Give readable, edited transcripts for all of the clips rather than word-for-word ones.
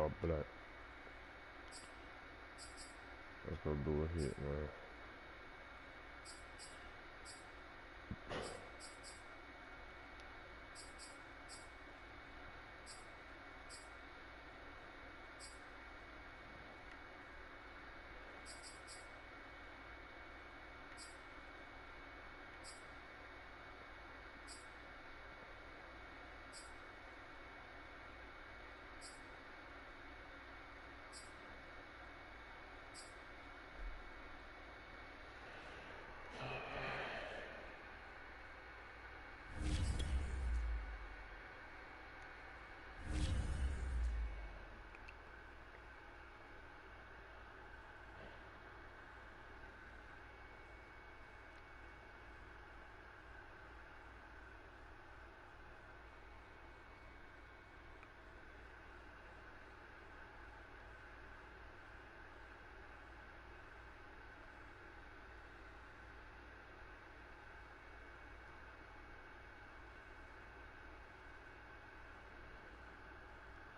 all black. Let's go do a hit, man.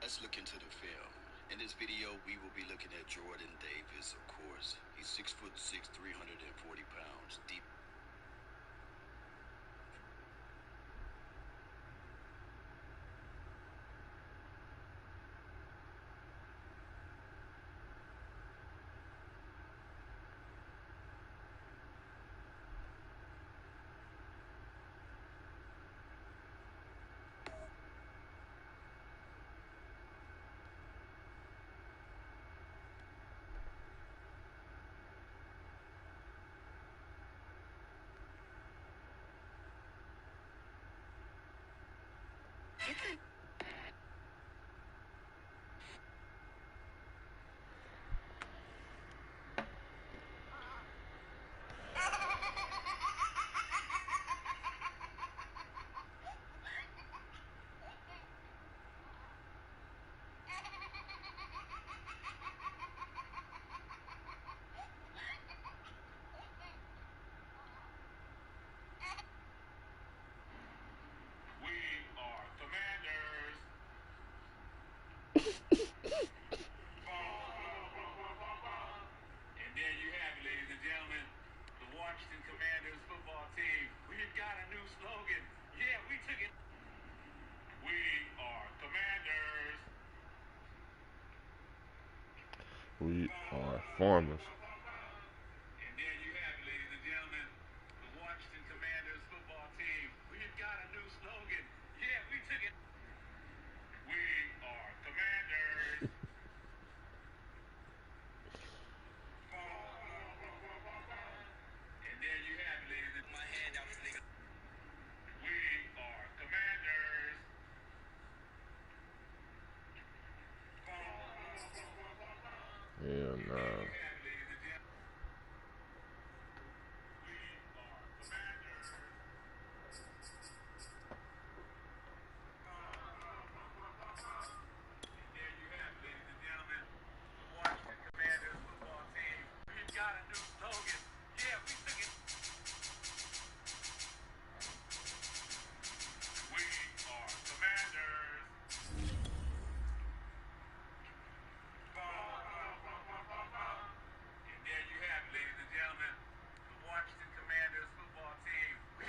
Let's look into the film. In this video, we will be looking at Jordan Davis, of course. He's 6'6", 340 pounds, deep. We are farmers. And there you have it, ladies and gentlemen, the Washington Commanders football team. We've got a new slogan. Yeah, we took it. We are Commanders. And there you have it, ladies and gentlemen. My hand out, nigga. We are Commanders. Hell no.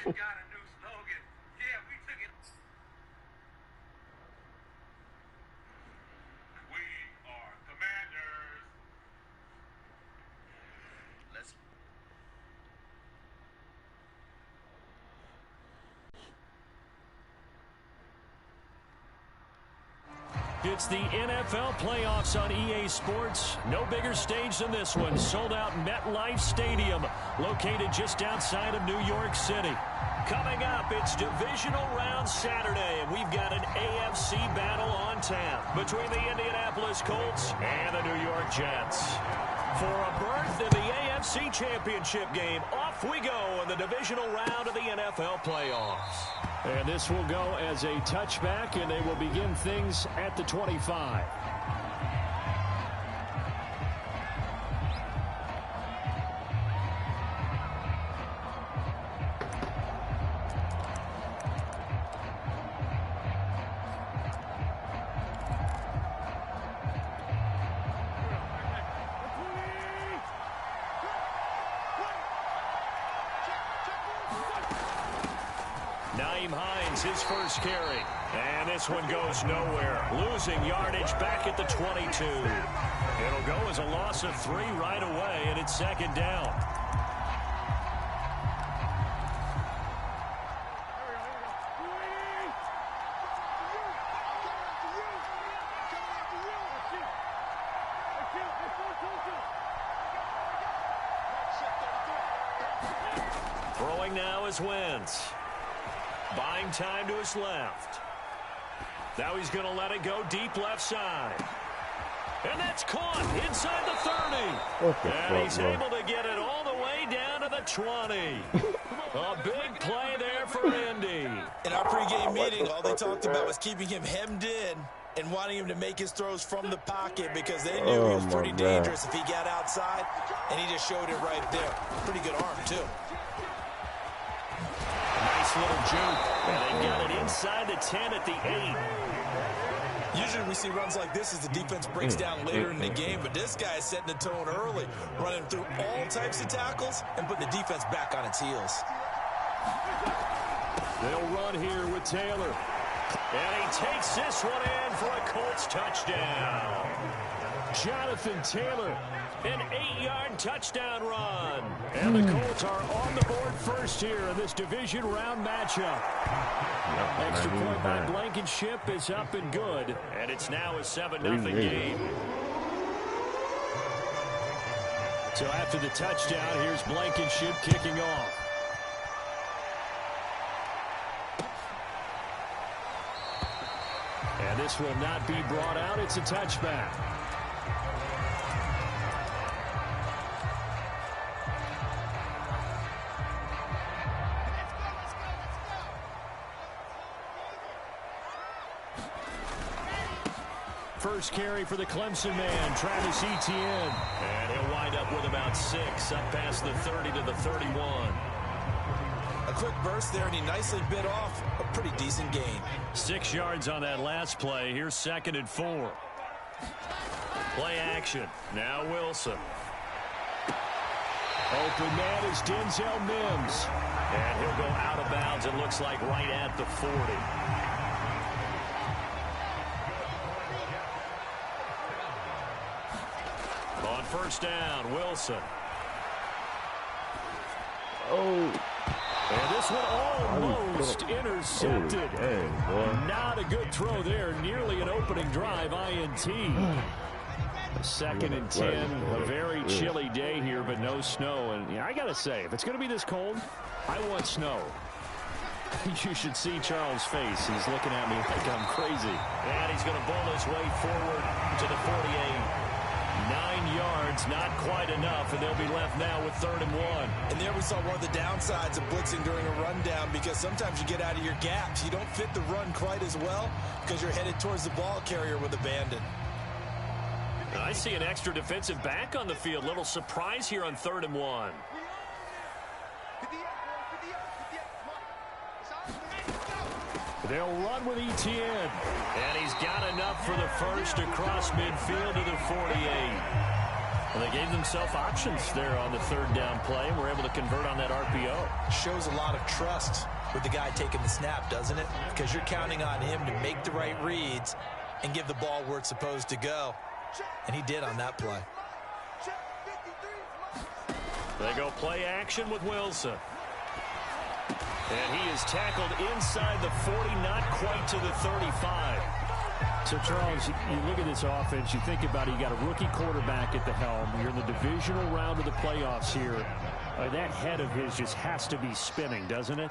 Got a new slogan. Yeah, we took it. We are Commanders. Let's. It's the NFL playoffs on EA Sports. No bigger stage than this one. Sold out MetLife Stadium, located just outside of New York City. Coming up, it's Divisional Round Saturday, and we've got an AFC battle on tap between the Indianapolis Colts and the New York Jets. For a berth in the AFC Championship game, off we go in the Divisional Round of the NFL playoffs. And this will go as a touchback, and they will begin things at the 25. Nyheim Hines, his first carry. And this one goes nowhere. Losing yardage back at the 22. It'll go as a loss of 3 right away, and it's second down. Throwing now is Wentz. Buying time to his left. Now he's going to let it go deep left side. And that's caught inside the 30. And he's able to get it all the way down to the 20. A big play there for Indy. In our pregame meeting, all they talked about was keeping him hemmed in and wanting him to make his throws from the pocket because they knew he was pretty dangerous if he got outside, and he just showed it right there. Pretty good arm, too. Nice little juke. And they got it inside the 10 at the 8. Usually we see runs like this as the defense breaks down later in the game, but this guy is setting the tone early, running through all types of tackles and putting the defense back on its heels. They'll run here with Taylor. And he takes this one in for a Colts touchdown. Jonathan Taylor, an 8-yard touchdown run. And the Colts are on the board first here in this division round matchup. Extra point by Blankenship is up and good. And it's now a 7-0 game. So after the touchdown, here's Blankenship kicking off. And this will not be brought out. It's a touchback. First carry for the Clemson man, Travis Etienne. And he'll wind up with about 6, up past the 30 to the 31. A quick burst there, and he nicely bit off a pretty decent gain. 6 yards on that last play. Here's 2nd and 4. Play action. Now Wilson. Open man is Denzel Mims. And he'll go out of bounds, it looks like, right at the 40. On first down, Wilson. And this one almost intercepted. Not a good throw there. Nearly an opening drive, INT. 2nd and 10. A very chilly day here, but no snow. And yeah, I got to say, if it's going to be this cold, I want snow. You should see Charles' face. He's looking at me like I'm crazy. And he's going to bowl his way forward to the 48. 9 yards, not quite enough, and they'll be left now with 3rd and 1. And there we saw one of the downsides of blitzing during a rundown, because sometimes you get out of your gaps. You don't fit the run quite as well because you're headed towards the ball carrier with abandon. I see an extra defensive back on the field. Little surprise here on 3rd and 1. They'll run with Etienne. And he's got enough for the first across midfield to the 48. Well, they gave themselves options there on the 3rd down play, and were able to convert on that RPO. Shows a lot of trust with the guy taking the snap, doesn't it? Because you're counting on him to make the right reads and give the ball where it's supposed to go. And he did on that play. They go play action with Wilson. And he is tackled inside the 40, not quite to the 35. So, Charles, you look at this offense, you think about it, you got a rookie quarterback at the helm. You're in the divisional round of the playoffs here. That head of his just has to be spinning, doesn't it?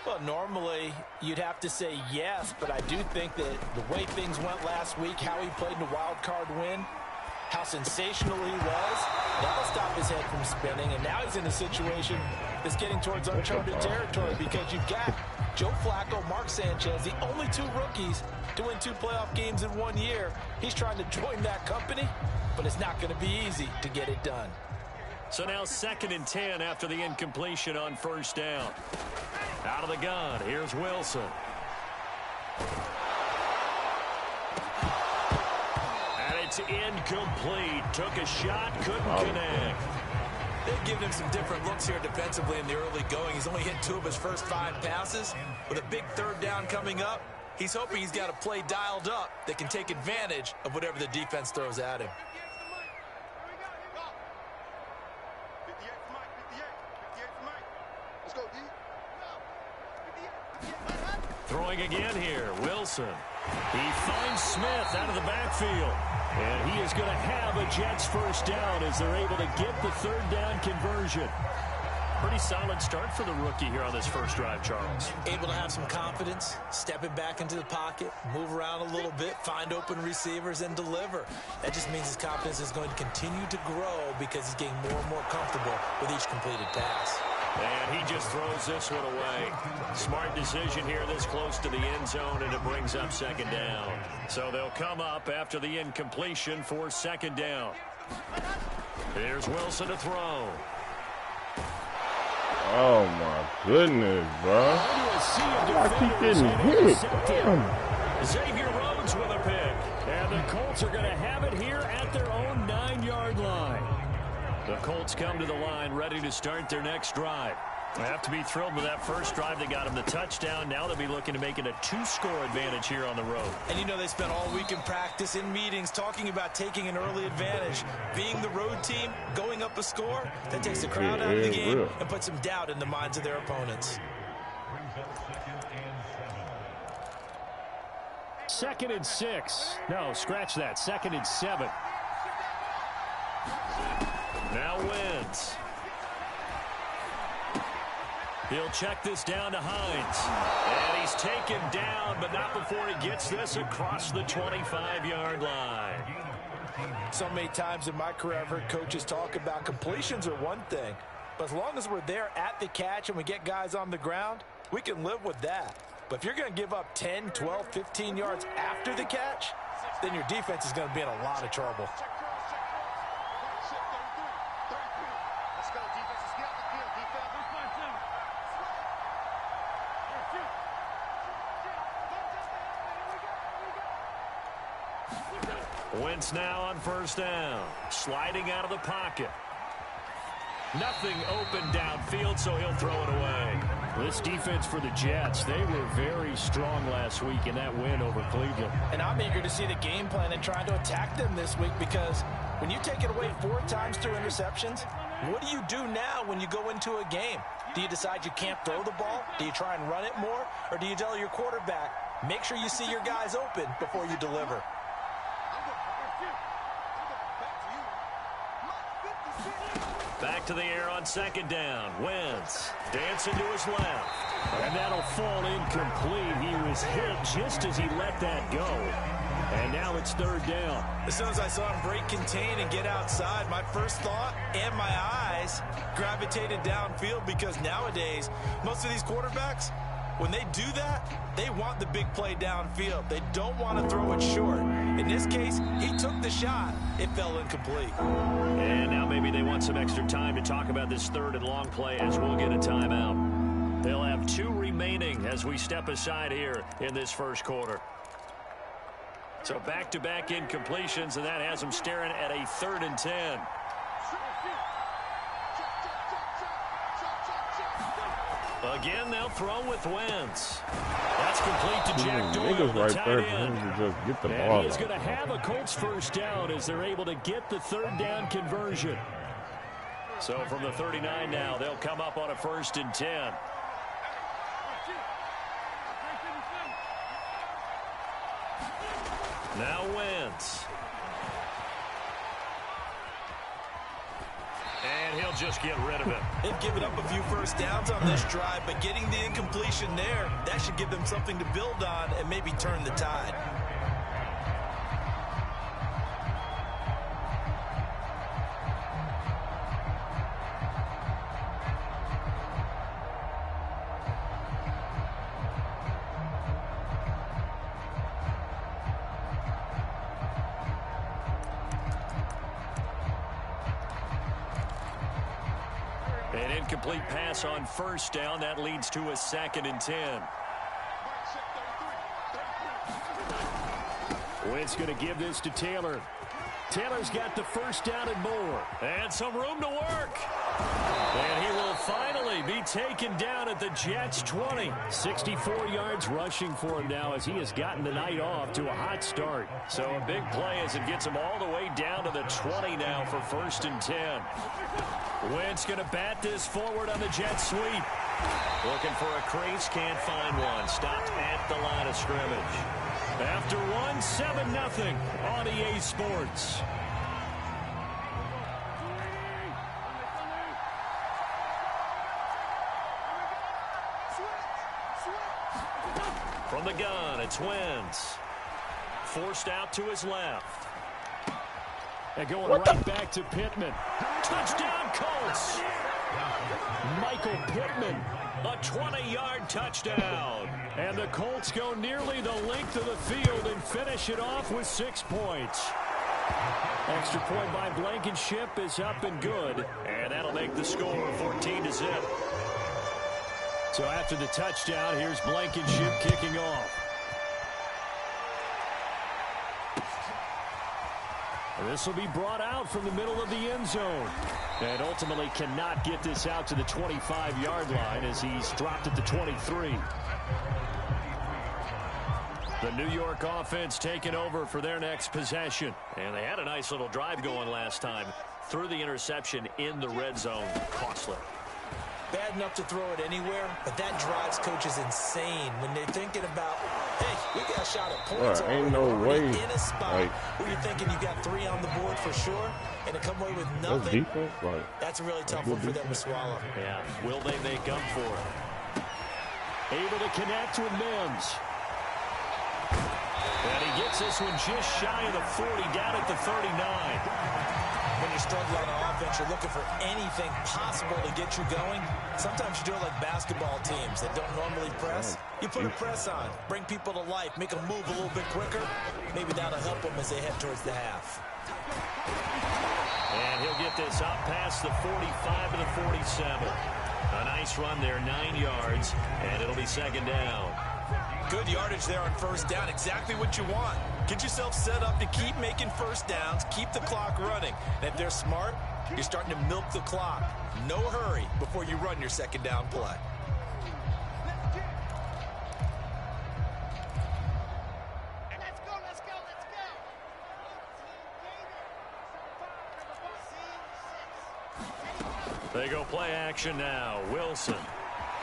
Well, normally you'd have to say yes, but I do think that the way things went last week, how he played in the wild card win, how sensational he was, that'll stop his head from spinning. And now he's in a situation that's getting towards uncharted territory, because you've got Joe Flacco, Mark Sanchez, the only 2 rookies to win 2 playoff games in 1 year. He's trying to join that company, but it's not going to be easy to get it done. So now 2nd and 10 after the incompletion on first down. Out of the gun, here's Wilson. And it's incomplete. Took a shot, couldn't connect. They've given him some different looks here defensively in the early going. He's only hit 2 of his first 5 passes. With a big third down coming up, he's hoping he's got a play dialed up that can take advantage of whatever the defense throws at him. Throwing again here, Wilson. He finds Smith out of the backfield. And he is going to have a Jets first down as they're able to get the third down conversion. Pretty solid start for the rookie here on this first drive, Charles. Able to have some confidence, stepping back into the pocket, move around a little bit, find open receivers, and deliver. That just means his confidence is going to continue to grow because he's getting more and more comfortable with each completed pass. And he just throws this one away. Smart decision here this close to the end zone, and it brings up second down. So they'll come up after the incompletion for second down. Here's Wilson to throw. Oh, my goodness, bro. I keep getting hit. Damn. Xavier Rhodes with a pick. And the Colts are going to have it here at their own 9-yard line. The Colts come to the line ready to start their next drive. They have to be thrilled with that first drive. They got him the touchdown. Now they'll be looking to make it a 2-score advantage here on the road. And you know they spent all week in practice, in meetings, talking about taking an early advantage. Being the road team, going up a score, that takes the crowd out of the game and puts some doubt in the minds of their opponents. 2nd and 6. No, scratch that. 2nd and 7. Now Wentz. He'll check this down to Hines. And he's taken down, but not before he gets this across the 25-yard line. So many times in my career I've heard coaches talk about completions are one thing, but as long as we're there at the catch and we get guys on the ground, we can live with that. But if you're going to give up 10, 12, 15 yards after the catch, then your defense is going to be in a lot of trouble. Wentz now on first down. Sliding out of the pocket. Nothing open downfield, so he'll throw it away. This defense for the Jets, they were very strong last week in that win over Cleveland. And I'm eager to see the game plan and trying to attack them this week, because when you take it away 4 times through interceptions, what do you do now when you go into a game? Do you decide you can't throw the ball? Do you try and run it more? Or do you tell your quarterback, make sure you see your guys open before you deliver? Back to the air on second down. Wentz dancing to his left. And that'll fall incomplete. He was hit just as he let that go. And now it's third down. As soon as I saw him break contain and get outside, my first thought and my eyes gravitated downfield, because nowadays, most of these quarterbacks, when they do that, they want the big play downfield. They don't want to throw it short. In this case, he took the shot. It fell incomplete. And now maybe they want some extra time to talk about this third and long play, as we'll get a timeout. They'll have 2 remaining as we step aside here in this first quarter. So back-to-back incompletions, and that has them staring at a 3rd and 10. Again, they'll throw with Wentz. That's complete to Jack Doyle, the tight end. Just get the And ball. he is going to have a Colts first down as they're able to get the third down conversion. So from the 39 now, they'll come up on a 1st and 10. Now Wentz. And he'll just get rid of it. They've given up a few first downs on this drive, but getting the incompletion there, that should give them something to build on and maybe turn the tide. An incomplete pass on first down. That leads to a 2nd and 10. Wentz going to give this to Taylor. Taylor's got the first down and more. And some room to work. And he will finally be taken down at the Jets' 20. 64 yards rushing for him now as he has gotten the night off to a hot start. So a big play as it gets him all the way down to the 20 now for 1st and 10. Wentz going to bat this forward on the jet sweep. Looking for a crease, can't find one. Stopped at the line of scrimmage. After one, 7-0 on EA Sports. From the gun, it's Wentz. Forced out to his left. And going right back to Pittman. Touchdown, Colts. Michael Pittman, a 20-yard touchdown. And the Colts go nearly the length of the field and finish it off with 6 points. Extra point by Blankenship is up and good. And that'll make the score 14-0. So after the touchdown, here's Blankenship kicking off. This will be brought out from the middle of the end zone. And ultimately cannot get this out to the 25-yard line as he's dropped at the 23. The New York offense taking over for their next possession. And they had a nice little drive going last time. Threw the interception in the red zone. Costly. Bad enough to throw it anywhere, but that drives coaches insane when they're thinking about, hey, we got a shot at points. Ain't no way. In a spot where you're thinking you got 3 on the board for sure, and to come away with nothing, that's a really tough one for them to swallow. Yeah, will they make up for it? Able to connect with Mims. And he gets this one just shy of the 40, down at the 39. When you're struggling on offense, you're looking for anything possible to get you going. Sometimes you do it like basketball teams that don't normally press. You put a press on, bring people to life, make them move a little bit quicker. Maybe that'll help them as they head towards the half. And he'll get this up past the 45 to the 47. A nice run there, 9 yards, and it'll be 2nd down. Good yardage there on 1st down. Exactly what you want. Get yourself set up to keep making 1st downs, keep the clock running. And if they're smart, you're starting to milk the clock. No hurry before you run your 2nd down play. They go play action now. Wilson.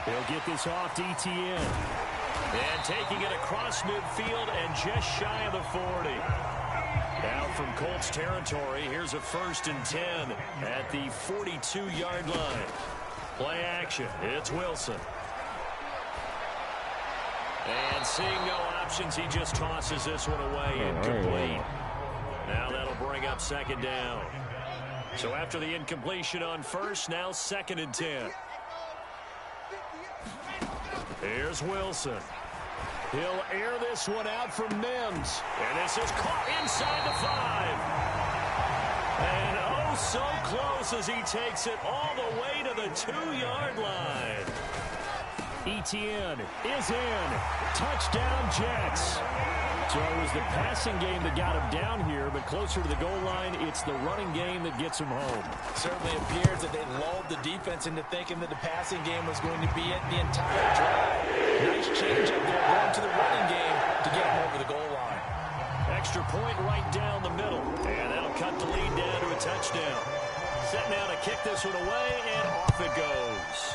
He'll get this off to ETN. And taking it across midfield and just shy of the 40. Now from Colts territory, here's a 1st and 10 at the 42-yard line. Play action. It's Wilson. And seeing no options, he just tosses this one away. Incomplete. Now that'll bring up 2nd down. So after the incompletion on 1st, now 2nd and 10. Here's Wilson. He'll air this one out from Mims. And this is caught inside the 5. And oh, so close as he takes it all the way to the 2-yard line. ETN is in. Touchdown, Jets. So it was the passing game that got him down here, but closer to the goal line, it's the running game that gets him home. Certainly appears that they lulled the defense into thinking that the passing game was going to be it the entire drive. Nice change up there going to the running game to get him over the goal line. Extra point right down the middle, and that'll cut the lead down to a touchdown. Set now to kick this one away, and off it goes.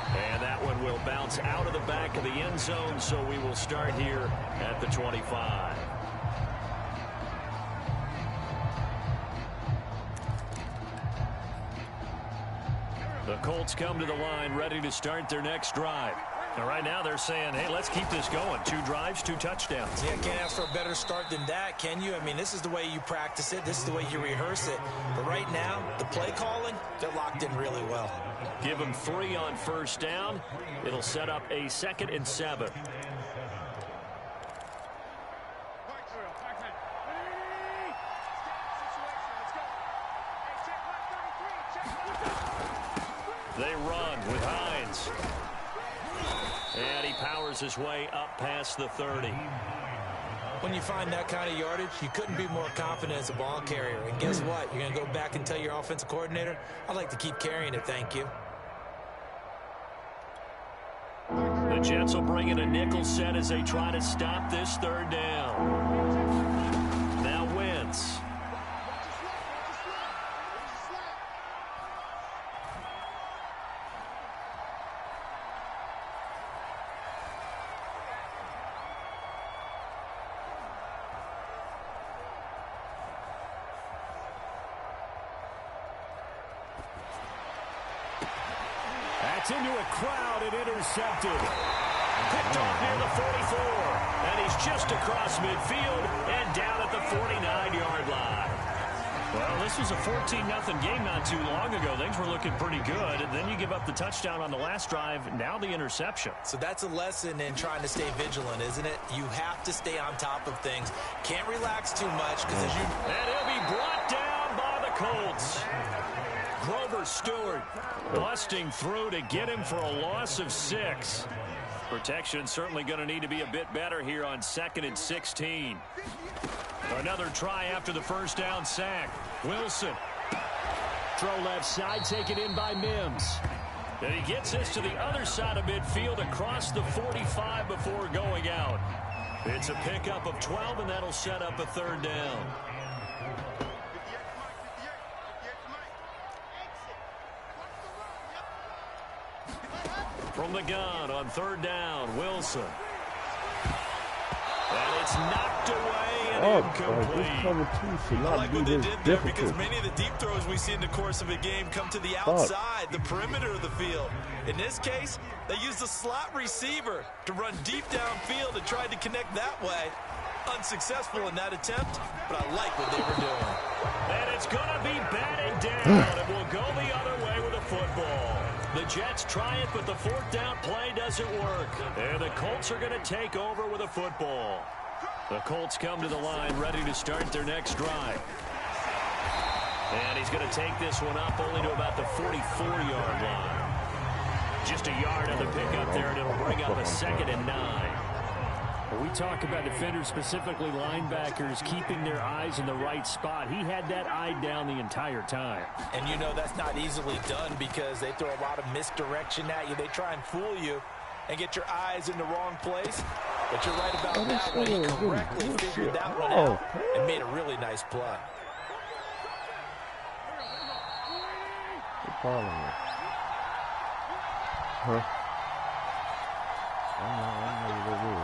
And that one will bounce out of the back of the end zone, so we will start here at the 25. The Colts come to the line ready to start their next drive. And right now they're saying, hey, let's keep this going. 2 drives, 2 touchdowns. Yeah, can't ask for a better start than that, can you? I mean, this is the way you practice it. This is the way you rehearse it. But right now, the play calling, they're locked in really well. Give them 3 on 1st down. It'll set up a 2nd and 7. They run with Hines. And he powers his way up past the 30. When you find that kind of yardage, you couldn't be more confident as a ball carrier. And guess what? You're going to go back and tell your offensive coordinator, I'd like to keep carrying it, thank you. The Jets will bring in a nickel set as they try to stop this third down. Now Wentz. That's into a crowd and intercepted. Picked off near the 44. And he's just across midfield and down at the 49-yard line. Well, this was a 14-0 game not too long ago. Things were looking pretty good. And then you give up the touchdown on the last drive. Now the interception. So that's a lesson in trying to stay vigilant, isn't it? You have to stay on top of things. Can't relax too much because as you... And he'll be brought down by the Colts. Grover Stewart busting through to get him for a loss of 6. Protection certainly going to need to be a bit better here on 2nd and 16. Another try after the first down sack. Wilson. Throw left side, taken in by Mims. And he gets this to the other side of midfield across the 45 before going out. It's a pickup of 12, and that'll set up a third down. From the gun on third down, Wilson. And it's knocked away and incomplete. I like what they did there because many of the deep throws we see in the course of a game come to the outside, the perimeter of the field. In this case, they used the slot receiver to run deep downfield and tried to connect that way. Unsuccessful in that attempt, but I like what they were doing. And it's going to be batted down, and we'll go the other way with a football. The Jets try it, but the fourth down play doesn't work. And the Colts are going to take over with a football. The Colts come to the line ready to start their next drive. And he's going to take this one up only to about the 44-yard line. Just a yard on the pickup there, and it'll bring up a 2nd and 9. We talk about defenders, specifically linebackers, keeping their eyes in the right spot. He had that eye down the entire time. And you know that's not easily done because they throw a lot of misdirection at you. They try and fool you and get your eyes in the wrong place. But you're right about that one. He correctly figured that one out and made a really nice play.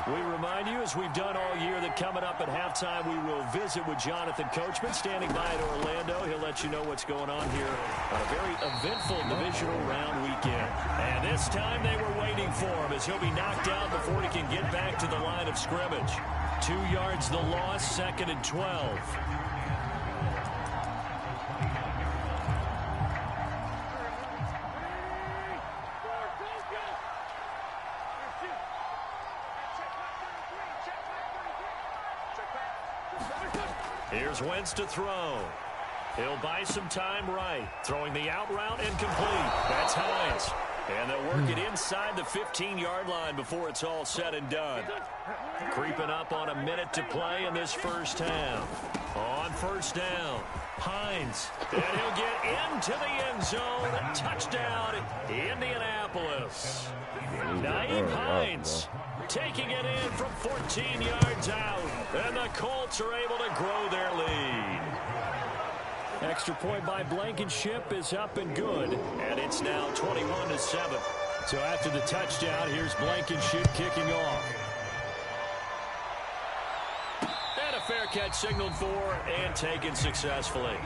We remind you, as we've done all year, that coming up at halftime, we will visit with Jonathan Coachman standing by in Orlando. He'll let you know what's going on here on a very eventful divisional round weekend. And this time they were waiting for him as he'll be knocked out before he can get back to the line of scrimmage. 2 yards the loss, 2nd and 12. Here's Wentz to throw. He'll buy some time right. Throwing the out route and complete. That's Hines. And they'll work it inside the 15-yard line before it's all said and done. Creeping up on a minute to play in this first half. On first down, Hines. And he'll get into the end zone. Touchdown, Indianapolis. Naeem Hines taking it in from 14 yards out. And the Colts are able to grow their lead. Extra point by Blankenship is up and good. And it's now 21-7. So after the touchdown, here's Blankenship kicking off. And a fair catch signaled for and taken successfully.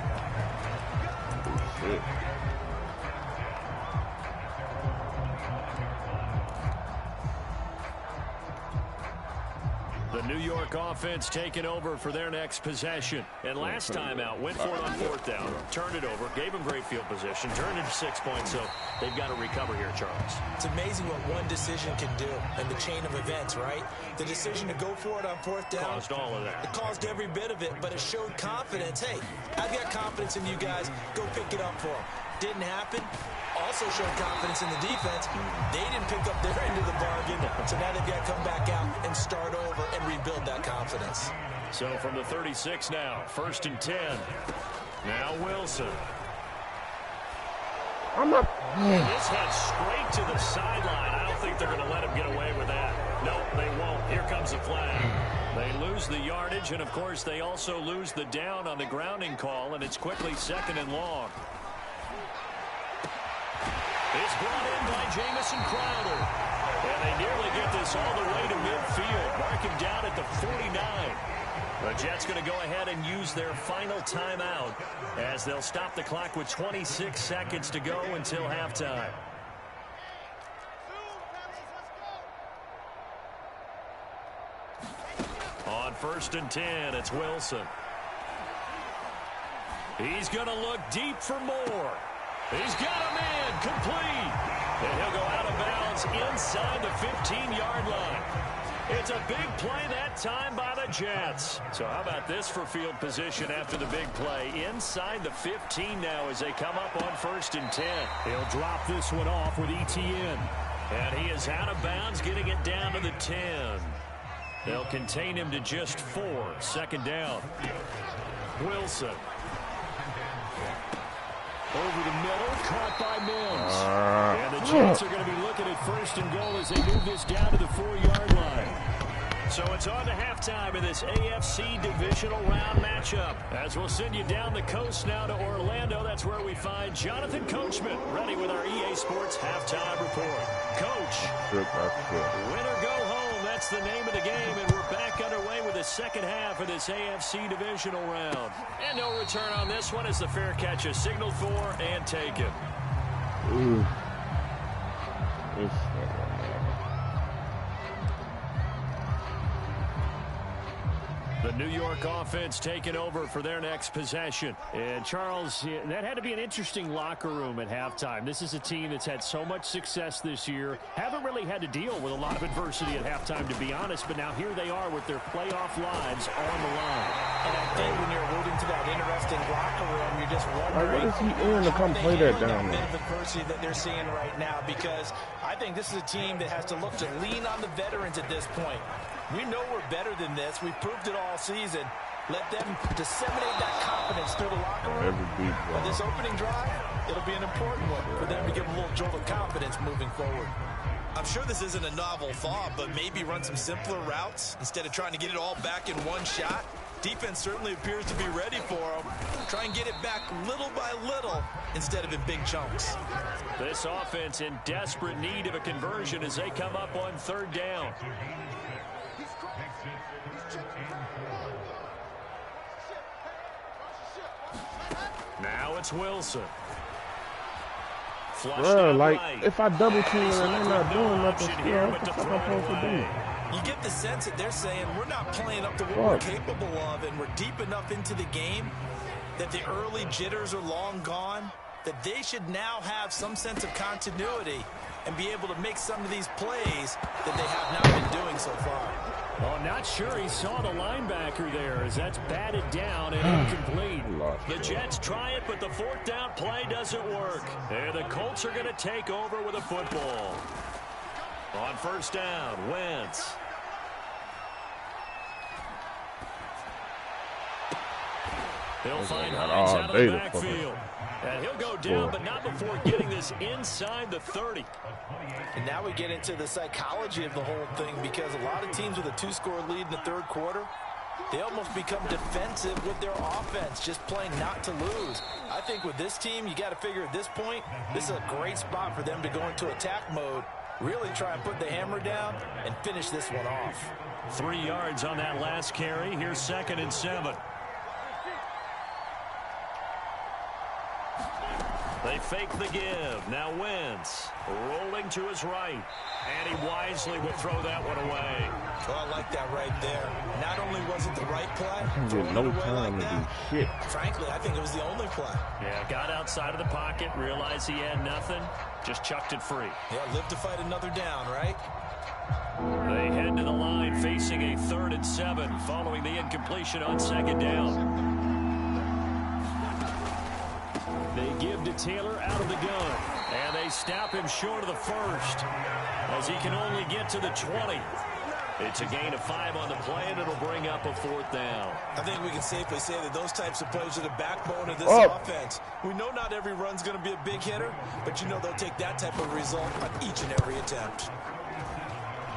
The New York offense taking over for their next possession. And last time out, went for it on fourth down, turned it over, gave them great field position, turned it to 6 points, so they've got to recover here, Charles. It's amazing what one decision can do in the chain of events, right? The decision to go for it on fourth down. Caused all of that. It caused every bit of it, but it showed confidence. Hey, I've got confidence in you guys. Go pick it up for them. Didn't happen. also showed confidence in the defense. They didn't pick up their end of the bargain, so now they've got to come back out and start over and rebuild that confidence. So from the 36 now, 1st and 10. Now Wilson. This head straight to the sideline. I don't think they're going to let him get away with that. Nope, they won't. Here comes the flag. They lose the yardage, and, of course, they also lose the down on the grounding call, and it's quickly 2nd and long. It's brought in by Jamison Crowder. And they nearly get this all the way to midfield. Mark him down at the 49. The Jets going to go ahead and use their final timeout as they'll stop the clock with 26 seconds to go until halftime. On 1st and 10, it's Wilson. He's going to look deep for more. He's got a man complete. And he'll go out of bounds inside the 15-yard line. It's a big play that time by the Jets. So how about this for field position after the big play? Inside the 15 now as they come up on 1st and 10. He'll drop this one off with ETN. And he is out of bounds, getting it down to the 10. They'll contain him to just 4. 2nd down. Wilson. Over the middle, caught by Mims. And the Jets are going to be looking at 1st and goal as they move this down to the 4-yard line. So it's on to halftime in this AFC Divisional round matchup. As we'll send you down the coast now to Orlando, that's where we find Jonathan Coachman ready with our EA Sports halftime report. Coach, win or go home, that's the name of the game, and we're back underway with the second half of this AFC Divisional round. And no return on this one as the fair catch is signaled for and taken. Ooh. The New York offense taking over for their next possession. And, Charles, that had to be an interesting locker room at halftime. This is a team that's had so much success this year. Haven't really had to deal with a lot of adversity at halftime, to be honest. But now here they are with their playoff lives on the line. And I think when you're alluding to that interesting locker room, you're just wondering what is he in to come play that down there? Bit of adversity that they're seeing right now, because I think this is a team that has to look to lean on the veterans at this point. We know we're better than this. We've proved it all season. Let them disseminate that confidence through the locker room. On this opening drive, it'll be an important one for them to give a little jolt of confidence moving forward. I'm sure this isn't a novel thought, but maybe run some simpler routes instead of trying to get it all back in one shot. Defense certainly appears to be ready for them. Try and get it back little by little instead of in big chunks. This offense in desperate need of a conversion as they come up on 3rd down. Now it's Wilson. Bro, like, if I double team and they're not doing nothing here, what the fuck am I supposed to do? You get the sense that they're saying we're not playing up to what we're capable of, and we're deep enough into the game that the early jitters are long gone, that they should now have some sense of continuity and be able to make some of these plays that they have not been doing so far. Well, I'm not sure he saw the linebacker there as that's batted down and incomplete. The Jets try it, but the 4th down play doesn't work. And the Colts are going to take over with a football. On 1st down, Wentz. He'll find Hines out of the backfield. And he'll go down, but not before getting this inside the 30. And now we get into the psychology of the whole thing, because a lot of teams with a 2-score lead in the 3rd quarter, they almost become defensive with their offense, just playing not to lose. I think with this team, you got to figure at this point, this is a great spot for them to go into attack mode, really try and put the hammer down and finish this one off. 3 yards on that last carry. Here's 2nd and 7. They fake the give. Now Wentz rolling to his right. And he wisely will throw that one away. Well, I like that right there. Not only was it the right play, There's no time to do shit. Frankly, I think it was the only play. Yeah, got outside of the pocket, realized he had nothing, just chucked it free. Yeah, live to fight another down, right? They head to the line facing a 3rd and 7 following the incompletion on 2nd down. They give to Taylor out of the gun. And they stop him short of the first, as he can only get to the 20. It's a gain of 5 on the play, and it'll bring up a 4th down. I think we can safely say that those types of plays are the backbone of this offense. We know not every run's going to be a big hitter, but you know they'll take that type of result on each and every attempt.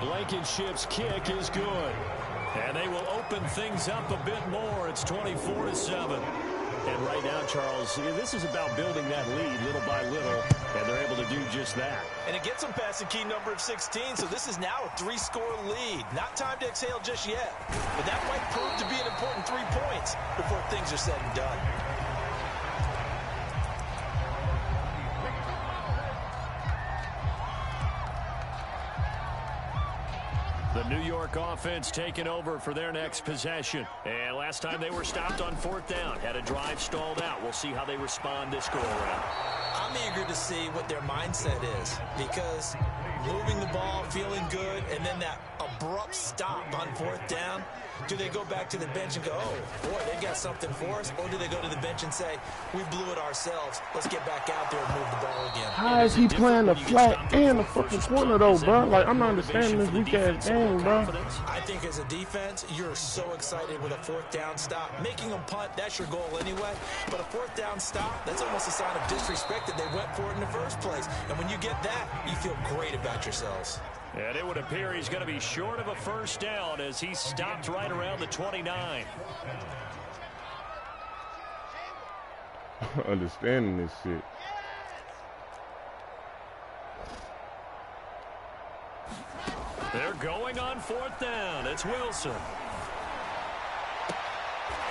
Blankenship's kick is good. And they will open things up a bit more. It's 24-7. And right now, Charles, this is about building that lead little by little, and they're able to do just that. And it gets them past the key number of 16, so this is now a 3-score lead. Not time to exhale just yet, but that might prove to be an important 3 points before things are said and done. The New York offense taking over for their next possession. And last time they were stopped on 4th down. Had a drive stalled out. We'll see how they respond this go-around. I'm eager to see what their mindset is, because moving the ball, feeling good, and then that abrupt stop on 4th down, do they go back to the bench and go, oh, boy, they got something for us? Or do they go to the bench and say, we blew it ourselves, let's get back out there and move the ball again? How is he playing the flat and the fucking corner, though, bro? Like, I'm not understanding this weak-ass game, bro. I think as a defense, you're so excited with a 4th down stop. Making them punt, that's your goal anyway. But a 4th down stop, that's almost a sign of disrespect that they went for it in the first place. And when you get that, you feel great about yourselves. And it would appear he's going to be short of a 1st down as he stopped right around the 29. Understanding this shit. They're going on 4th down. It's Wilson.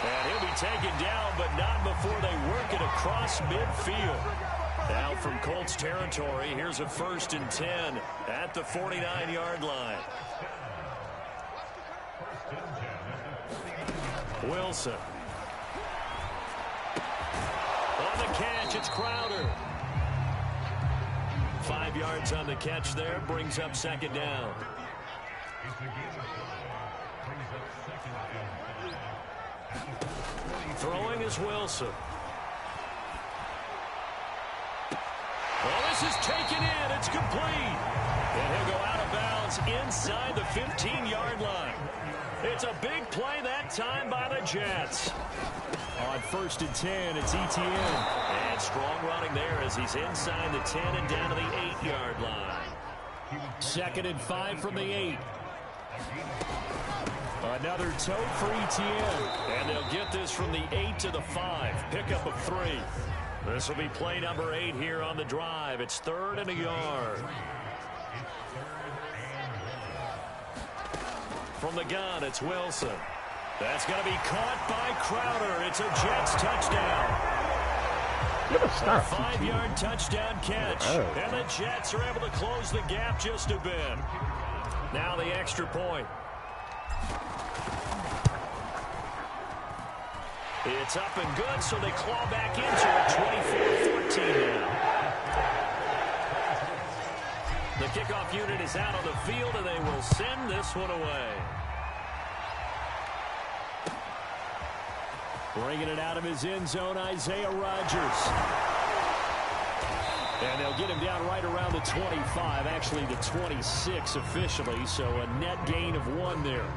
And he'll be taken down, but not before they work it across midfield. Now from Colts territory, here's a 1st and 10 at the 49-yard line. Wilson. On the catch, it's Crowder. 5 yards on the catch there, brings up 2nd down. Throwing is Wilson. Well, this is taken in. It's complete. And he'll go out of bounds inside the 15-yard line. It's a big play that time by the Jets. On 1st and 10, it's Etienne. And strong running there as he's inside the 10 and down to the 8-yard line. 2nd and 5 from the 8. Another tote for Etienne. And they'll get this from the 8 to the 5. Pickup of 3. This will be play number 8 here on the drive. It's 3rd and a yard. From the gun, it's Wilson. That's going to be caught by Crowder. It's a Jets touchdown. A 5-yard touchdown catch. And the Jets are able to close the gap just a bit. Now the extra point. It's up and good, so they claw back into it. 24-14 now. The kickoff unit is out on the field, and they will send this one away. Bringing it out of his end zone, Isaiah Rodgers. And they'll get him down right around the 25, actually the 26 officially, so a net gain of 1 there.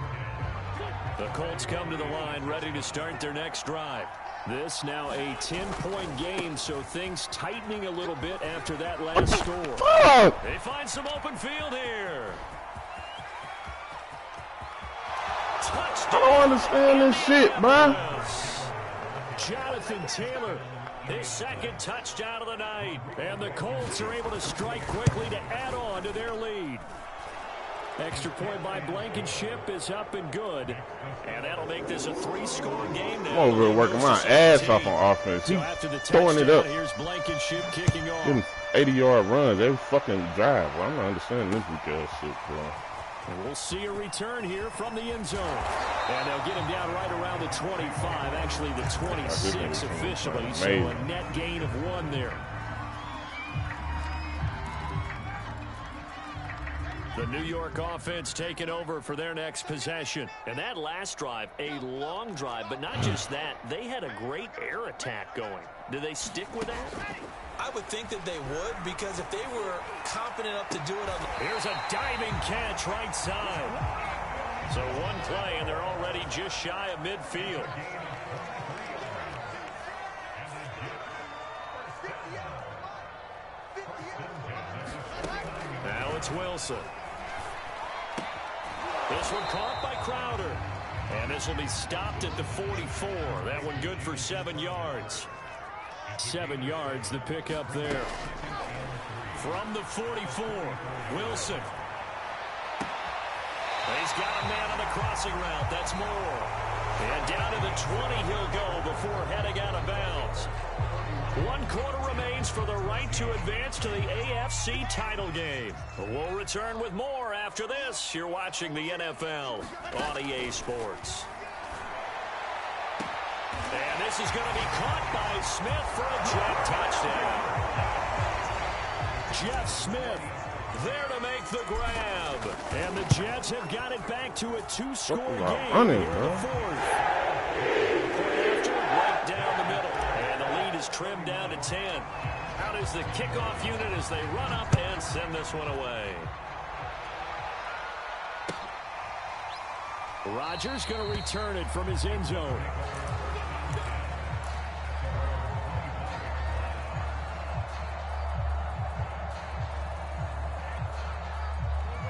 The Colts come to the line, ready to start their next drive. This now a 10-point game, so things tightening a little bit after that last score. They find some open field here. Touchdown. I don't understand this shit, bro. Jonathan Taylor, his 2nd touchdown of the night. And the Colts are able to strike quickly to add on to their lead. Extra point by Blankenship is up and good. And that'll make this a 3-score game now. I'm over here working my ass off on offense. He's throwing it up. Here's Blankenship kicking off. Getting 80-yard runs every fucking drive. Well, I'm not understanding this weekend shit, bro. And we'll see a return here from the end zone. And they'll get him down right around the 25, actually the 26 officially. So a net gain of 1 there. The New York offense taking over for their next possession. And that last drive, a long drive, but not just that. They had a great air attack going. Do they stick with that? I would think that they would, because if they were confident enough to do it on the... Here's a diving catch right side. So one play, and they're already just shy of midfield. Now it's Wilson. This one caught by Crowder. And this will be stopped at the 44. That one good for 7 yards. 7 yards, the pickup there. From the 44, Wilson. He's got a man on the crossing route. That's Moore. And down to the 20 he'll go before heading out of bounds. 1 quarter remains for the right to advance to the AFC title game. We'll return with more after this. You're watching the NFL on EA Sports. And this is going to be caught by Smith for a Jet touchdown. Jeff Smith there to make the grab. And the Jets have got it back to a 2-score game here in the fourth. Right down the middle. And the lead is trimmed down to 10. Out is the kickoff unit as they run up and send this one away. Rodgers going to return it from his end zone.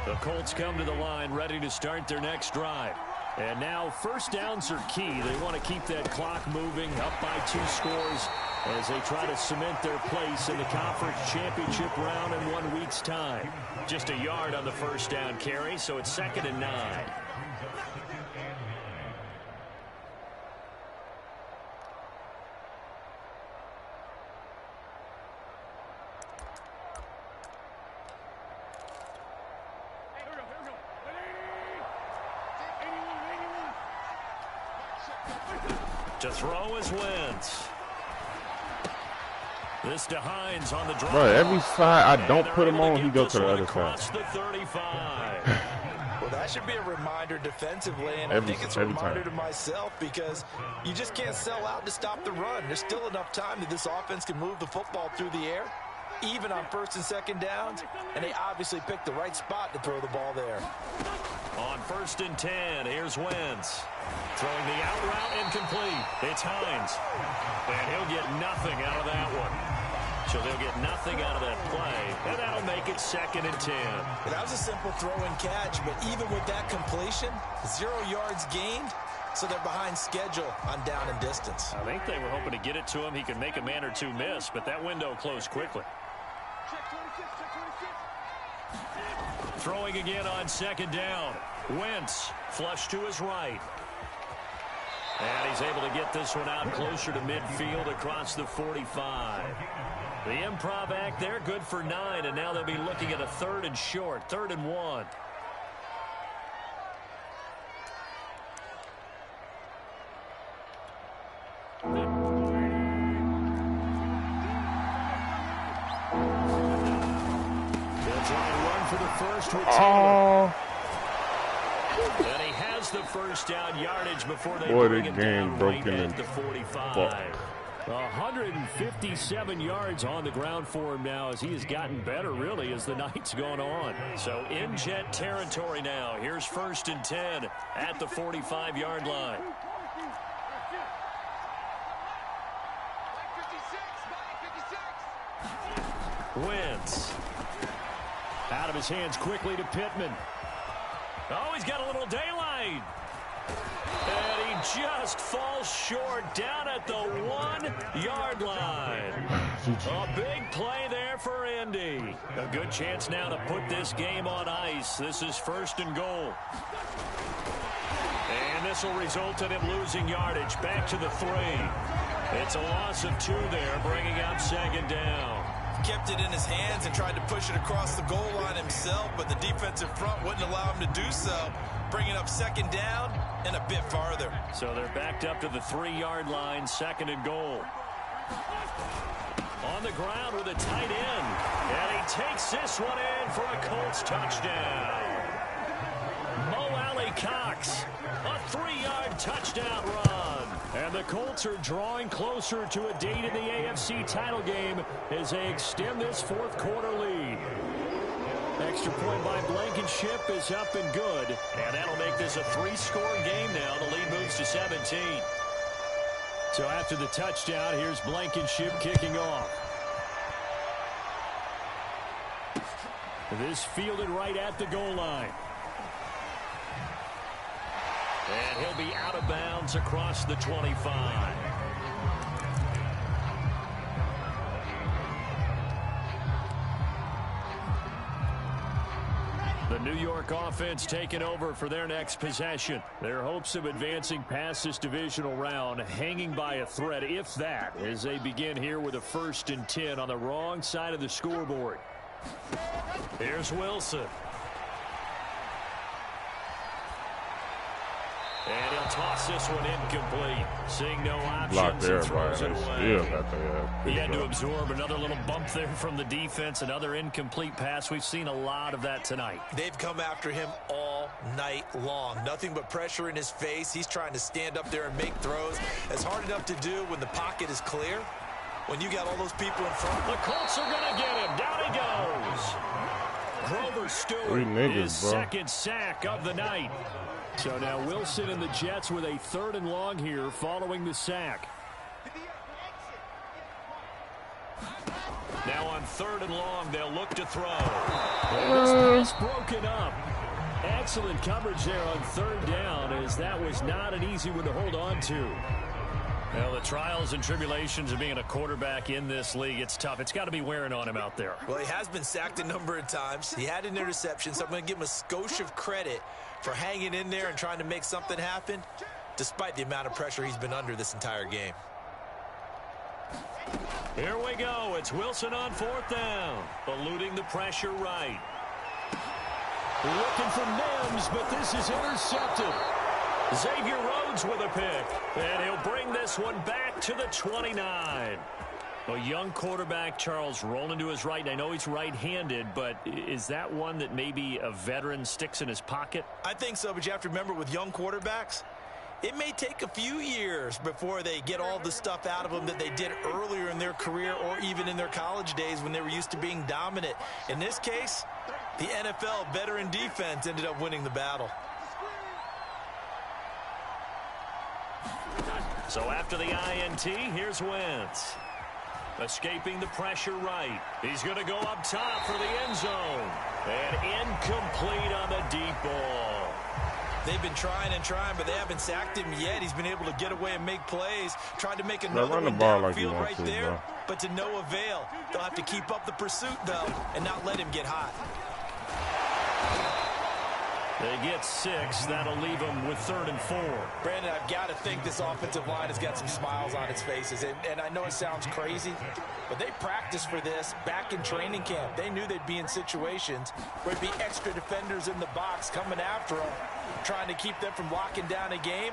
The Colts come to the line ready to start their next drive. And now first downs are key. They want to keep that clock moving up by 2 scores as they try to cement their place in the conference championship round in 1 week's time. Just a yard on the first down carry, so it's 2nd and 9. To throw is Wentz. This to Hines on the drive. Bro, every side I don't put him on, he goes to the other side. The 35. Well, that should be a reminder defensively, and I think it's a reminder to myself, because you just can't sell out to stop the run. There's still enough time that this offense can move the football through the air, even on 1st and 2nd downs, and they obviously picked the right spot to throw the ball there. On 1st and 10, here's Wentz. Throwing the out route incomplete. It's Hines. And he'll get nothing out of that one. So they'll get nothing out of that play, and that'll make it 2nd and 10. That was a simple throw and catch, but even with that completion, 0 yards gained, so they're behind schedule on down and distance. I think they were hoping to get it to him. He could make a man or 2 miss, but that window closed quickly. Throwing again on 2nd down. Wentz flush to his right. And he's able to get this one out closer to midfield across the 45. The improv act there, good for 9, and now they'll be looking at a 3rd and short, 3rd and 1. They'll try and run for the first with Taylor. And he has the first down yardage before they bring him down right at the 45. 157 yards on the ground for him now as he has gotten better, really, as the night's gone on. So in Jet territory now. Here's 1st and 10 at the 45-yard line. Wentz. Out of his hands quickly to Pittman. Oh, he's got a little daylight. And he just falls short down at the 1-yard line. A big play there for Indy. A good chance now to put this game on ice. This is 1st and goal. And this will result in him losing yardage back to the 3. It's a loss of 2 there, bringing up 2nd down. Kept it in his hands and tried to push it across the goal line himself, but the defensive front wouldn't allow him to do so, bringing up 2nd down and a bit farther. So they're backed up to the 3-yard line, 2nd and goal. On the ground with a tight end, and he takes this one in for a Colts touchdown. Mo Alley-Cox, a 3-yard touchdown run. And the Colts are drawing closer to a date in the AFC title game as they extend this fourth quarter lead. Extra point by Blankenship is up and good. And that'll make this a 3-score game now. The lead moves to 17. So after the touchdown, here's Blankenship kicking off. This fielded right at the goal line. And he'll be out of bounds across the 25. The New York offense taking over for their next possession. Their hopes of advancing past this divisional round hanging by a thread, if that, as they begin here with a 1st and 10 on the wrong side of the scoreboard. Here's Wilson. And he'll toss this one incomplete. Seeing no options there, and throws it away. He had to absorb another little bump there from the defense. Another incomplete pass. We've seen a lot of that tonight. They've come after him all night long. Nothing but pressure in his face. He's trying to stand up there and make throws. It's hard enough to do when the pocket is clear. When you got all those people in front. The Colts are going to get him. Down he goes. Grover Stewart, his second sack of the night. So now Wilson and the Jets with a 3rd and long here following the sack. Now on 3rd and long, they'll look to throw. And this pass broken up. Excellent coverage there on 3rd down, as that was not an easy one to hold on to. Well, the trials and tribulations of being a quarterback in this league, it's tough. It's got to be wearing on him out there. Well, he has been sacked a number of times. He had an interception, so I'm going to give him a skosh of credit for hanging in there and trying to make something happen, despite the amount of pressure he's been under this entire game. Here we go. It's Wilson on 4th down. Eluding the pressure right. Looking for Mims, but this is intercepted. Xavier Rhodes with a pick. And he'll bring this one back to the 29. A young quarterback, Charles, rolling to his right. And I know he's right-handed, but is that one that maybe a veteran sticks in his pocket? I think so, but you have to remember with young quarterbacks, it may take a few years before they get all the stuff out of them that they did earlier in their career or even in their college days when they were used to being dominant. In this case, the NFL veteran defense ended up winning the battle. So after the INT, here's Wentz. Escaping the pressure right. He's going to go up top for the end zone. And incomplete on the deep ball. They've been trying and trying, but they haven't sacked him yet. He's been able to get away and make plays. Tried to make another one downfield right there, but to no avail. They'll have to keep up the pursuit, though, and not let him get hot. They get 6. That'll leave them with 3rd and 4. Brandon, I've got to think this offensive line has got some smiles on its faces. And I know it sounds crazy, but they practiced for this back in training camp. They knew they'd be in situations where there'd be extra defenders in the box coming after them, trying to keep them from locking down a game.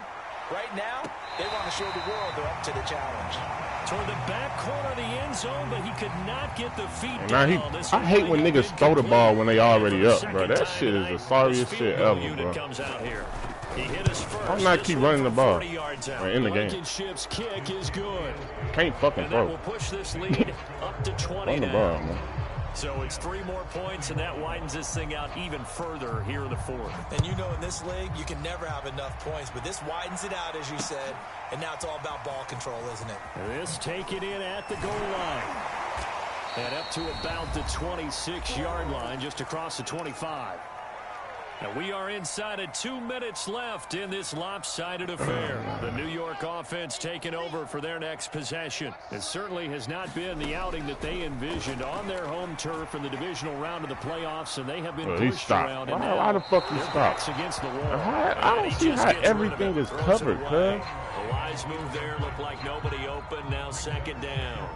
Right now, they want to show the world they're up to the challenge. Toward the back corner of the end zone, but he could not get the feet down. I hate when niggas throw the ball when they already up, bro. That shit is the sorriest shit ever, bro. I'm not keep running the ball in the game. Kick is good. Can't fucking throw. Will push this lead up to 20 on the ball, man. So it's 3 more points, and that widens this thing out even further here in the 4th. And you know in this league, you can never have enough points, but this widens it out, as you said, and now it's all about ball control, isn't it? This taken in at the goal line. And up to about the 26-yard line, just across the 25. And we are inside of 2 minutes left in this lopsided affair. The New York offense taking over for their next possession. It certainly has not been the outing that they envisioned on their home turf in the divisional round of the playoffs, and they have been pushed around. Why the fuck he stopped? Against the wall. I don't see how everything is covered, cuz. A wise move there. Looked like nobody open. Now 2nd down.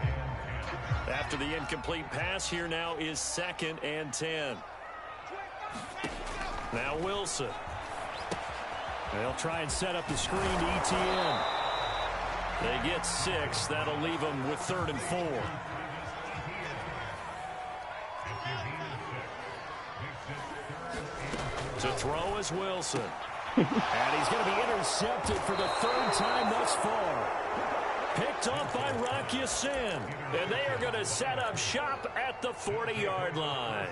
After the incomplete pass, here now is 2nd and 10. Now Wilson. They'll try and set up the screen to ETN. They get 6. That'll leave them with 3rd and 4. To throw is Wilson. And he's going to be intercepted for the third time thus far. Picked off by Rock Ya-Sin. And they are going to set up shop at the 40-yard line.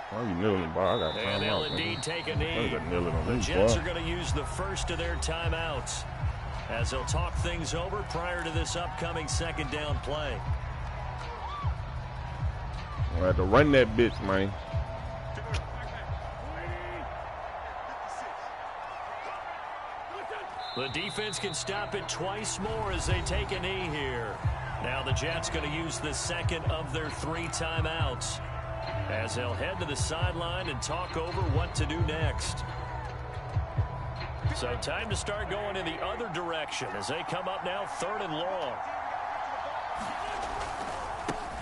Why are you kneeling, boy? I got and they'll indeed take a knee. The Jets are going to use the first of their timeouts as they'll talk things over prior to this upcoming second down play. I had to run that bitch, man. The defense can stop it twice more as they take a knee here. Now the Jets going to use the second of their 3 timeouts as they'll head to the sideline and talk over what to do next. So time to start going in the other direction as they come up now 3rd and long.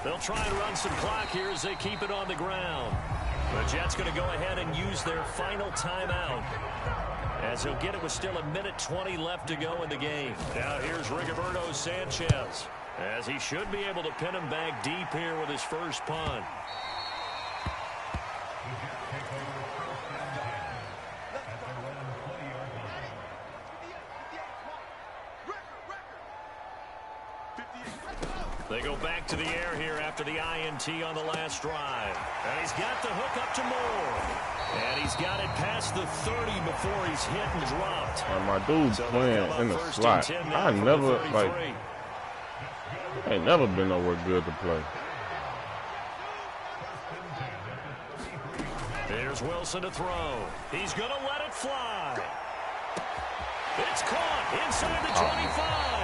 They'll try and run some clock here as they keep it on the ground. The Jets going to go ahead and use their final timeout as he'll get it with still 1:20 left to go in the game. Now here's Rigoberto Sanchez as he should be able to pin him back deep here with his first punt. They go back to the air here after the INT on the last drive. And he's got the hook up to Moore. And he's got it past the 30 before he's hit and dropped. My dude's playing in the slot. I ain't never been nowhere good to play. There's Wilson to throw. He's going to let it fly. It's caught inside the 25.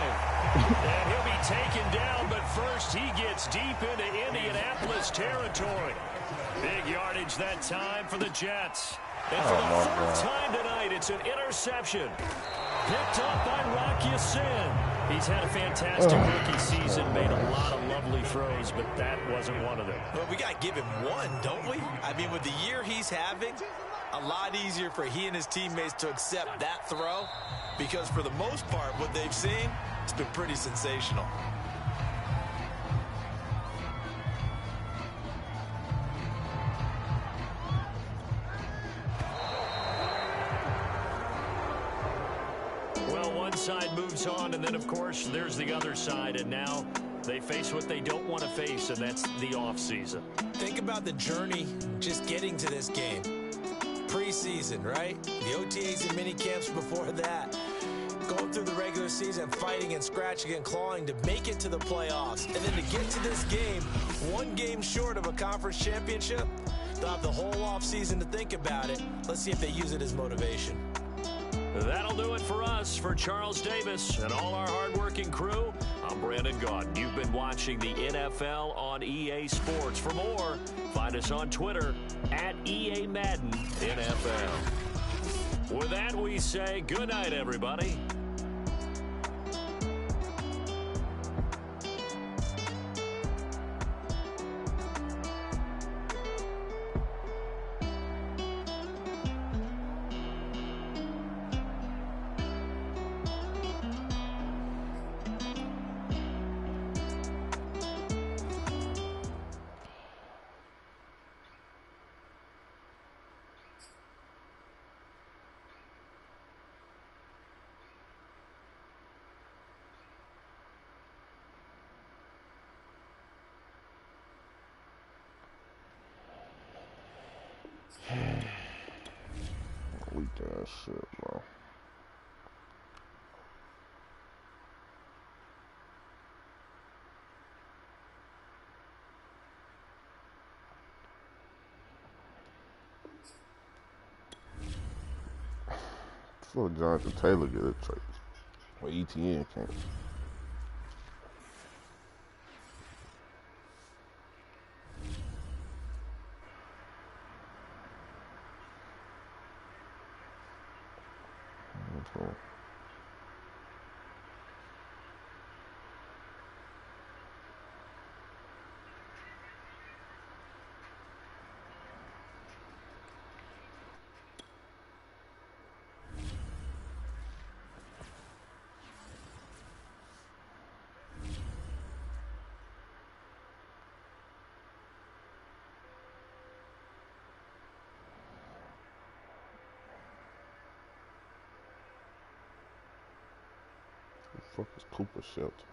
And he'll be taken down, but first he gets deep into Indianapolis territory. Big yardage that time for the Jets. And for the 4th time tonight, it's an interception. Picked up by Rock Ya-Sin. He's had a fantastic rookie season, made a lot of lovely throws, but that wasn't one of them. Well, we got to give him one, don't we? I mean, with the year he's having, a lot easier for he and his teammates to accept that throw because for the most part, what they've seen, it's been pretty sensational. Well, one side moves on, and then, of course, there's the other side, and now they face what they don't want to face, and that's the offseason. Think about the journey just getting to this game. Preseason, right? The OTAs and mini camps before that. Going through the regular season, fighting and scratching and clawing to make it to the playoffs. And then to get to this game, one game short of a conference championship, they'll have the whole offseason to think about it. Let's see if they use it as motivation. That'll do it for us. For Charles Davis and all our hardworking crew, I'm Brandon Gaudin. You've been watching the NFL on EA Sports. For more, find us on Twitter at EA Madden NFL. With that, we say good night, everybody. Weak ass shit, bro. So Jonathan Taylor get a trade. Well, ETN can't. Cool. fuck is Cooper Shelter?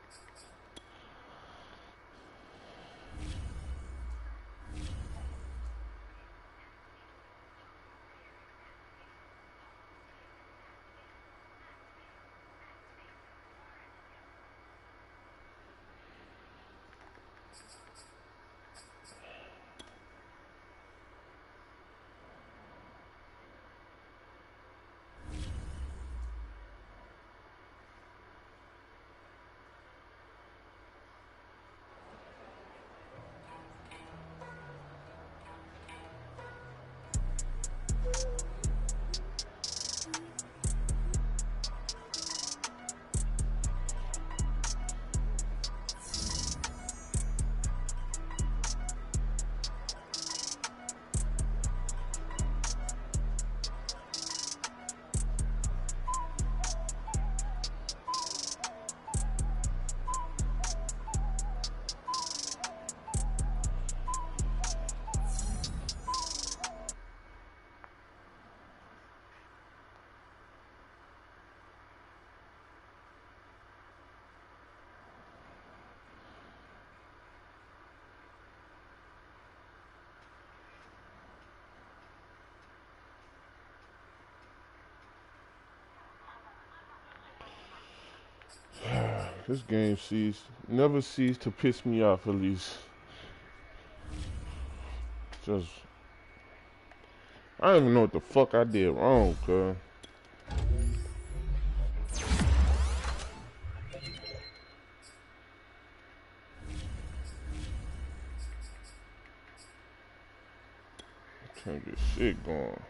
This game never ceased to piss me off, at least. Just, I don't even know what the fuck I did wrong, cuz. Trying to get shit going.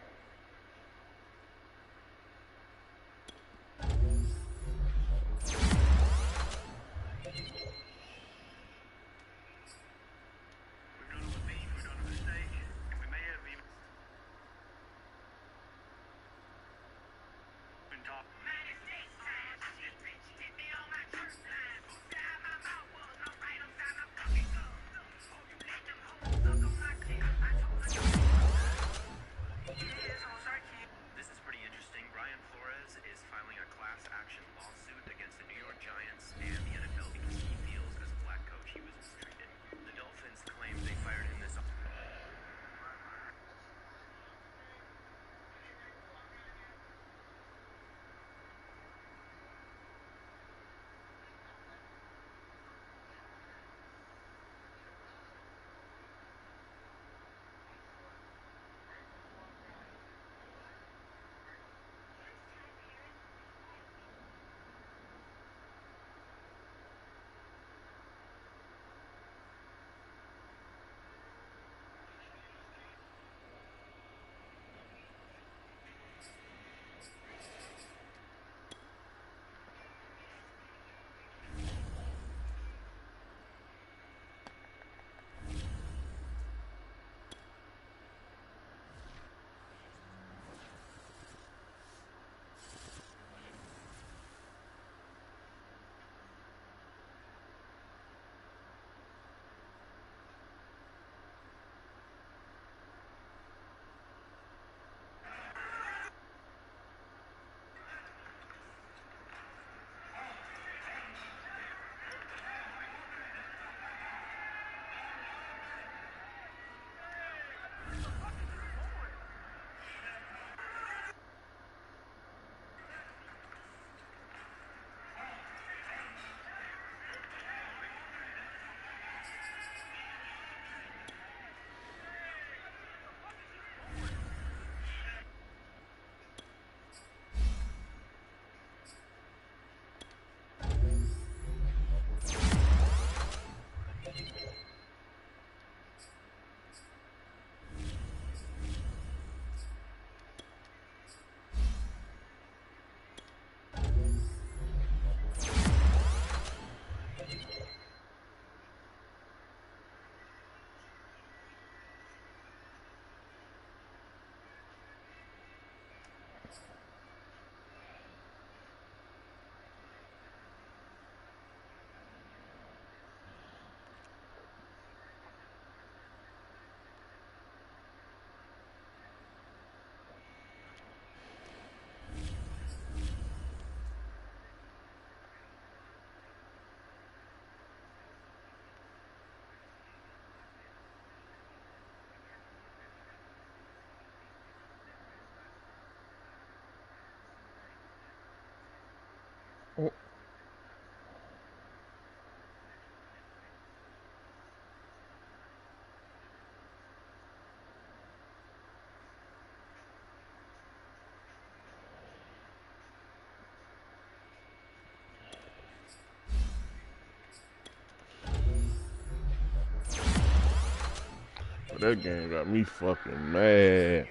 That game got me fucking mad.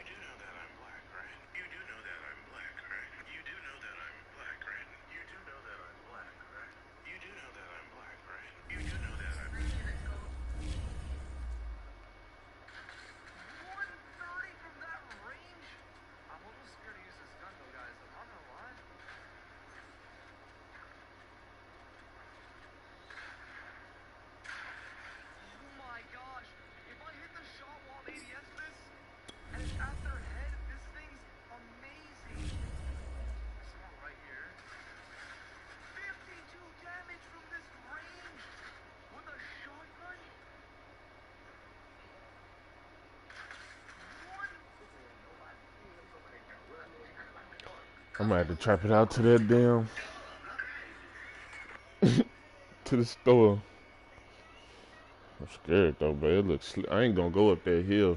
I'm gonna have to trap it out to that damn to the store. I'm scared though, but it looks. I ain't gonna go up that hill.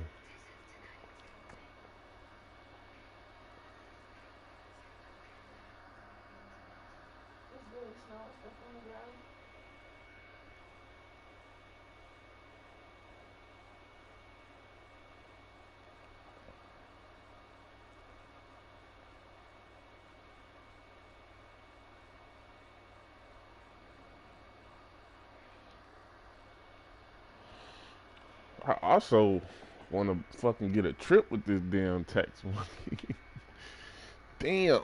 I also want to fucking get a trip with this damn tax money. Damn.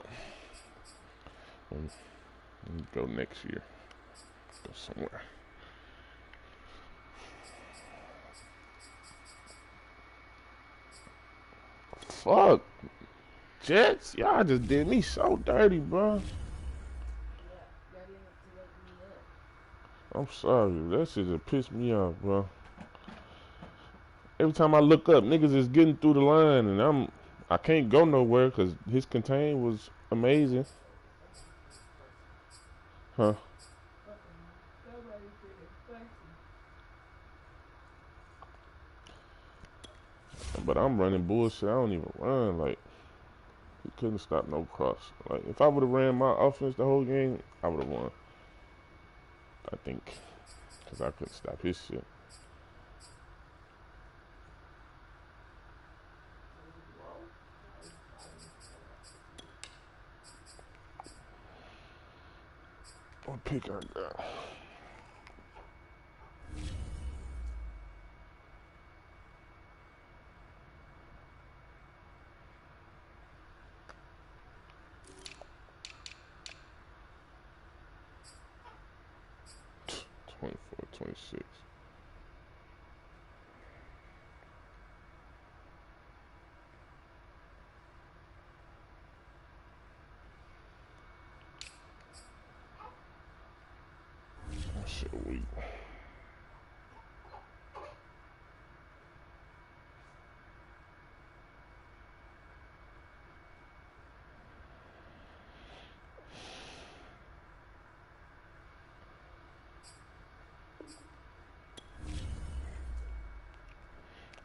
Let me go next year. Go somewhere. Fuck. Jets? Y'all just did me so dirty, bro. I'm sorry. That shit just pissed me off, bro. Every time I look up, niggas is getting through the line, and I can't go nowhere because his contain was amazing. Huh? But I'm running bullshit. I don't even run. Like, he couldn't stop no cross. Like, if I would have ran my offense the whole game, I would have won. I think. Because I couldn't stop his shit. What pick I got? '24, '26. That shit weak.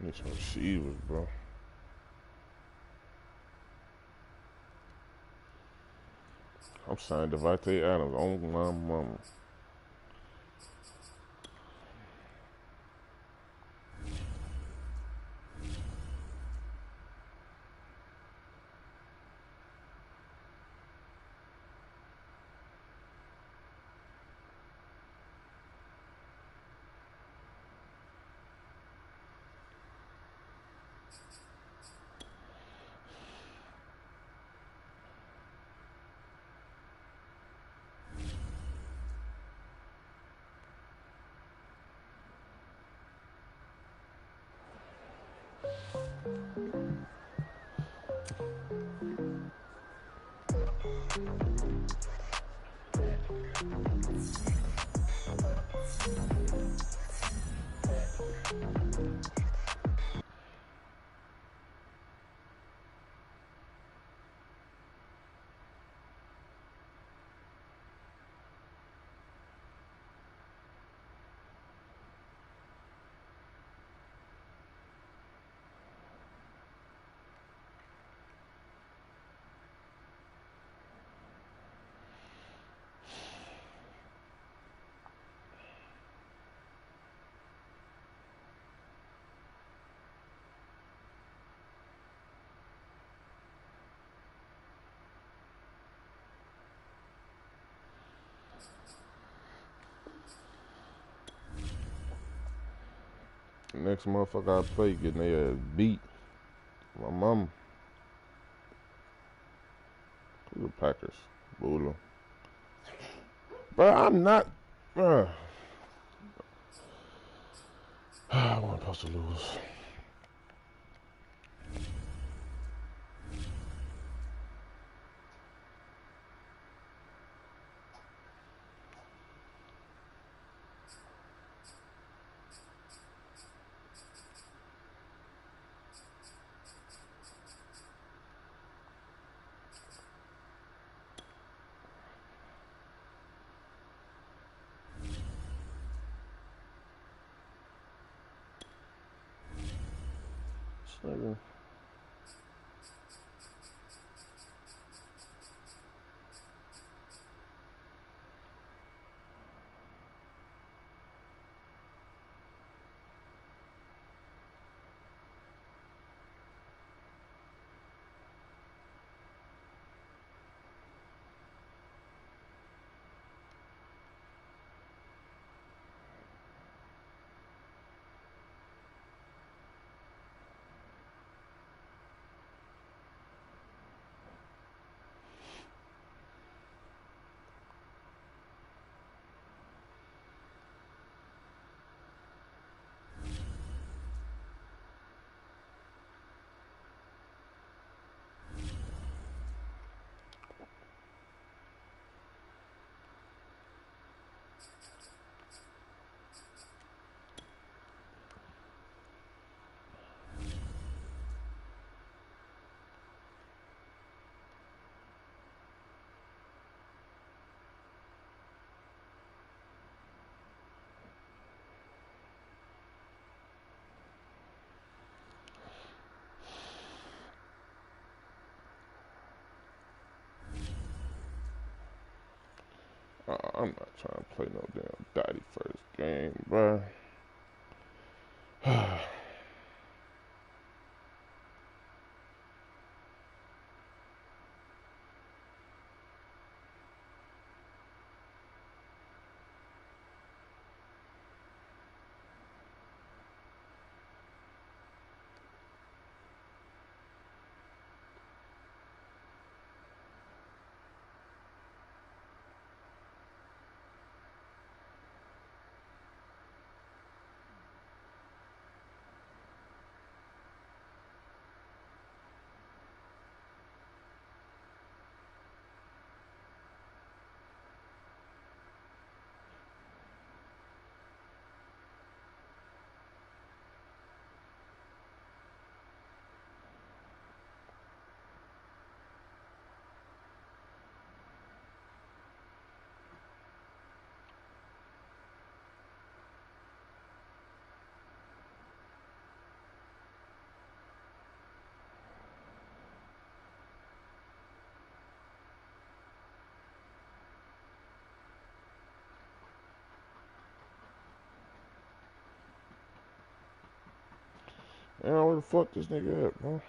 Need some receivers, bro. I'm signing Devontae Adams on my mama. Next motherfucker I play getting their ass beat. My mama. Who the Packers? Boo. Bro, I'm not. Bro. I wasn't supposed to lose. Nigga. I'm not trying to play no damn daddy first game, bruh. Man, where the fuck this nigga at, bro?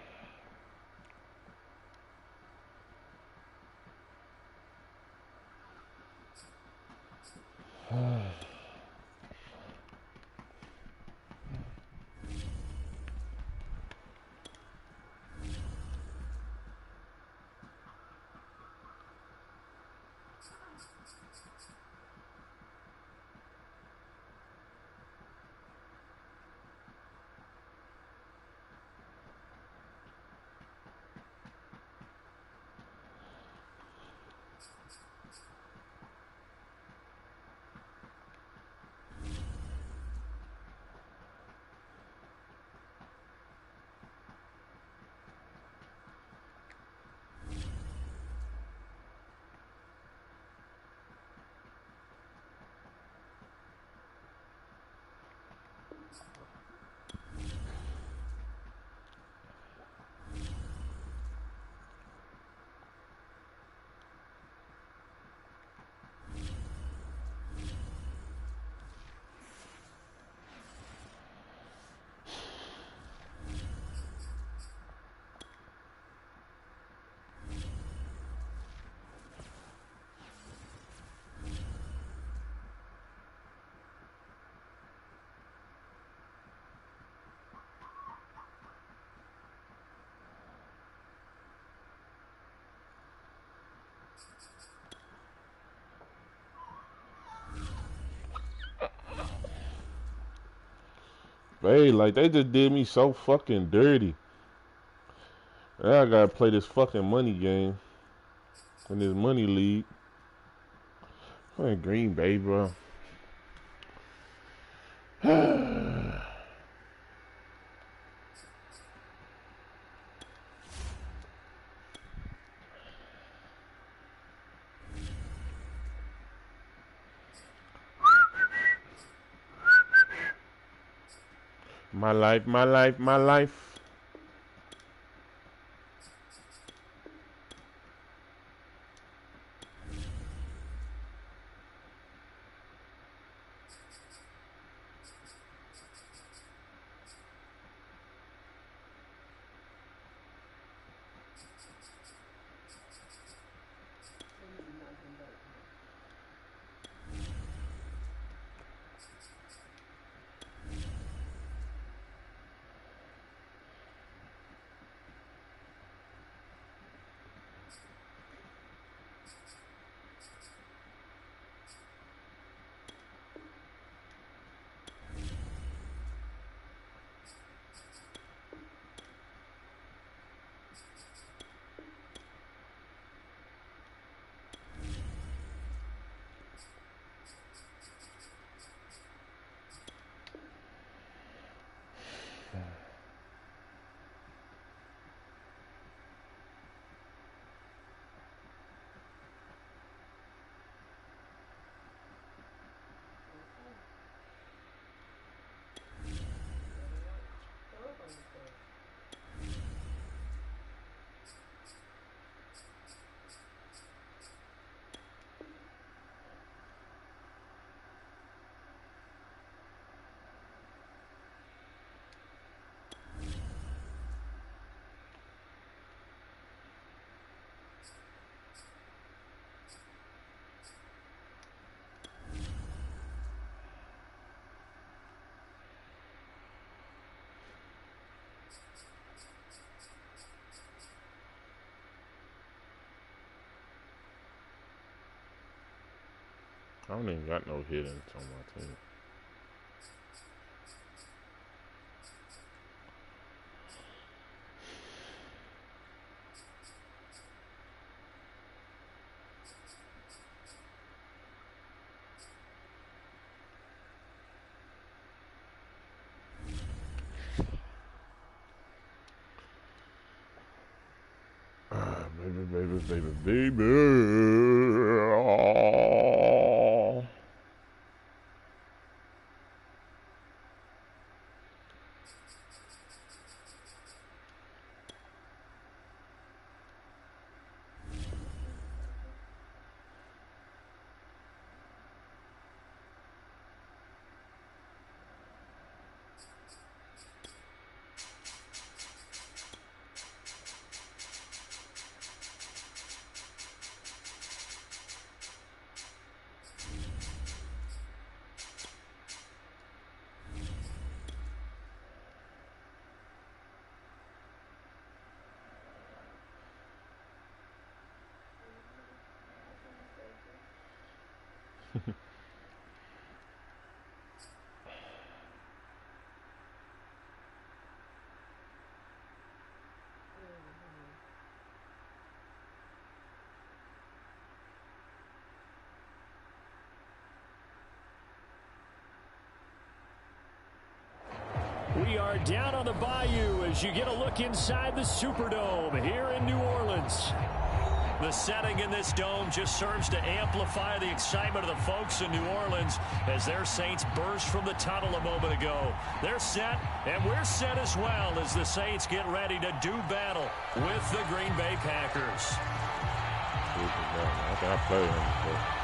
Hey, like they just did me so fucking dirty. Now I gotta play this fucking money game in this money league. Fucking Green Bay, bro. My life, my life, my life. I don't even got no hitters on my team. Baby. Oh. We are down on the bayou as you get a look inside the Superdome here in New Orleans. The setting in this dome just serves to amplify the excitement of the folks in New Orleans as their Saints burst from the tunnel a moment ago. They're set, and we're set as well as the Saints get ready to do battle with the Green Bay Packers. I think I played him before.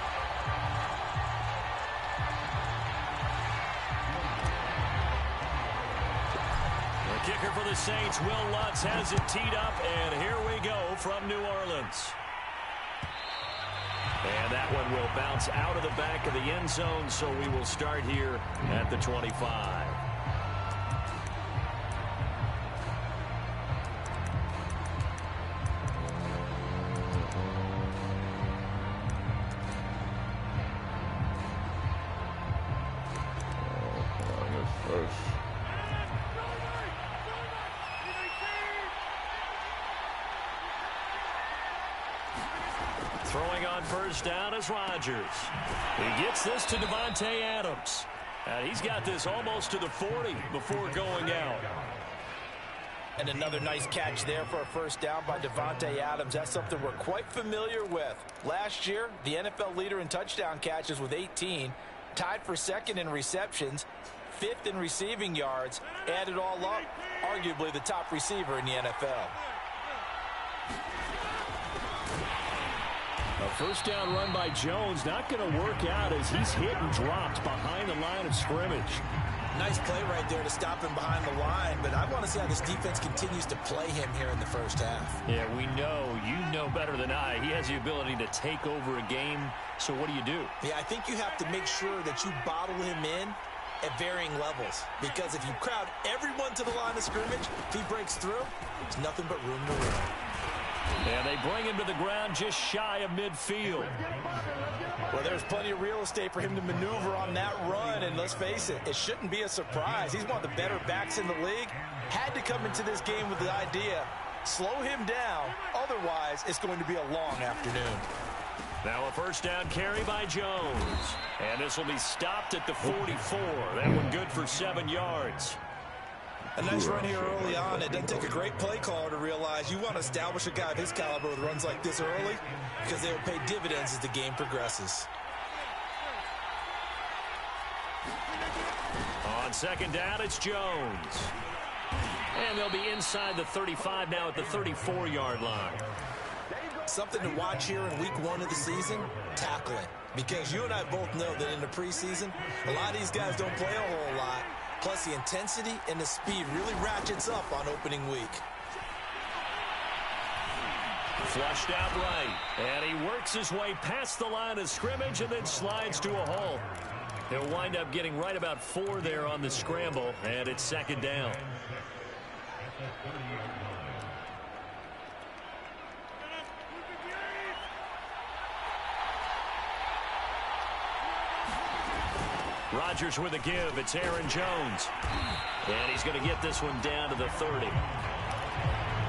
Kicker for the Saints, Will Lutz has it teed up, and here we go from New Orleans. And that one will bounce out of the back of the end zone, so we will start here at the 25. Throwing on first down is Rodgers. He gets this to Davante Adams. And he's got this almost to the 40 before going out. And another nice catch there for a first down by Davante Adams. That's something we're quite familiar with. Last year, the NFL leader in touchdown catches with 18, tied for second in receptions, fifth in receiving yards, add it all up, arguably the top receiver in the NFL. A first down run by Jones, not going to work out as he's hit and dropped behind the line of scrimmage. Nice play right there to stop him behind the line, but I want to see how this defense continues to play him here in the first half. Yeah, we know. You know better than I. He has the ability to take over a game, so what do? Yeah, I think you have to make sure that you bottle him in at varying levels, because if you crowd everyone to the line of scrimmage, if he breaks through, there's nothing but room to run. And they bring him to the ground just shy of midfield. Well, there's plenty of real estate for him to maneuver on that run, and let's face it, it shouldn't be a surprise. He's one of the better backs in the league. Had to come into this game with the idea, slow him down, otherwise it's going to be a long afternoon. Now a first down carry by Jones. And this will be stopped at the 44. That one good for 7 yards. A nice run here early on. It doesn't take a great play caller to realize you want to establish a guy of his caliber with runs like this early, because they will pay dividends as the game progresses. On second down, it's Jones. And they'll be inside the 35 now at the 34-yard line. Something to watch here in week 1 of the season, tackling. Because you and I both know that in the preseason, a lot of these guys don't play a whole lot. Plus, the intensity and the speed really ratchets up on opening week. Flushed out right. And he works his way past the line of scrimmage and then slides to a hole. He'll wind up getting right about 4 there on the scramble, and it's second down. Rodgers with a give. It's Aaron Jones. And he's going to get this one down to the 30.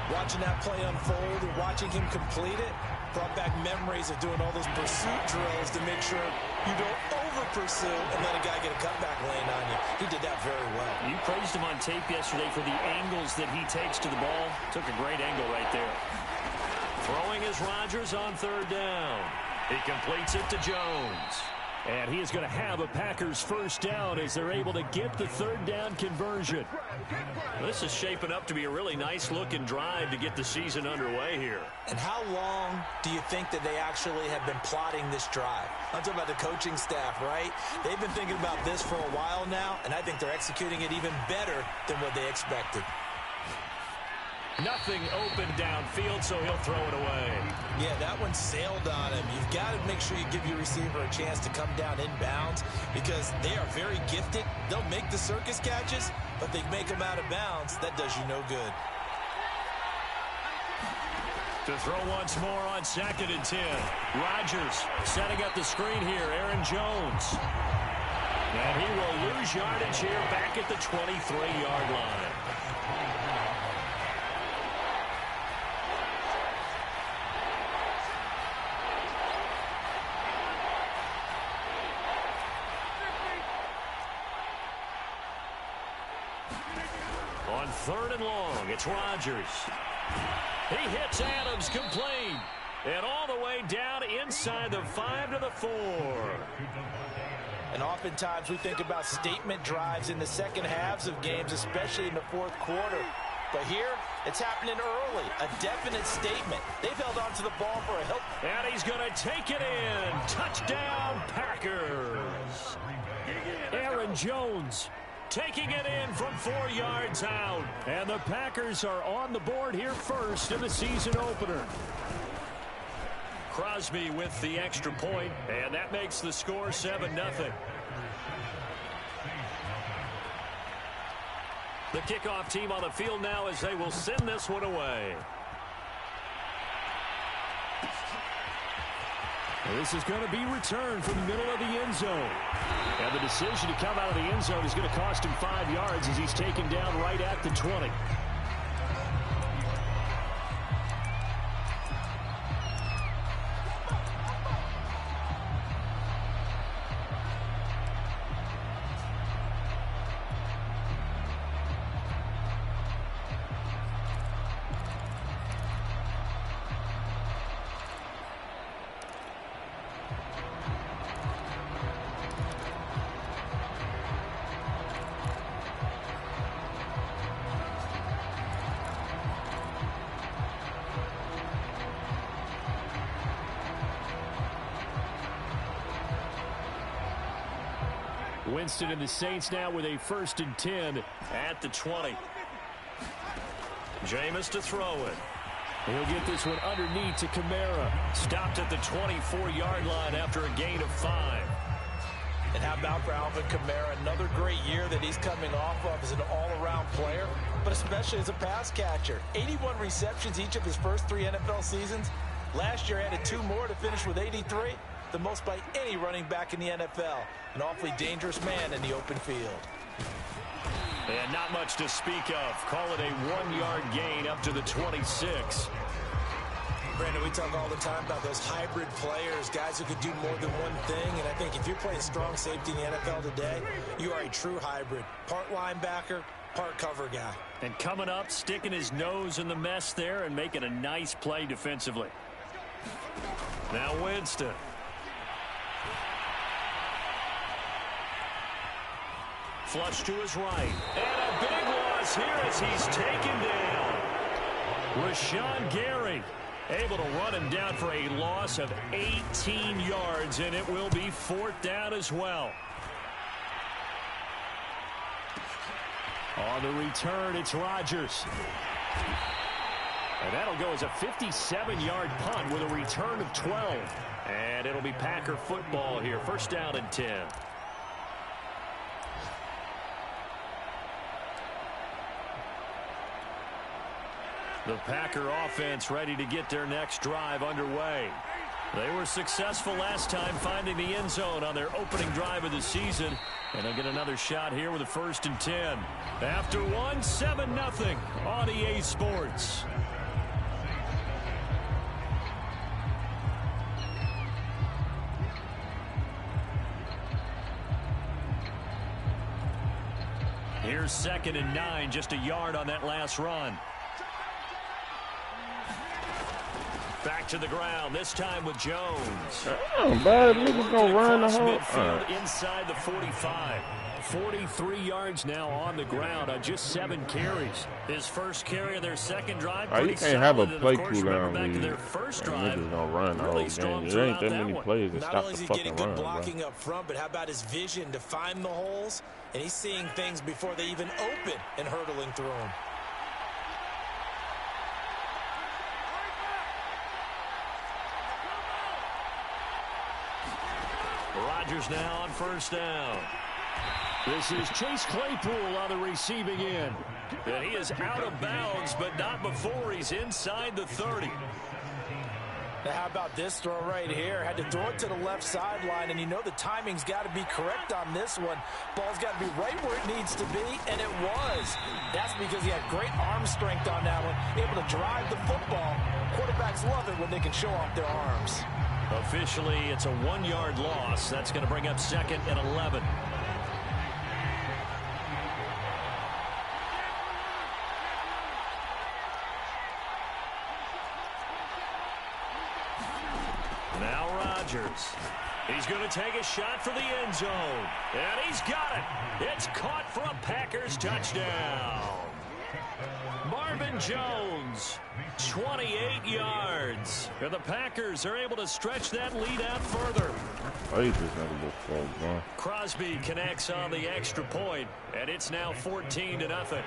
Watching that play unfold and watching him complete it brought back memories of doing all those pursuit drills to make sure you don't over-pursue and let a guy get a cutback lane on you. He did that very well. You praised him on tape yesterday for the angles that he takes to the ball. Took a great angle right there. Throwing is Rodgers on third down. He completes it to Jones. And he is going to have a Packers first down as they're able to get the third down conversion. This is shaping up to be a really nice-looking drive to get the season underway here. And how long do you think that they actually have been plotting this drive? I'm talking about the coaching staff, right? They've been thinking about this for a while now, and I think they're executing it even better than what they expected. Nothing open downfield, so he'll throw it away. Yeah, that one sailed on him. You've got to make sure you give your receiver a chance to come down inbounds because they are very gifted. They'll make the circus catches, but they make them out of bounds. That does you no good. To throw once more on 2nd and 10. Rodgers setting up the screen here. Aaron Jones. And he will lose yardage here back at the 23-yard line. On 3rd and long, it's Rodgers. He hits Adams complete. And all the way down inside the 5 to the 4. And oftentimes we think about statement drives in the second halves of games, especially in the 4th quarter. But here, it's happening early. A definite statement. They've held on to the ball for a help. And he's going to take it in. Touchdown, Packers. Aaron Jones taking it in from 4 yards out. And the Packers are on the board here first in the season opener. Crosby with the extra point, and that makes the score 7-0. The kickoff team on the field now as they will send this one away. This is going to be returned from the middle of the end zone. And the decision to come out of the end zone is going to cost him 5 yards as he's taken down right at the 20. Winston and the Saints now with a 1st and 10 at the 20. Jameis to throw it. He'll get this one underneath to Kamara. Stopped at the 24-yard line after a gain of 5. And how about for Alvin Kamara? Another great year that he's coming off of as an all-around player, but especially as a pass catcher. 81 receptions each of his first 3 NFL seasons. Last year added 2 more to finish with 83, the most by any running back in the NFL. An awfully dangerous man in the open field. And not much to speak of. Call it a 1-yard gain up to the 26. Brandon, we talk all the time about those hybrid players, guys who could do more than one thing. And I think if you're playing strong safety in the NFL today, you are a true hybrid. Part linebacker, part cover guy. And coming up, sticking his nose in the mess there and making a nice play defensively. Now Winston. Flush to his right. And a big loss here as he's taken down. Rashawn Gary able to run him down for a loss of 18 yards, and it will be 4th down as well. On the return, it's Rodgers. And that'll go as a 57-yard punt with a return of 12. And it'll be Packer football here. 1st down and 10. The Packer offense ready to get their next drive underway. They were successful last time finding the end zone on their opening drive of the season. And they'll get another shot here with a 1st and 10. After 1, 7-0 on EA Sports. Here's 2nd and 9, just a yard on that last run. Back to the ground, this time with Jones. Damn, bad niggas gonna run the whole midfield inside the 45. 43 yards now on the ground on just 7 carries. His first carry of their second drive. You can't have a play cooldown back to lead. their first drive. Niggas gonna run the whole game. There ain't that many plays that stop the fucking run. Not only is he getting good blocking up front, but how about his vision to find the holes? And he's seeing things before they even open and hurtling through them. Rodgers now on 1st down. This is Chase Claypool on the receiving end. And he is out of bounds, but not before he's inside the 30. Now how about this throw right here? Had to throw it to the left sideline, and you know the timing's got to be correct on this one. Ball's got to be right where it needs to be, and it was. That's because he had great arm strength on that one, able to drive the football. Quarterbacks love it when they can show off their arms. Officially, it's a 1-yard loss. That's going to bring up 2nd and 11. Now Rodgers. He's going to take a shot for the end zone. And he's got it. It's caught for a Packers touchdown. Marvin Jones, 28 yards. And the Packers are able to stretch that lead out further. Crosby connects on the extra point, and it's now 14-0.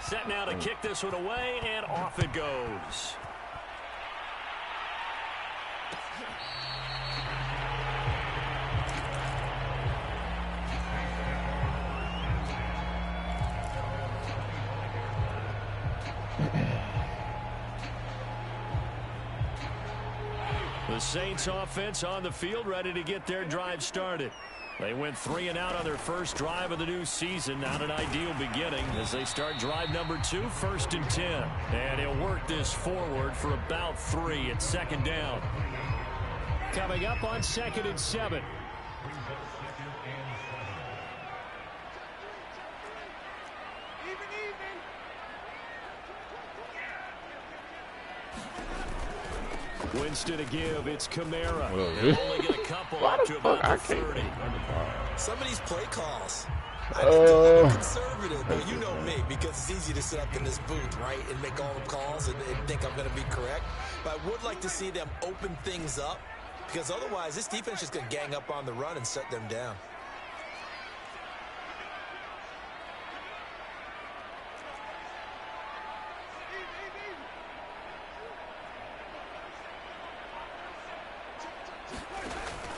Set now to kick this one away, and off it goes. The Saints offense on the field ready to get their drive started. They went 3 and out on their first drive of the new season. Not an ideal beginning as they start drive number 2, 1st and 10. And he'll work this forward for about 3 at 2nd down. Coming up on 2nd and 7. Winston to give. It's Kamara. They'll only get a couple up to about the 30. Some of these play calls. I didn't do it conservative. Well, you know me, because it's easy to sit up in this booth, right, and make all the calls and think I'm going to be correct. But I would like to see them open things up, because otherwise this defense is going to gang up on the run and shut them down.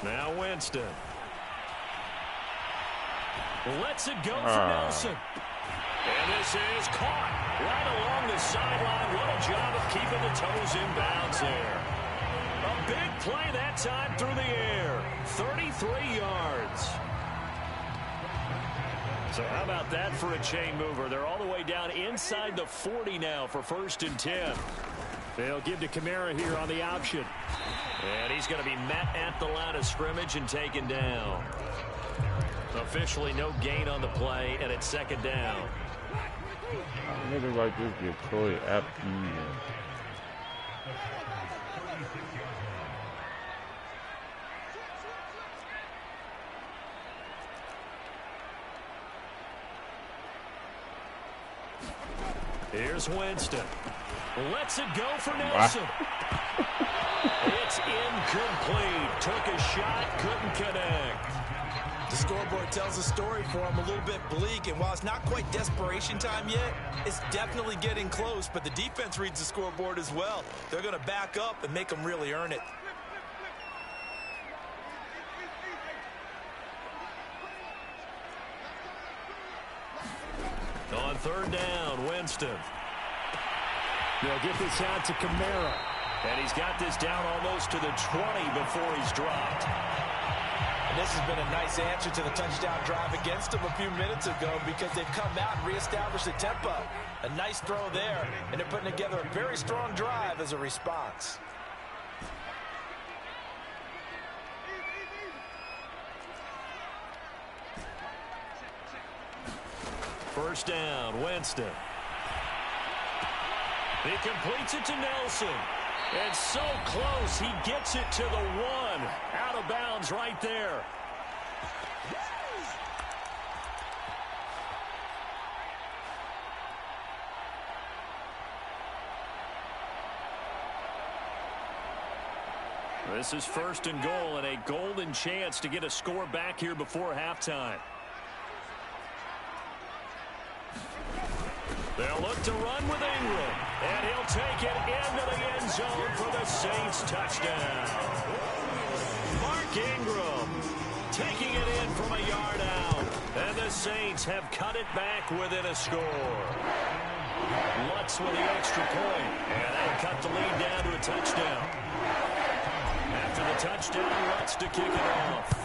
Now Winston. Lets it go for Nelson. And this is caught right along the sideline. What a job of keeping the toes in bounds there. A big play that time through the air. 33 yards. So how about that for a chain mover? They're all the way down inside the 40 now for 1st and 10. They'll give to Kamara here on the option. And he's going to be met at the line of scrimmage and taken down. Officially no gain on the play, and it's 2nd down. Niggas like this get Troy Apke. Here's Winston. Lets it go for Nelson. It's incomplete. Took a shot, couldn't connect. The scoreboard tells a story for him, a little bit bleak, and while it's not quite desperation time yet, it's definitely getting close, but the defense reads the scoreboard as well. They're going to back up and make them really earn it. On 3rd down, Winston. They'll get this out to Kamara. And he's got this down almost to the 20 before he's dropped. And this has been a nice answer to the touchdown drive against them a few minutes ago, because they've come out and reestablished the tempo. A nice throw there, and they're putting together a very strong drive as a response. First down, Winston. He completes it to Nelson. And so close, he gets it to the 1. Out of bounds right there. This is 1st and goal, and a golden chance to get a score back here before halftime. They'll look to run with Ingram, and he'll take it into the end zone for the Saints touchdown. Mark Ingram taking it in from a yard out, and the Saints have cut it back within a score. Lutz with the extra point, and that'll cut the lead down to a touchdown. After the touchdown, Lutz to kick it off.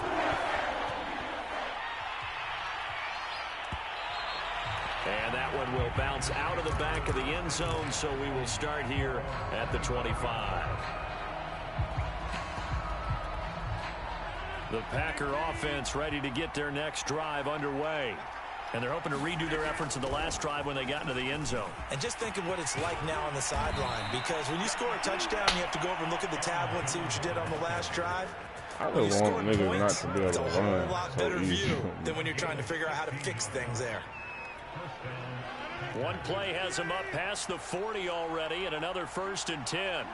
And that one will bounce out of the back of the end zone, so we will start here at the 25. The Packer offense ready to get their next drive underway. And they're hoping to redo their efforts in the last drive when they got into the end zone. And just think of what it's like now on the sideline, because when you score a touchdown, you have to go over and look at the tablet and see what you did on the last drive. I just want niggas not to be able to run. It's a lot better view than when you're trying to figure out how to fix things there. One play has him up past the 40 already, and another 1st and 10.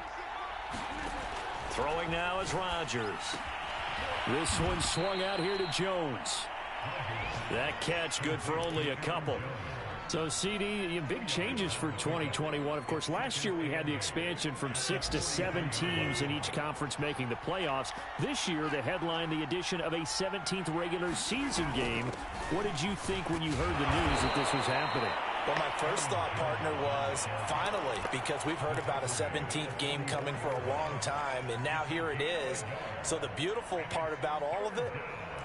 Throwing now is Rodgers. This one swung out here to Jones. That catch good for only a couple. So, CD, big changes for 2021. Of course, last year we had the expansion from 6 to 7 teams in each conference making the playoffs. This year, they headlined the addition of a 17th regular season game. What did you think when you heard the news that this was happening? Well, my first thought, partner, was finally, because we've heard about a 17th game coming for a long time, and now here it is. So the beautiful part about all of it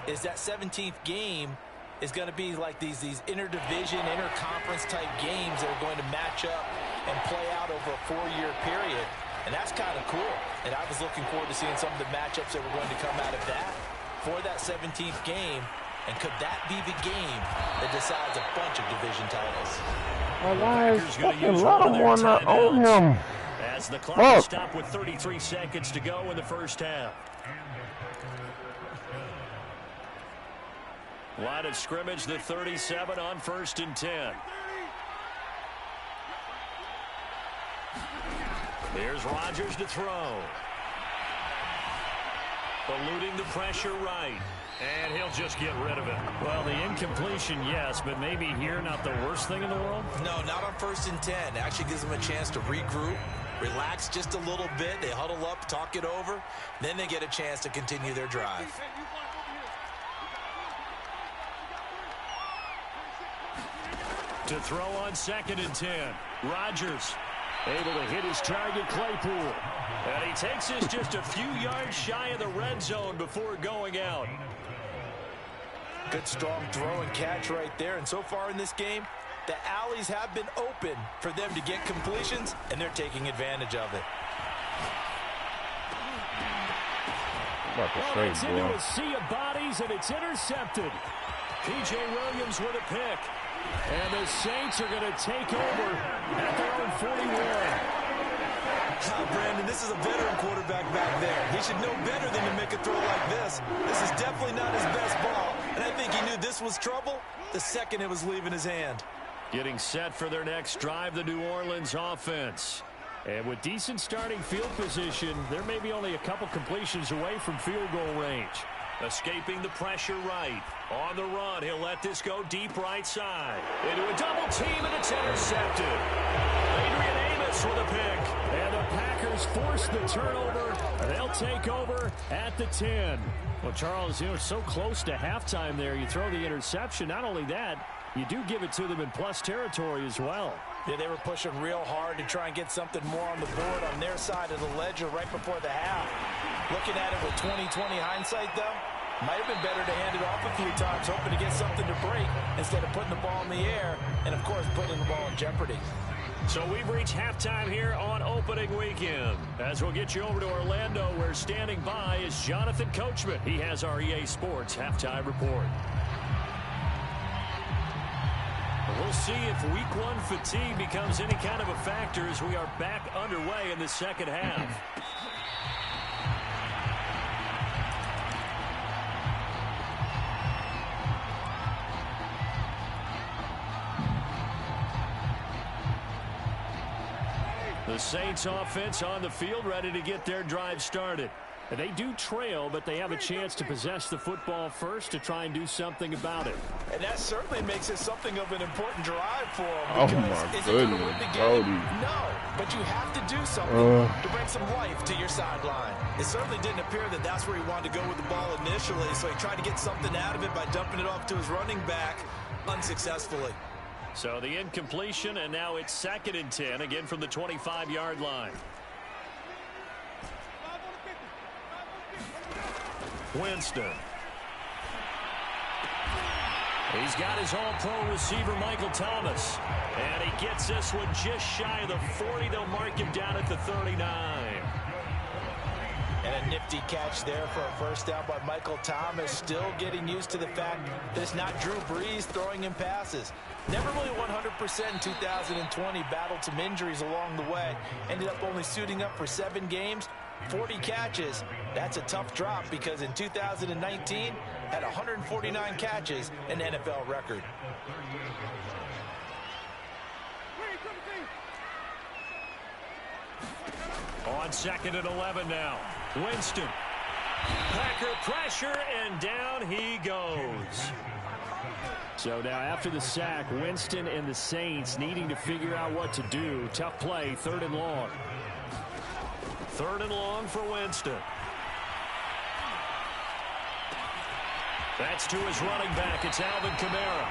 is that 17th game is going to be like these interdivision, interconference type games that are going to match up and play out over a 4-year period. And that's kind of cool. And I was looking forward to seeing some of the matchups that were going to come out of that for that 17th game. And could that be the game that decides a bunch of division titles? Why is fucking Lattimore not on him? As the clock will stop with 33 seconds to go in the first half. Line of scrimmage, the 37 on 1st and 10. Here's Rodgers to throw. Eluding the pressure right. And he'll just get rid of it. Well, the incompletion, yes, but maybe here not the worst thing in the world? No, not on 1st and 10. Actually gives them a chance to regroup, relax just a little bit. They huddle up, talk it over. Then they get a chance to continue their drive. To throw on 2nd and 10. Rodgers able to hit his target, Claypool. And he takes this just a few yards shy of the red zone before going out. Good strong throw and catch right there. And so far in this game, the alleys have been open for them to get completions, and they're taking advantage of it. Well, it's into a sea of bodies, and it's intercepted. P.J. Williams with a pick. And the Saints are going to take over at their own 41. Brandon, this is a veteran quarterback back there. He should know better than to make a throw like this. This is definitely not his best ball. And I think he knew this was trouble the second it was leaving his hand. Getting set for their next drive, the New Orleans offense. And with decent starting field position, there may be only a couple completions away from field goal range. Escaping the pressure right. On the run, he'll let this go deep right side. Into a double team, and it's intercepted. Adrian Amos with a pick. And the Packers force the turnover. They'll take over at the 10. Well, Charles, you know, so close to halftime there. You throw the interception. Not only that, you do give it to them in plus territory as well. Yeah, they were pushing real hard to try and get something more on the board on their side of the ledger right before the half. Looking at it with 20/20 hindsight, though, might have been better to hand it off a few times, hoping to get something to break instead of putting the ball in the air and, of course, putting the ball in jeopardy. So we've reached halftime here on opening weekend. As we'll get you over to Orlando, where standing by is Jonathan Coachman. He has our EA Sports halftime report. We'll see if week one fatigue becomes any kind of a factor as we are back underway in the second half. The Saints offense on the field, ready to get their drive started. And they do trail, but they have a chance to possess the football first to try and do something about it. And that certainly makes it something of an important drive for them. Oh, my goodness, Brody. No, but you have to do something to bring some life to your sideline. It certainly didn't appear that that's where he wanted to go with the ball initially, so he tried to get something out of it by dumping it off to his running back unsuccessfully. So the incompletion, and now it's 2nd and 10, again from the 25-yard line. Winston. He's got his all-pro receiver, Michael Thomas. And he gets this one just shy of the 40. They'll mark him down at the 39. And a nifty catch there for a first down by Michael Thomas. Still getting used to the fact that it's not Drew Brees throwing him passes. Never really 100% in 2020. Battled some injuries along the way. Ended up only suiting up for 7 games. 40 catches. That's a tough drop because in 2019 had 149 catches, an NFL record. On 2nd and 11 now. Winston. Packer pressure, and down he goes. So now after the sack, Winston and the Saints needing to figure out what to do. Tough play, 3rd and long. 3rd and long for Winston. That's to his running back. It's Alvin Kamara.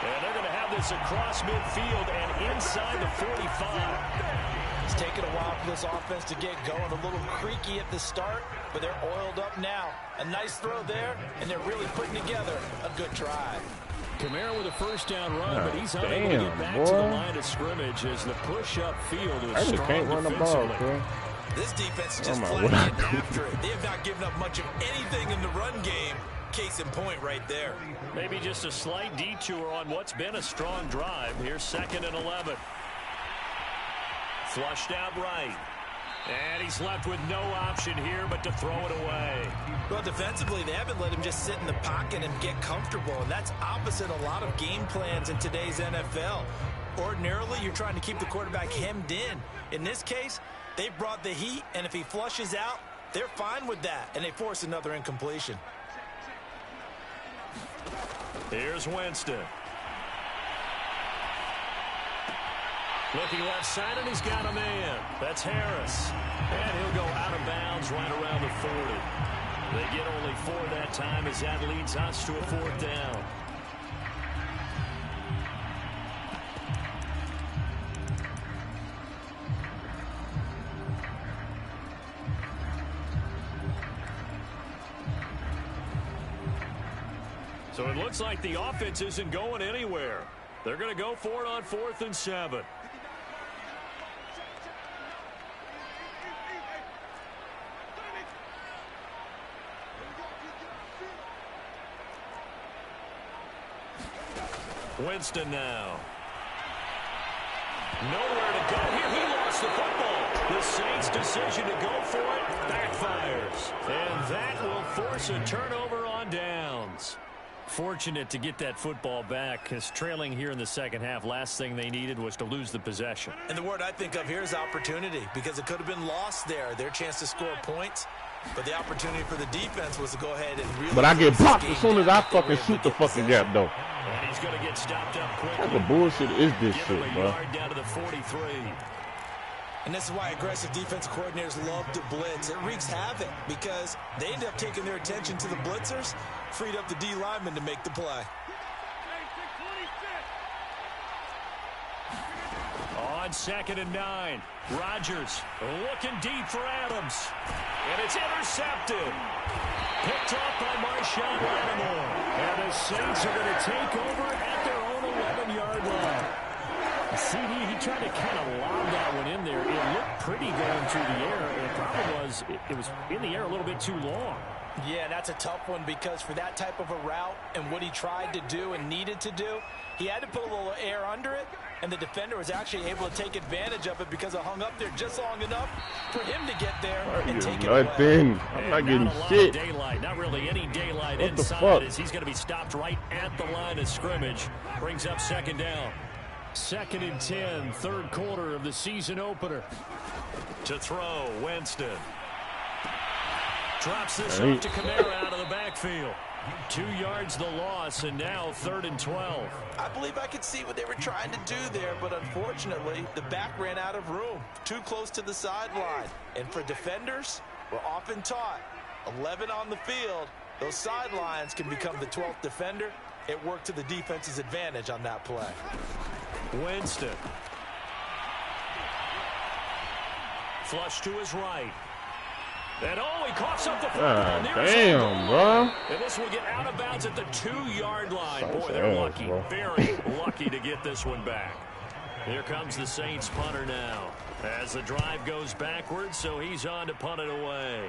And they're going to have this across midfield and inside the 45. It's taken a while for this offense to get going. A little creaky at the start, but they're oiled up now. A nice throw there, and they're really putting together a good drive. Kamara with a first down run, but he's unable to get back to the line of scrimmage as the push-up field is strong can't run the ball, bro. This defense is just flat getting after it. They have not given up much of anything in the run game. Case in point right there. Maybe just a slight detour on what's been a strong drive. Here's 2nd and 11. Flushed out right. And he's left with no option here but to throw it away. Well, defensively, they haven't let him just sit in the pocket and get comfortable, and that's opposite a lot of game plans in today's NFL. Ordinarily, you're trying to keep the quarterback hemmed in. In this case, they brought the heat, and if he flushes out, they're fine with that, and they force another incompletion. Here's Winston. Looking left side, and he's got a man. That's Harris. And he'll go out of bounds right around the 40. They get only 4 that time as that leads us to a 4th down. So it looks like the offense isn't going anywhere. They're going to go for it on 4th and 7. Winston now. Nowhere to go here. He lost the football. The Saints' decision to go for it backfires. And that will force a turnover on downs. Fortunate to get that football back, because trailing here in the second half, last thing they needed was to lose the possession. And the word I think of here is opportunity, because it could have been lost there. Their chance to score points. But the opportunity for the defense was to go ahead and really... But I get blocked as soon as I fucking shoot the fucking gap, though. And he's going to get stopped up quickly. What the bullshit is this Give shit, him a bro? yard down to the 43. And this is why aggressive defensive coordinators love to blitz. It wreaks havoc because they end up taking their attention to the blitzers, freed up the D lineman to make the play. On 2nd and 9, Rodgers looking deep for Adams. And it's intercepted. Picked off by Marshawn Lattimore. And the Saints are going to take over at their own 11-yard line. CD, he tried to kind of lob that one in there. It looked pretty going through the air. And the problem was it was in the air a little bit too long. Yeah, that's a tough one because for that type of a route and what he tried to do and needed to do, he had to put a little air under it, and the defender was actually able to take advantage of it because it hung up there just long enough for him to get there and take it away. I'm not getting shit. Daylight, not really any daylight What the inside fuck? as he's going to be stopped right at the line of scrimmage. Brings up 2nd down. 2nd and 10, 3rd quarter of the season opener. To throw, Winston. Drops this off to Kamara out of the backfield. 2 yards the loss, and now 3rd and 12. I believe I could see what they were trying to do there, but unfortunately, the back ran out of room. Too close to the sideline. And for defenders, we're often taught, 11 on the field, those sidelines can become the 12th defender. It worked to the defense's advantage on that play. Winston. Flush to his right. And he coughs up the football. Damn, bro. And this will get out of bounds at the 2-yard line. Boy, they're lucky. Very lucky to get this one back. Here comes the Saints punter now. As the drive goes backwards, so he's on to punt it away.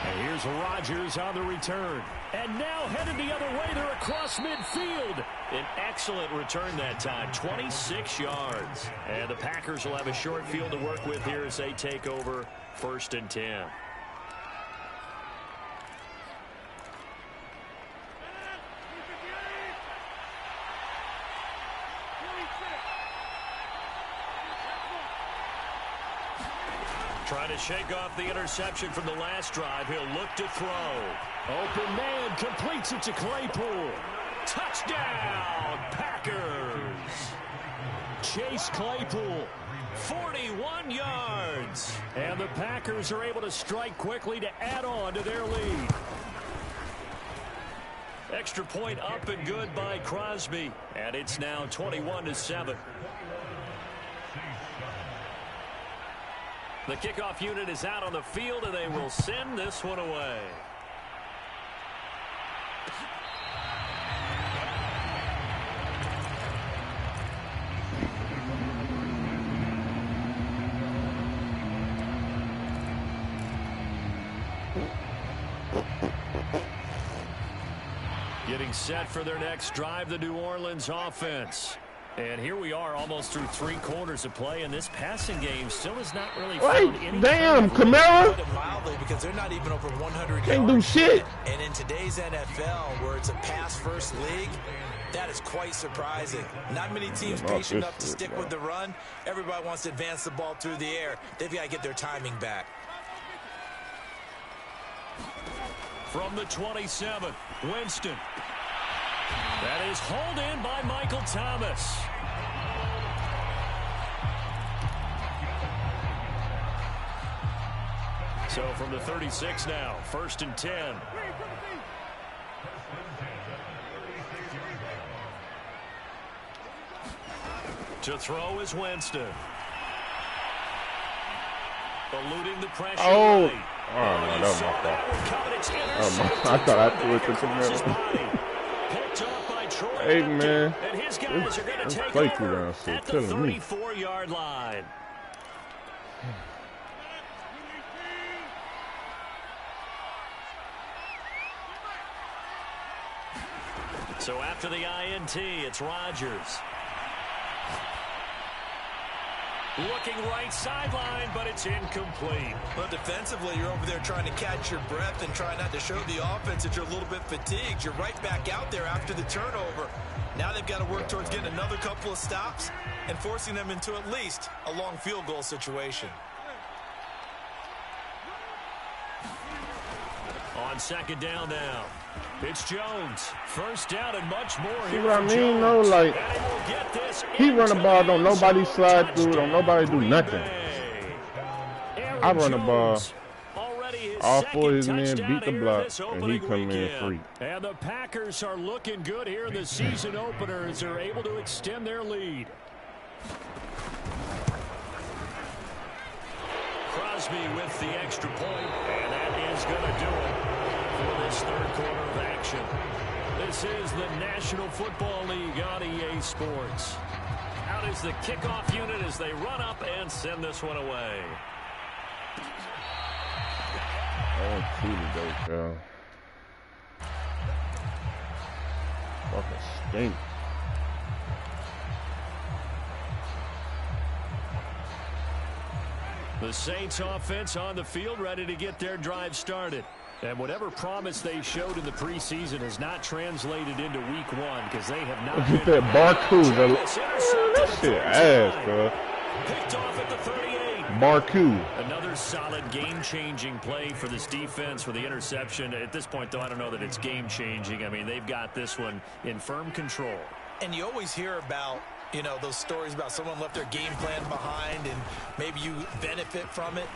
And here's Rodgers on the return. And now headed the other way. They're across midfield. An excellent return that time. 26 yards. And the Packers will have a short field to work with here as they take over 1st and 10. Trying to shake off the interception from the last drive. He'll look to throw. Open man completes it to Claypool. Touchdown, Packers. Chase Claypool, 41 yards. And the Packers are able to strike quickly to add on to their lead. Extra point up and good by Crosby. And it's now 21-7. The kickoff unit is out on the field, and they will send this one away. Getting set for their next drive, the New Orleans offense. And here we are almost through 3 quarters of play, and this passing game still has not really Wait, found any damn, kind of Kamara. Mildly, because they're not even over 100 Can't yards. do shit. And in today's NFL, where it's a pass-first league, that is quite surprising. Not many teams patient enough to stick with the run. Everybody wants to advance the ball through the air. They've got to get their timing back. From the 27, Winston. That is hauled in by Michael Thomas. So from the 36 now, 1st and 10. To throw is Winston. Eluding the pressure. Oh, late. no, that was my fault. I thought I threw it to Kamara. Hey, man. And his guys are going to take over at the 34-yard line. So after the INT, it's Rodgers. Looking right sideline, but it's incomplete. Well, defensively, you're over there trying to catch your breath and try not to show the offense that you're a little bit fatigued. You're right back out there after the turnover. Now they've got to work towards getting another couple of stops and forcing them into at least a long field goal situation. On 2nd down now, it's Jones. 1st down and much more. See what I mean, though? Like, he run the ball, don't nobody slide through, don't nobody do nothing. I run the ball. All 4 of his men beat the block, and he come in free. And the Packers are looking good here in the season opener as they're able to extend their lead. Crosby with the extra point, and that is going to do it for this 3rd quarter of action. This is the National Football League on EA Sports. Out is the kickoff unit as they run up and send this one away. Oh, today, girl. Fucking stink. The Saints offense on the field, ready to get their drive started. And whatever promise they showed in the preseason has not translated into week 1 because they have not Look at that Barku. That shit ass, bro. Picked off at the 38. Barku. Another solid game-changing play for this defense for the interception. At this point, though, I don't know that it's game-changing. I mean, they've got this one in firm control. And you always hear about, you know, those stories about someone left their game plan behind and maybe you benefit from it.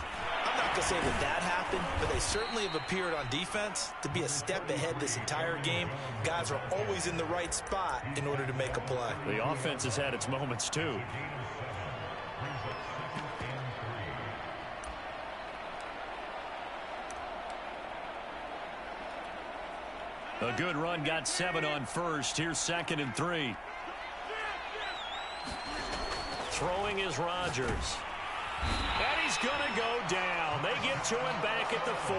I'm not going to say that that happened, but they certainly have appeared on defense to be a step ahead this entire game. Guys are always in the right spot in order to make a play. The offense has had its moments, too. A good run, got 7 on 1st. Here's 2nd and 3. Throwing is Rodgers. And he's going to go down. They get to him back at the 40.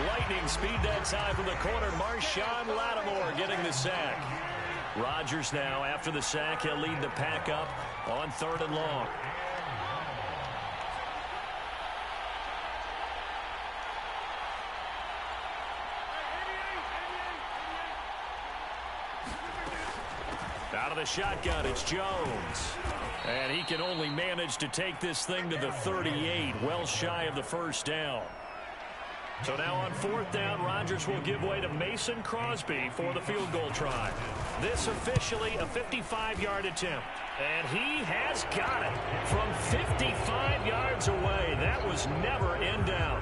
Lightning speed that time from the corner. Marshawn Lattimore getting the sack. Rodgers now, after the sack, he'll lead the pack up on 3rd and long. Out of the shotgun, it's Jones. And he can only manage to take this thing to the 38, well shy of the 1st down. So now on 4th down, Rodgers will give way to Mason Crosby for the field goal try. This officially a 55-yard attempt. And he has got it from 55 yards away. That was never in doubt.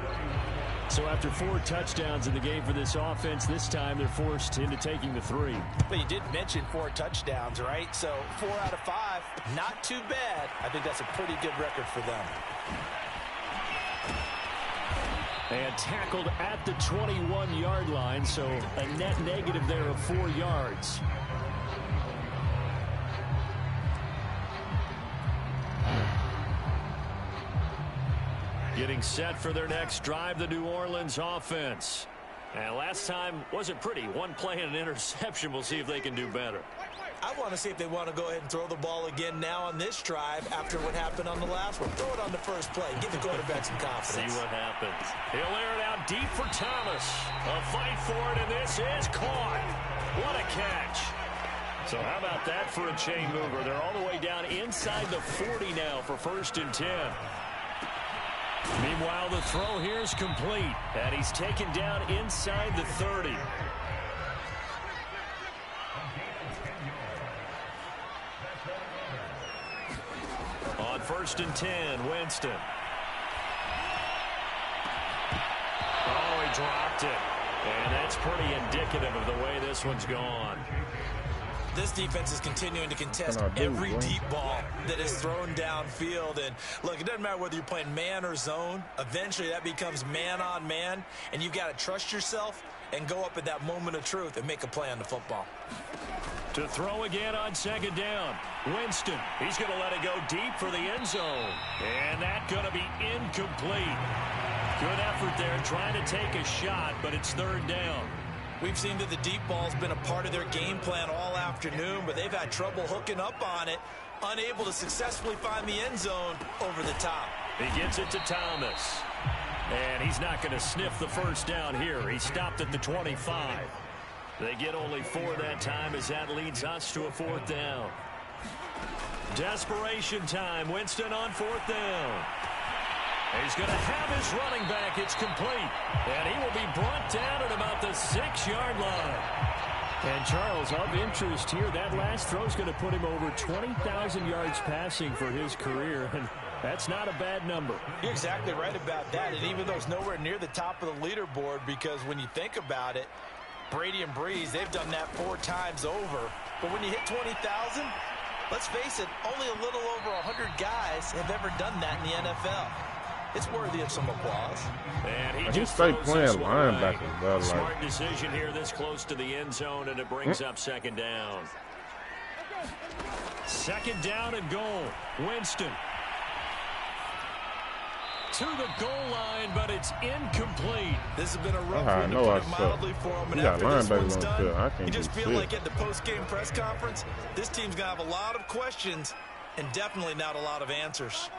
So after 4 touchdowns in the game for this offense, this time they're forced into taking the 3. But you did mention 4 touchdowns, right? So 4 out of 5, not too bad. I think that's a pretty good record for them. And tackled at the 21-yard line, so a net negative there of 4 yards. Getting set for their next drive, the New Orleans offense. And last time wasn't pretty. 1 play and an interception. We'll see if they can do better. I want to see if they want to go ahead and throw the ball again now on this drive after what happened on the last one. Throw it on the first play. Give the quarterback some confidence. See what happens. He'll air it out deep for Thomas. A fight for it, and this is caught. What a catch. So how about that for a chain mover? They're all the way down inside the 40 now for 1st and 10. Meanwhile, the throw here is complete, and he's taken down inside the 30. On 1st and 10, Winston. Oh, he dropped it. And that's pretty indicative of the way this one's gone. This defense is continuing to contest every deep ball that is thrown downfield. And look, it doesn't matter whether you're playing man or zone. Eventually that becomes man on man, and you've got to trust yourself and go up at that moment of truth and make a play on the football. To throw again on 2nd down. Winston, he's going to let it go deep for the end zone. And that's going to be incomplete. Good effort there trying to take a shot, but it's 3rd down. We've seen that the deep ball's been a part of their game plan all afternoon, but they've had trouble hooking up on it, unable to successfully find the end zone over the top. He gets it to Thomas. And he's not going to sniff the 1st down here. He stopped at the 25. They get only 4 that time as that leads us to a 4th down. Desperation time. Winston on 4th down. He's going to have his running back. It's complete. And he will be brought down at about the 6-yard line. And, Charles, of interest here, that last throw is going to put him over 20,000 yards passing for his career. And that's not a bad number. You're exactly right about that. And even though it's nowhere near the top of the leaderboard, because when you think about it, Brady and Breeze, they've done that 4 times over. But when you hit 20,000, let's face it, only a little over 100 guys have ever done that in the NFL. It's worthy of some applause. And he just straight playing linebacker. Right. Smart decision here this close to the end zone, and it brings up 2nd down. 2nd down and goal. Winston. To the goal line, but it's incomplete. This has been a rough one to put it mildly for him. And after this one's done, you just feel like at the post-game press conference, this team's going to have a lot of questions and definitely not a lot of answers.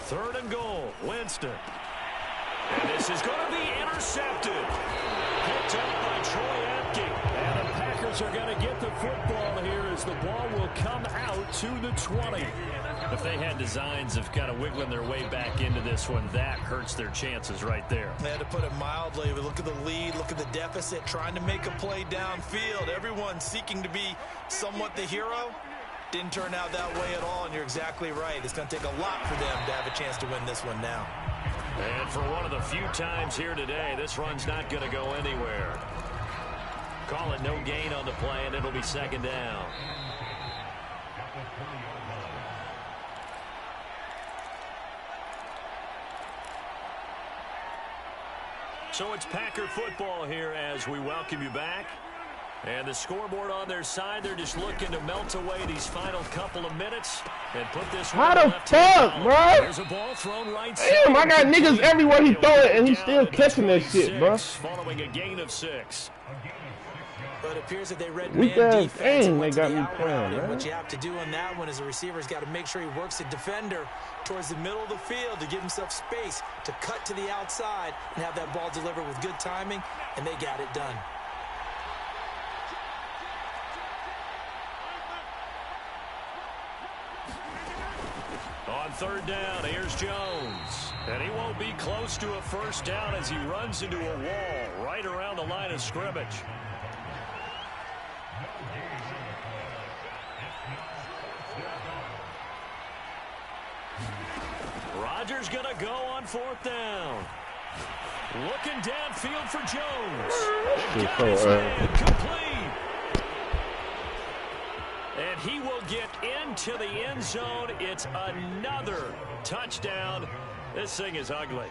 Third and goal, Winston. And this is going to be intercepted. Picked up by Troy Apke. And the Packers are going to get the football here as the ball will come out to the 20. If they had designs of kind of wiggling their way back into this one, that hurts their chances right there. They had to put it mildly. Look at the lead, look at the deficit, trying to make a play downfield. Everyone seeking to be somewhat the hero. Didn't turn out that way at all, and you're exactly right. It's going to take a lot for them to have a chance to win this one now. And for one of the few times here today, this run's not going to go anywhere. Call it no gain on the play, and it'll be 2nd down. So it's Packer football here as we welcome you back. And the scoreboard on their side, they're just looking to melt away these final couple of minutes and put this one how the fuck, bro? There's a ball thrown right. Damn, I got niggas everywhere he throw it, and he's still catching that shit, bro. Following a gain of 6. But it appears that they read man defense. They got me playing, man. What you have to do on that one is the receiver's got to make sure he works the defender towards the middle of the field to give himself space to cut to the outside and have that ball delivered with good timing, and they got it done. On 3rd down, here's Jones. And he won't be close to a 1st down as he runs into a wall right around the line of scrimmage. Rodgers going to go on 4th down. Looking downfield for Jones. And got his man complete. And he will get into the end zone. It's another touchdown. This thing is ugly.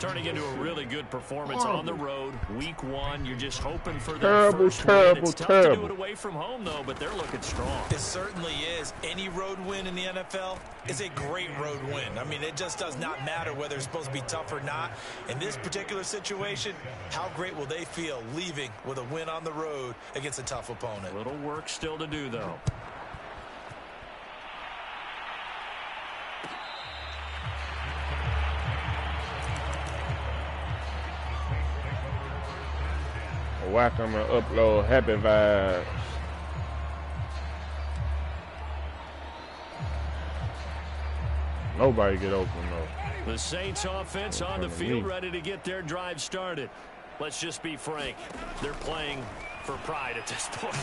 Turning into a really good performance on the road, week 1. You're just hoping for that first win. It's tough to do it away from home, though, but they're looking strong. It certainly is. Any road win in the NFL is a great road win. I mean, it just does not matter whether it's supposed to be tough or not. In this particular situation, how great will they feel leaving with a win on the road against a tough opponent? A little work still to do, though. Whack them and upload happy vibes. Nobody get open though. The Saints offense on the field, ready to get their drive started. Let's just be frank. They're playing for pride at this point.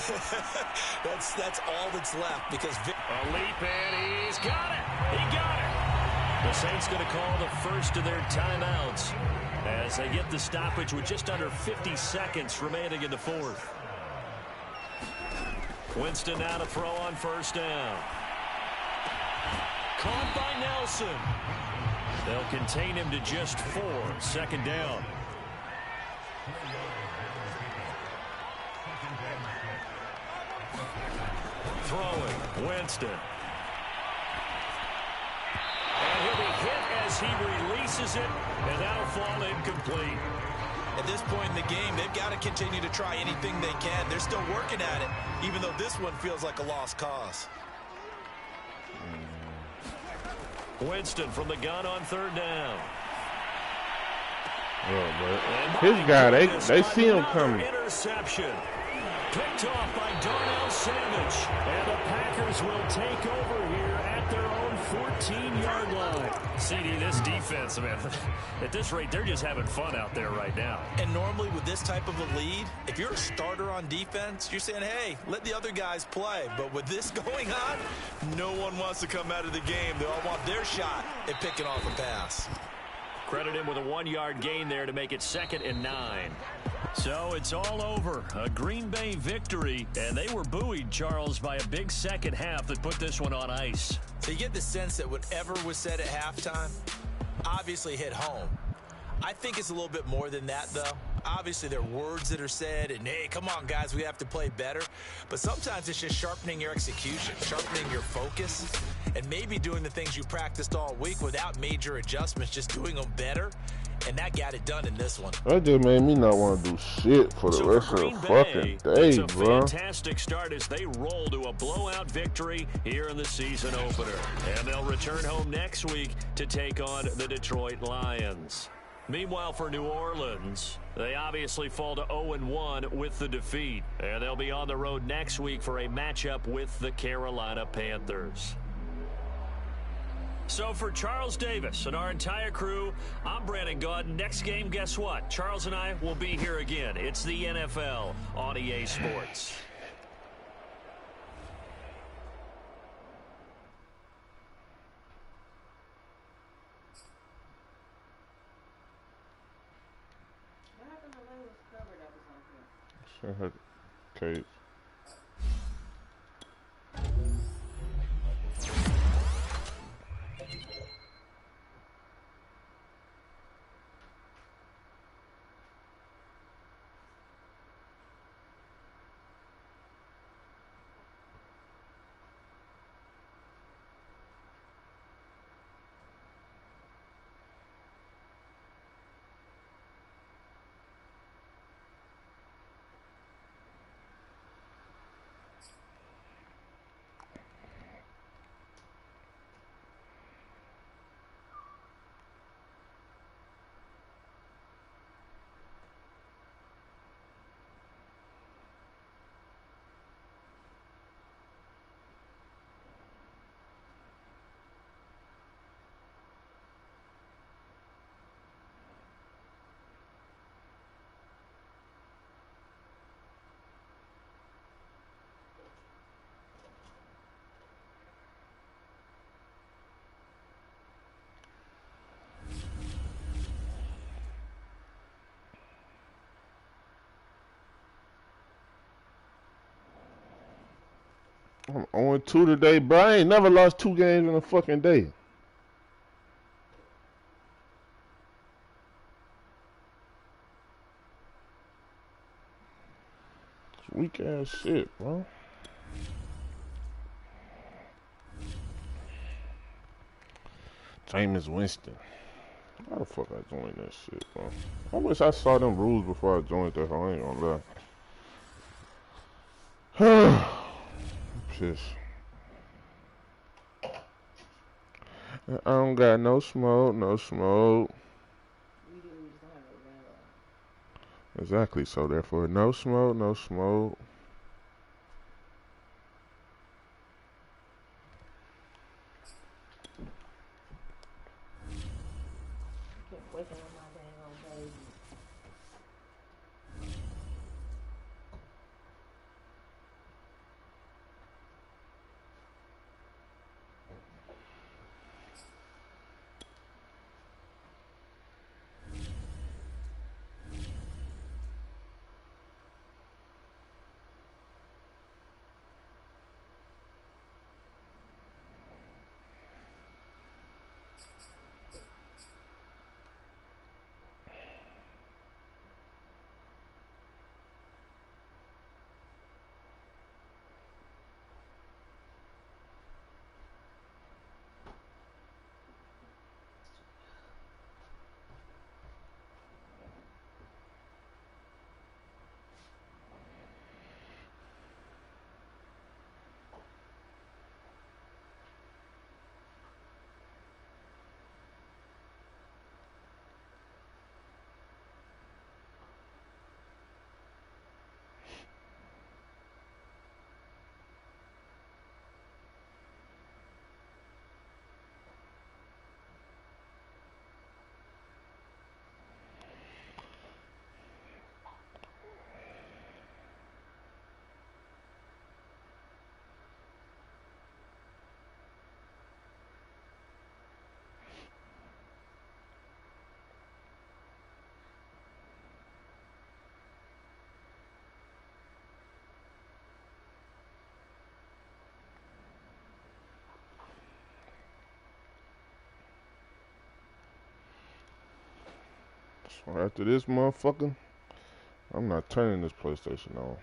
that's all that's left because a leap and he's got it. He got it. The Saints going to call the first of their timeouts as they get the stoppage with just under 50 seconds remaining in the fourth. Winston now to throw on first down. Caught by Nelson. They'll contain him to just 4. Second down. Throwing, Winston. And he'll be hit as he releases it, and that'll fall incomplete. At this point in the game, they've got to continue to try anything they can. They're still working at it, even though this one feels like a lost cause. Winston from the gun on third down. Yeah, but his guy, they see him coming. Interception. Picked off by Darnell Savage. And the Packers will take over here at their own 14-yard line. CD, this defense, man, at this rate, they're just having fun out there right now. And normally with this type of a lead, if you're a starter on defense, you're saying, hey, let the other guys play. But with this going on, no one wants to come out of the game. They all want their shot at picking off a pass. Credit him with a 1-yard gain there to make it 2nd and 9. So it's all over. A Green Bay victory, and they were buoyed, Charles, by a big second half that put this one on ice. So you get the sense that whatever was said at halftime obviously hit home. I think it's a little bit more than that, though. Obviously, there are words that are said, and, hey, come on, guys, we have to play better. But sometimes it's just sharpening your execution, sharpening your focus, and maybe doing the things you practiced all week without major adjustments, just doing them better. And that got it done in this one. That just made me not want to do shit for the rest of the fucking day, it's a bro. Fantastic start as they roll to a blowout victory here in the season opener. And they'll return home next week to take on the Detroit Lions. Meanwhile, for New Orleans, they obviously fall to 0-1 with the defeat. And they'll be on the road next week for a matchup with the Carolina Panthers. So for Charles Davis and our entire crew, I'm Brandon Gaudin. Next game, guess what? Charles and I will be here again. It's the NFL on EA Sports. Okay. I'm 0-2 today, bro. I ain't never lost 2 games in a fucking day. Weak ass shit, bro. Jameis Winston. How the fuck I joined that shit, bro? I wish I saw them rules before I joined that. I ain't gonna lie. Piss. I don't got no smoke, no smoke. Exactly, so therefore, no smoke, no smoke. So after this motherfucker, I'm not turning this PlayStation on.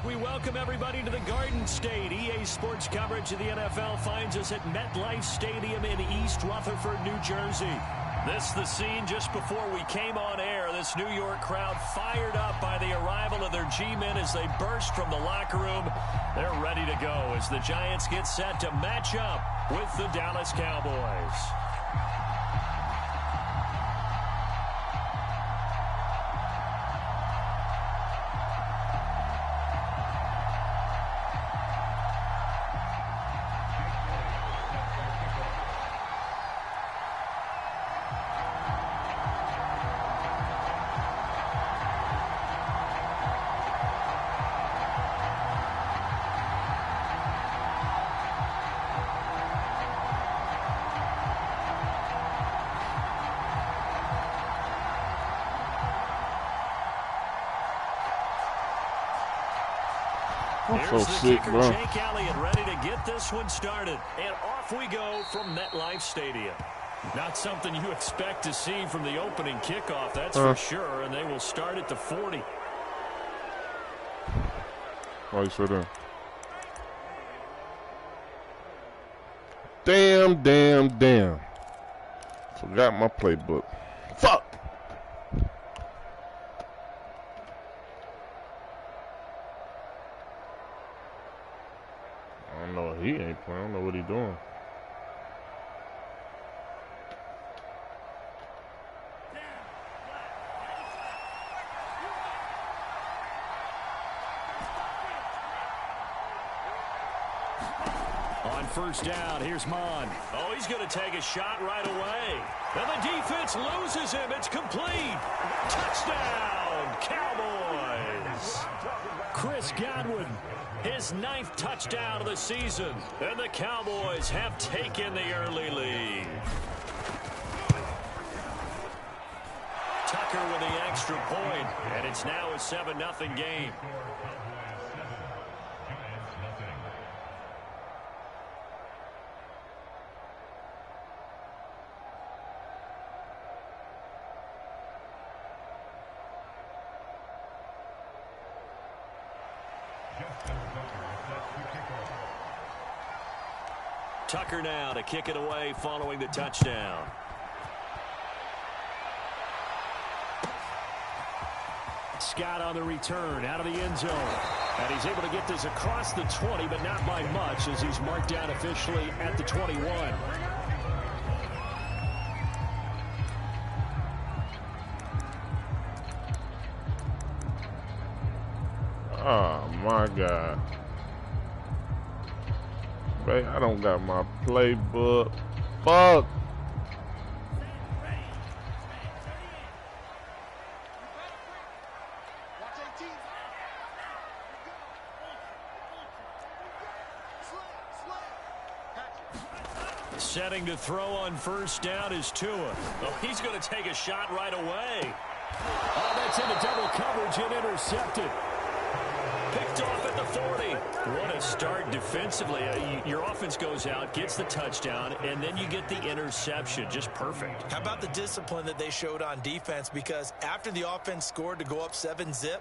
We welcome everybody to the Garden State. EA Sports coverage of the NFL finds us at MetLife Stadium in East Rutherford, New Jersey. This the scene just before we came on air. This New York crowd fired up by the arrival of their G-men as they burst from the locker room. They're ready to go as the Giants get set to match up with the Dallas Cowboys. So sick, bro. Jake Elliott ready to get this one started. And off we go from MetLife Stadium. Not something you expect to see from the opening kickoff, that's for sure. And they will start at the 40. Oh, you sure done. Damn. Forgot my playbook. Fuck. I don't know. He ain't playing. I don't know what he doing. On first down, here's Mon. Oh, he's going to take a shot right away. And the defense loses him. It's complete. Touchdown, Cowboys. Chris Godwin, his 9th touchdown of the season. And the Cowboys have taken the early lead. Tucker with the extra point, and it's now a 7-0 game. Tucker now to kick it away following the touchdown. Scott on the return out of the end zone. And he's able to get this across the 20, but not by much as he's marked down officially at the 21. Oh, my God. Babe, I don't got my playbook. Fuck. Setting to throw on first down is Tua. Oh, he's going to take a shot right away. Oh, that's into double coverage and intercepted. Picked off at the 40. What a start defensively. Your offense goes out, gets the touchdown, and then you get the interception. Just perfect. How about the discipline that they showed on defense? Because after the offense scored to go up 7-0,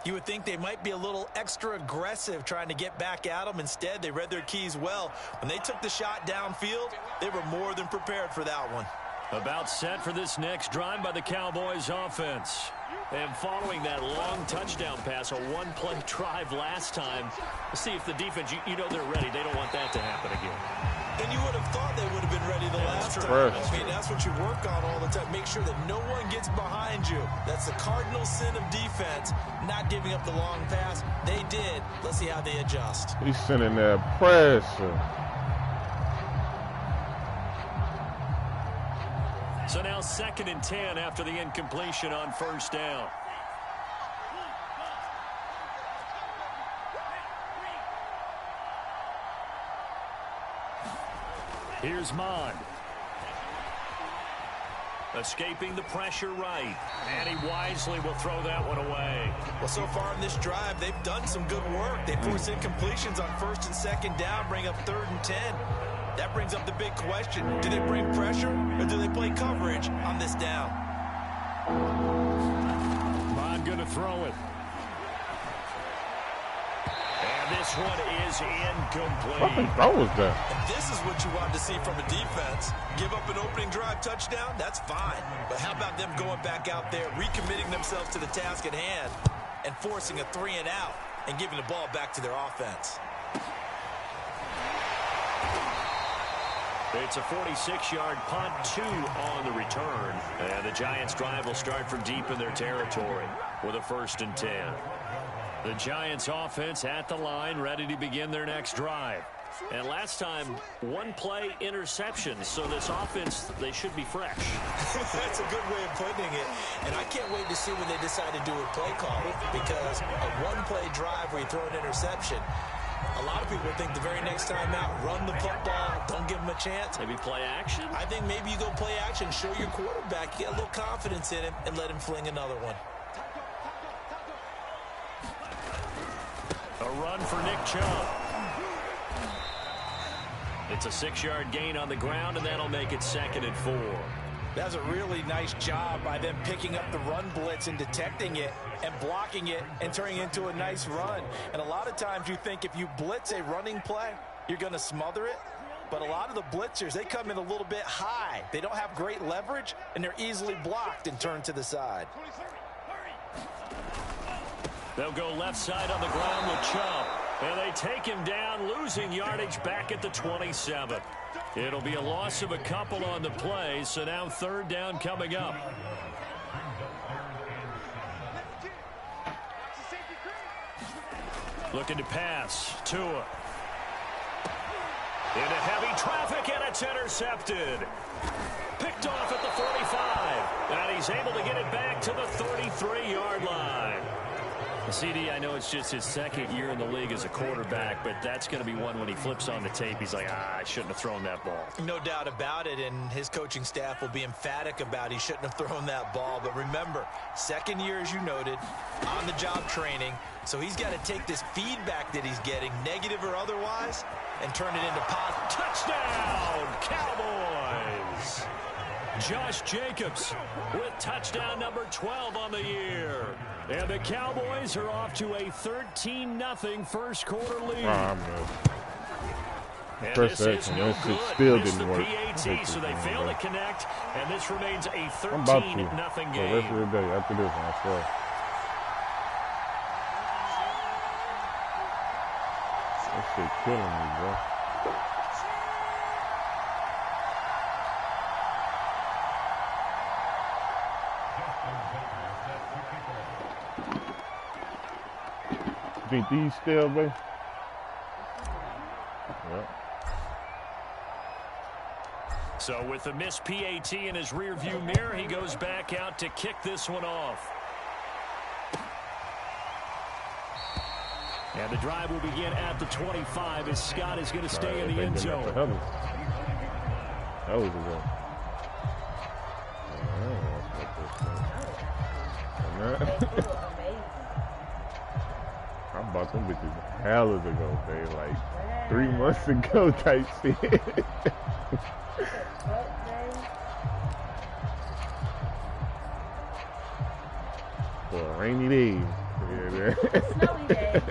you would think they might be a little extra aggressive trying to get back at them. Instead, they read their keys well. When they took the shot downfield, they were more than prepared for that one. About set for this next drive by the Cowboys offense. And following that long touchdown pass, a one-play drive last time, let's see if the defense, you know they're ready. They don't want that to happen again. And you would have thought they would have been ready the last time. Fresh. I mean, that's what you work on all the time. Make sure that no one gets behind you. That's the cardinal sin of defense, not giving up the long pass. They did. Let's see how they adjust. He's sending that pressure. So now 2nd and 10 after the incompletion on first down. Here's Mon. Escaping the pressure right. And he wisely will throw that one away. Well, so far in this drive, they've done some good work. They force incompletions on 1st and 2nd down, bring up 3rd and 10. That brings up the big question. Do they bring pressure or do they play coverage on this down? Mon going to throw it. And this this one is incomplete. What the hell was that? And this is what you want to see from a defense. Give up an opening drive touchdown, that's fine. But how about them going back out there, recommitting themselves to the task at hand, and forcing a 3-and-out and giving the ball back to their offense? It's a 46-yard punt, 2 on the return. And the Giants' drive will start from deep in their territory with a 1st and 10. The Giants' offense at the line, ready to begin their next drive. And last time, 1-play interception. So this offense, they should be fresh. That's a good way of putting it. And I can't wait to see when they decide to do a play call, because a 1-play drive where you throw an interception, a lot of people think the very next time out, run the football, don't give him a chance. Maybe play action? I think maybe you go play action, show your quarterback, get a little confidence in him, and let him fling another one. A run for Nick Chubb. It's a 6-yard gain on the ground, and that'll make it 2nd and 4. That's a really nice job by them picking up the run blitz and detecting it and blocking it and turning it into a nice run. And a lot of times you think if you blitz a running play, you're going to smother it. But a lot of the blitzers, they come in a little bit high. They don't have great leverage, and they're easily blocked and turned to the side. They'll go left side on the ground with Chubb. And they take him down, losing yardage back at the 27. It'll be a loss of a couple on the play, so now 3rd down coming up. Looking to pass. Tua. Into heavy traffic, and it's intercepted. Picked off at the 45. And he's able to get it back to the 33-yard line. CD, I know it's just his 2nd year in the league as a quarterback, but that's going to be one when he flips on the tape, he's like, I shouldn't have thrown that ball. No doubt about it, and his coaching staff will be emphatic about he shouldn't have thrown that ball. But remember, 2nd year, as you noted, on-the-job training, so he's got to take this feedback that he's getting, negative or otherwise, and turn it into positive. Touchdown, Cowboys! Josh Jacobs with touchdown number 12 on the year. And the Cowboys are off to a 13-0 first quarter lead. And this is no good. Still Missed didn't the work. PAT, so they fail to connect, and this remains a 13-0 I'm about to. game. The rest of the day after this one, I swear. That shit killing me, bro. You think these still, babe? Yeah. So with the missed PAT in his rearview mirror, he goes back out to kick this one off. And the drive will begin at the 25 as Scott is going to stay in the end zone. That was a goal. I bought them bitches hell ago, babe. Like 3 months ago type shit. For a rainy day. Yeah, snowy day.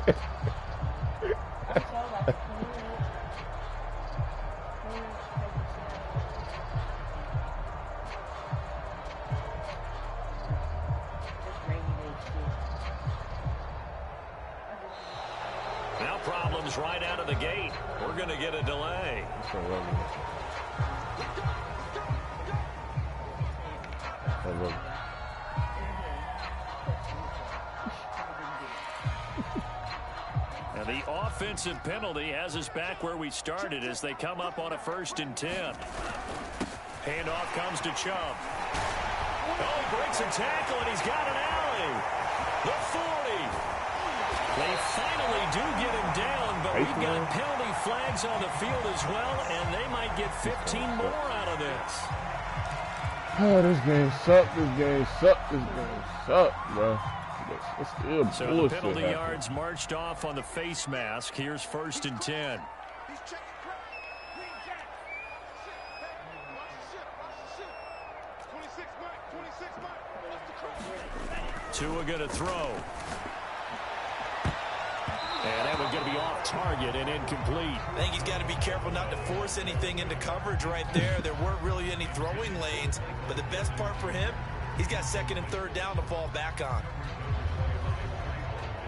Now problems right out of the gate. We're going to get a delay. Now the offensive penalty has us back where we started as they come up on a 1st and 10. Handoff comes to Chubb. Oh, he breaks a tackle, and he's got an alley. The 40. They finally do get him down, but we've got penalty flags on the field as well, and they might get 15 more out of this. Oh, this game sucked. This game sucked. This game sucked, bro. It's still so the penalty yards marched off on the face mask. Here's 1st and 10. Tua going to throw. And that would get to be off target and incomplete. I think he's got to be careful not to force anything into coverage right there. There weren't really any throwing lanes, but the best part for him, he's got second and third down to fall back on.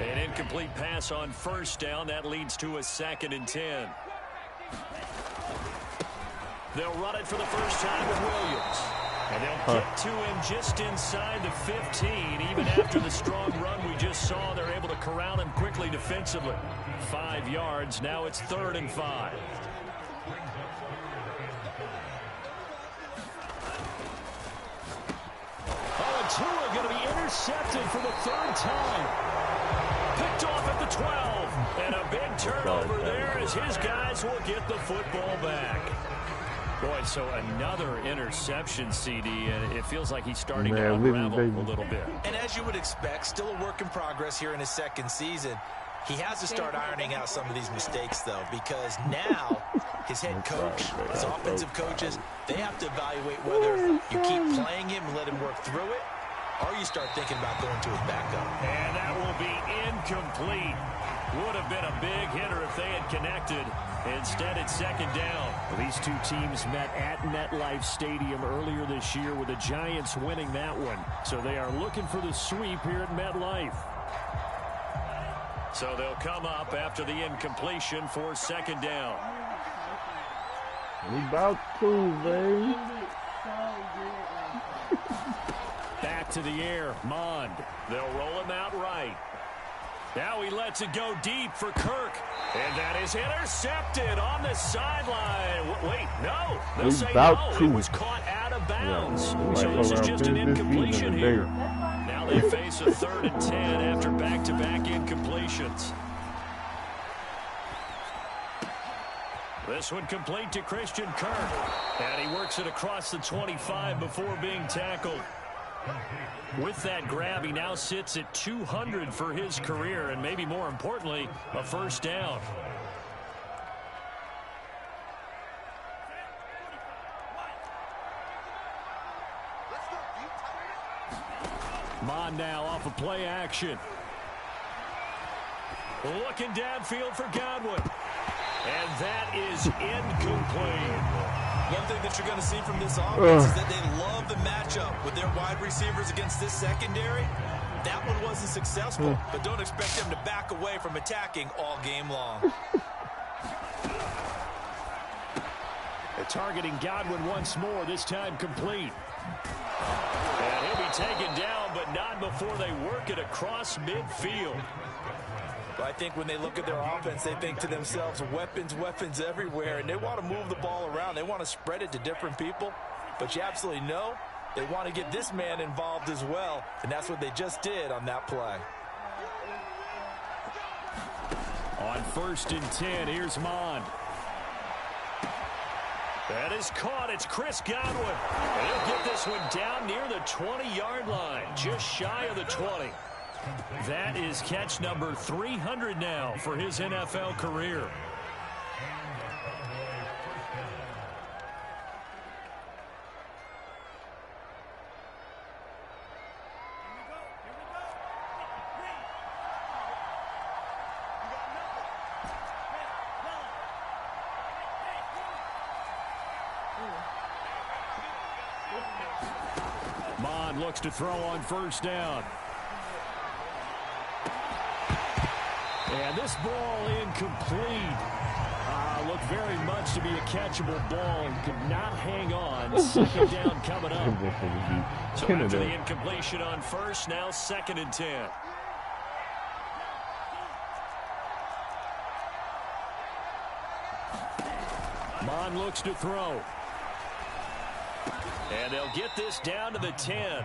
An incomplete pass on first down. That leads to a 2nd and 10. They'll run it for the first time with Williams. And they'll get to him just inside the 15. Even after the strong run we just saw, they're able to corral him quickly defensively. 5 yards. Now it's 3rd and 5. Oh, and Tua going to be intercepted for the 3rd time. Picked off at the 12. And a big turnover there as his guys will get the football back. Boy, so another interception, CD, and it feels like he's starting to unravel a little bit. And as you would expect, still a work in progress here in his 2nd season. He has to start ironing out some of these mistakes, though, because now his head coach, his offensive coaches, they have to evaluate whether you keep playing him and let him work through it, or you start thinking about going to his backup. And that will be incomplete. Would have been a big hitter if they had connected. Instead, it's 2nd down. These two teams met at MetLife Stadium earlier this year with the Giants winning that one. So they are looking for the sweep here at MetLife. So they'll come up after the incompletion for 2nd down. We about to, baby. Back to the air, Mond. They'll roll him out right. Now he lets it go deep for Kirk. And that is intercepted on the sideline. Wait, no. They'll say no. It was caught out of bounds. So this is just an incompletion here. Now they face a 3rd and 10 after back-to-back incompletions. This one complete to Christian Kirk. And he works it across the 25 before being tackled. With that grab, he now sits at 200 for his career, and maybe more importantly, a 1st down. Mond now off of play action. Looking downfield for Godwin. And that is incomplete. One thing that you're going to see from this offense is that they love the matchup with their wide receivers against this secondary. That one wasn't successful, but don't expect them to back away from attacking all game long. They're targeting Godwin once more, this time complete. And he'll be taken down, but not before they work it across midfield. But I think when they look at their offense, they think to themselves, weapons, weapons everywhere, and they want to move the ball around. They want to spread it to different people, but you absolutely know they want to get this man involved as well, and that's what they just did on that play. On 1st and 10, here's Mond. That is caught. It's Chris Godwin. And he'll get this one down near the 20-yard line, just shy of the 20. That is catch number 300 now for his NFL career. Mond looks to throw on 1st down. And this ball incomplete. Looked very much to be a catchable ball and could not hang on. 2nd down coming up. So after the incompletion on 1st, now 2nd and 10. Mond looks to throw. And they'll get this down to the 10.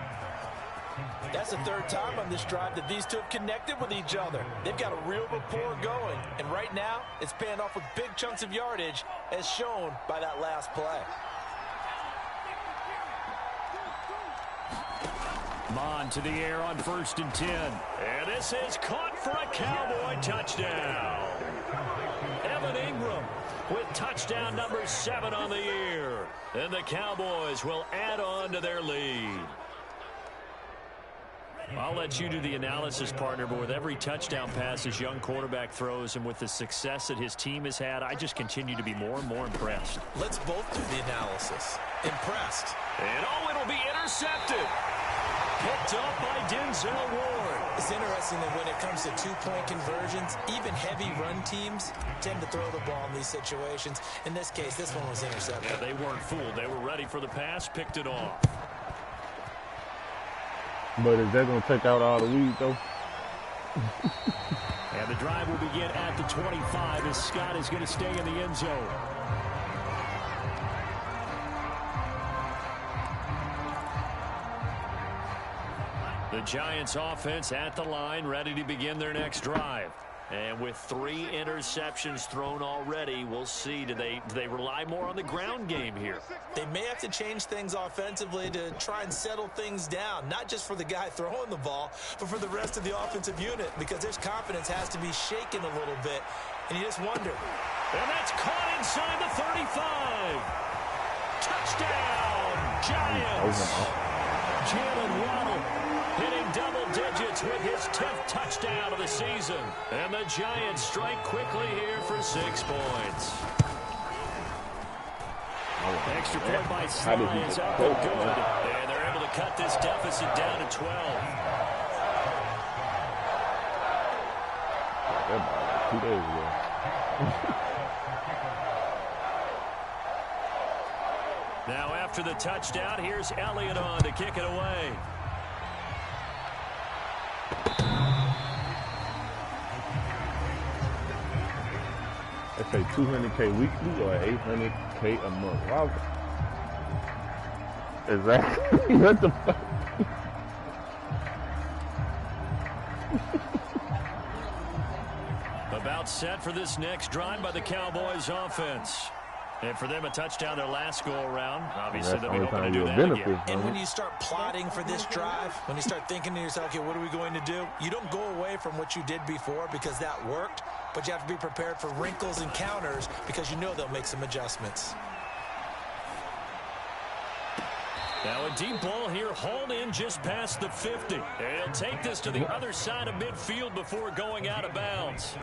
That's the 3rd time on this drive that these two have connected with each other. They've got a real rapport going, and right now it's paying off with big chunks of yardage as shown by that last play. Mond to the air on 1st and 10. And this is caught for a Cowboy touchdown. Evan Ingram with touchdown number 7 on the year. And the Cowboys will add on to their lead. I'll let you do the analysis, partner, but with every touchdown pass his young quarterback throws and with the success that his team has had, I just continue to be more and more impressed. Let's both do the analysis. Impressed. And it'll be intercepted. Picked up by Denzel Ward. It's interesting that when it comes to two-point conversions, even heavy run teams tend to throw the ball in these situations. In this case, this one was intercepted. Yeah, they weren't fooled. They were ready for the pass, picked it off. But is that going to take out all the weed, though? And the drive will begin at the 25 as Scott is going to stay in the end zone. The Giants offense at the line, ready to begin their next drive. And with 3 interceptions thrown already, we'll see. Do they rely more on the ground game here? They may have to change things offensively to try and settle things down, not just for the guy throwing the ball, but for the rest of the offensive unit, because their confidence has to be shaken a little bit. And you just wonder. And that's caught inside the 35. Touchdown, Giants. Jalen Waddle hitting double digits with his 10th touchdown of the season. And the Giants strike quickly here for 6 points. Extra point by Sly is up and good. And they're able to cut this deficit down to 12. That 2 days ago. Now after the touchdown, here's Elliott on to kick it away. They say $200K weekly or $800K a month. Wow. Exactly. What the fuck? About set for this next drive by the Cowboys offense. And for them, a touchdown their last go-around. Obviously, they'll be hoping to do that again. And when you start plotting for this drive, when you start thinking to yourself, okay, what are we going to do? You don't go away from what you did before because that worked, but you have to be prepared for wrinkles and counters because you know they'll make some adjustments. Now a deep ball here, hauled in just past the 50. And he'll take this to the other side of midfield before going out of bounds.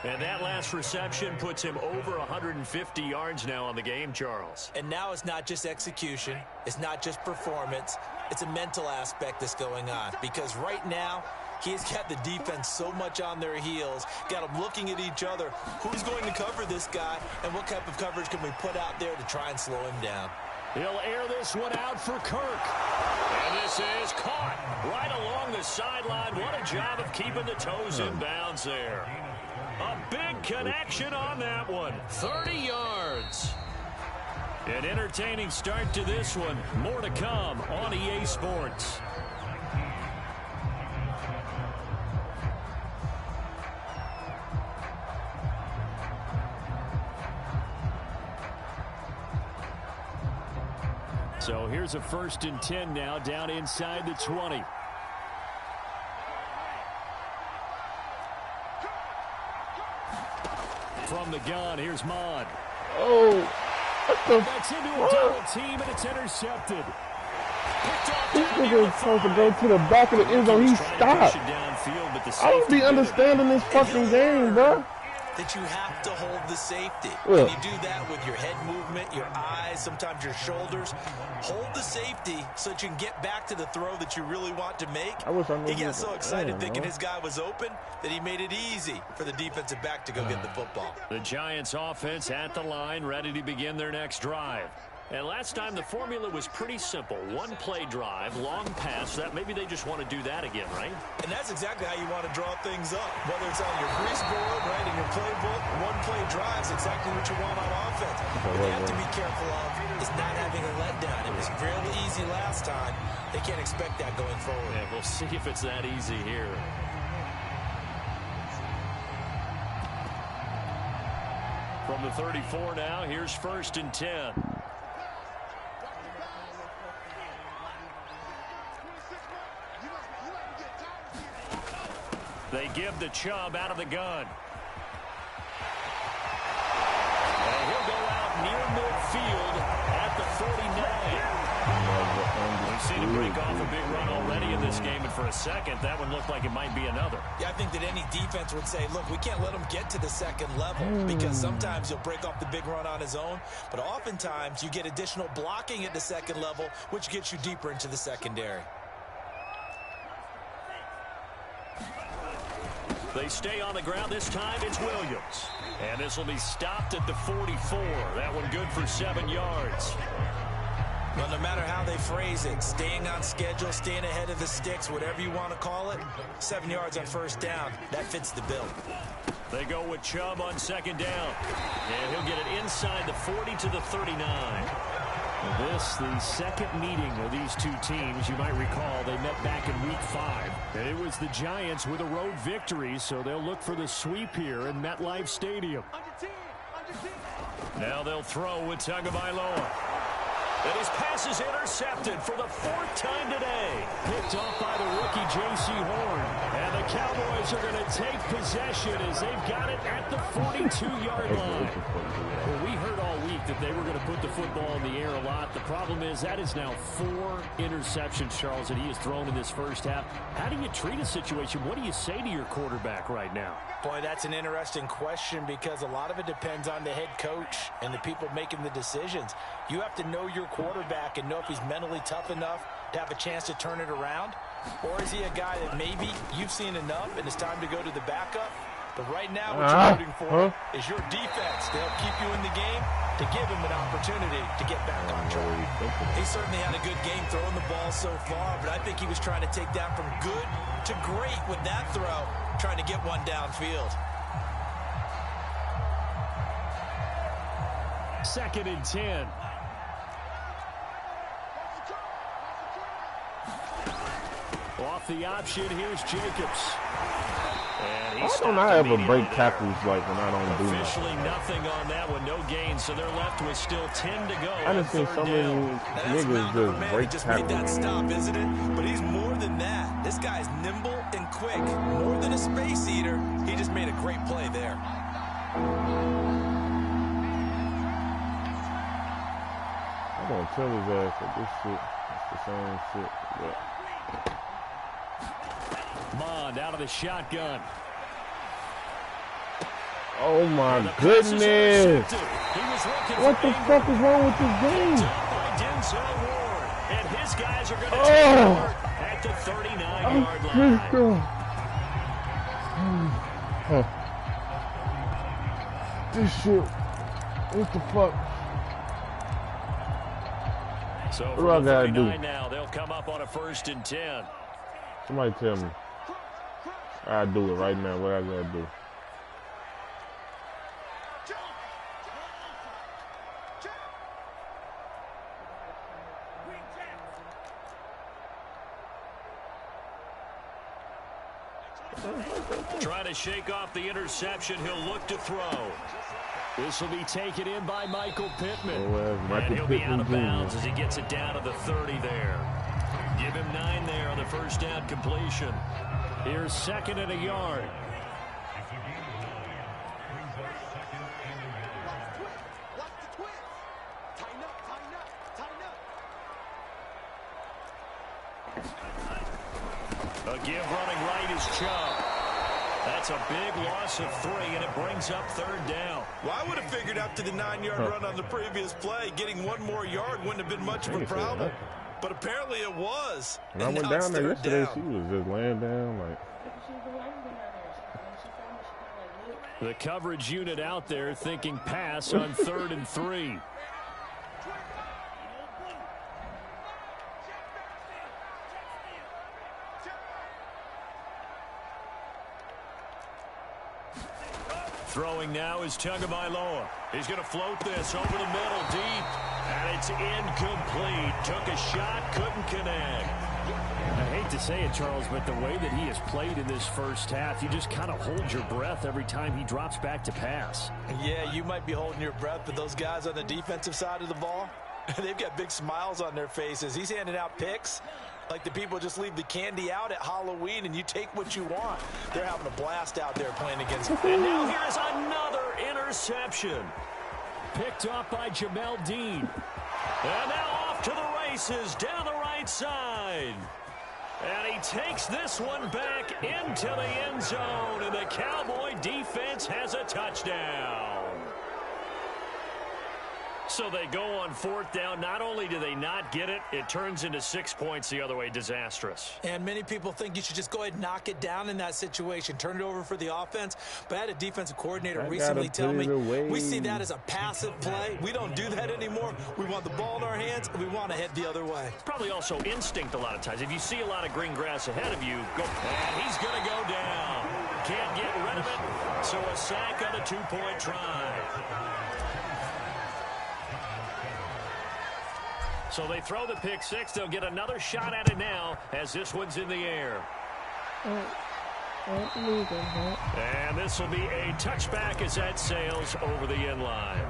And that last reception puts him over 150 yards now on the game, Charles. And now it's not just execution. It's not just performance. It's a mental aspect that's going on. Because right now, he's got the defense so much on their heels, got them looking at each other. Who's going to cover this guy, and what type of coverage can we put out there to try and slow him down? He'll air this one out for Kirk. And this is caught right along the sideline. What a job of keeping the toes in bounds there. A big connection on that one. 30 yards. An entertaining start to this one. More to come on EA Sports. So here's a 1st and 10 now down inside the 20. From the gun, here's Mod. Oh, That's into a double team, and it's intercepted. this nigga is supposed to go to the back of the end zone. He stopped. I don't be understanding this fucking game, bro. That you have to hold the safety. Yeah. And you do that with your head movement, your eyes, sometimes your shoulders. Hold the safety so that you can get back to the throw that you really want to make. I wish I knew. He got so excited thinking his guy was open that he made it easy for the defensive back to go get the football. The Giants offense at the line, ready to begin their next drive. And last time the formula was pretty simple. 1-play drive, long pass. That maybe they just want to do that again, right? And that's exactly how you want to draw things up. Whether it's on your grease board, right, in your playbook, 1-play drive is exactly what you want on offense. What they have to be careful of is not having a letdown. It was fairly easy last time. They can't expect that going forward. Yeah, we'll see if it's that easy here. From the 34 now, here's 1st and 10. They give the Chubb out of the gun. And he'll go out near midfield at the 49. We've seen him break off a big run already in this game, and for a second, that one looked like it might be another. Yeah, I think that any defense would say, look, we can't let him get to the second level because sometimes he'll break off the big run on his own, but oftentimes you get additional blocking at the second level, which gets you deeper into the secondary. They stay on the ground. This time it's Williams. And this will be stopped at the 44. That one good for 7 yards. Well, no matter how they phrase it, staying on schedule, staying ahead of the sticks, whatever you want to call it, 7 yards on first down, that fits the bill. They go with Chubb on second down. And he'll get it inside the 40 to the 39. This, the second meeting of these two teams. You might recall they met back in Week 5. And it was the Giants with a road victory, so they'll look for the sweep here in MetLife Stadium. Now they'll throw with Tagovailoa. And his pass is intercepted for the 4th time today. Picked off by the rookie J.C. Horn. And the Cowboys are going to take possession as they've got it at the 42-yard line. Well, we heard all week that they were going to put the football in the air a lot. The problem is that is now 4 interceptions, Charles, that he has thrown in this first half. How do you treat a situation? What do you say to your quarterback right now? Boy, that's an interesting question because a lot of it depends on the head coach and the people making the decisions. You have to know your quarterback and know if he's mentally tough enough to have a chance to turn it around. Or is he a guy that maybe you've seen enough and it's time to go to the backup? But right now what you're rooting for is your defense to help keep you in the game, to give him an opportunity to get back on track. He certainly had a good game throwing the ball so far, but I think he was trying to take that from good to great with that throw, trying to get one downfield. 2nd and 10. Off the option, here's Jacobs. And Why don't I ever break tackles like when I don't do that? Officially nothing on that one, no gain, so they're left with still 10 to go. I just seen so many niggas just break just tackles. made that stop, isn't it? But he's more than that. This guy's nimble and quick. More than a space eater, he just made a great play there. I'm gonna tell his ass that this shit is the same shit. But Mond out of the shotgun. oh my goodness! What the fuck is wrong with this game? And his guys are going to take over at the 39-yard line. This shit. What the fuck? So what do I gotta do? Now they'll come up on a 1st and 10. Somebody tell me. I do it right now. What I gotta do? Trying to shake off the interception. He'll look to throw. This will be taken in by Michael Pittman. And he'll be out of bounds as he gets it down to the 30 there. Give him 9 there on the first down completion. Here's 2nd and a yard. A give running right is Chubb. That's a big loss of 3, and it brings up 3rd down. Well, I would have figured after the 9-yard run on the previous play, getting 1 more yard wouldn't have been much of a problem. But apparently it was. When I went down there yesterday, she was just laying down like. The coverage unit out there thinking pass on 3rd and 3. Throwing now is Tagovailoa. He's going to float this over the middle deep. And it's incomplete. Took a shot, couldn't connect. I hate to say it, Charles, but the way that he has played in this first half, you just kind of hold your breath every time he drops back to pass. Yeah, you might be holding your breath, but those guys on the defensive side of the ball, they've got big smiles on their faces. He's handing out picks like the people just leave the candy out at Halloween and you take what you want. They're having a blast out there playing against him. And now here's another interception. Picked off by Jamel Dean. And now off off to the races down the right side. And he takes this one back into the end zone, and the Cowboy defense has a touchdown. So they go on fourth down. Not only do they not get it, it turns into 6 points the other way. Disastrous. And many people think you should just go ahead and knock it down in that situation. Turn it over for the offense. But I had a defensive coordinator recently tell me, we see that as a passive play. We don't do that anymore. We want the ball in our hands, and we want to head the other way. It's probably also instinct a lot of times. If you see a lot of green grass ahead of you, go. And he's going to go down. Can't get rid of it. So a sack on the 2-point try. So they throw the pick six. They'll get another shot at it now as this one's in the air. And this will be a touchback as that sails over the end line.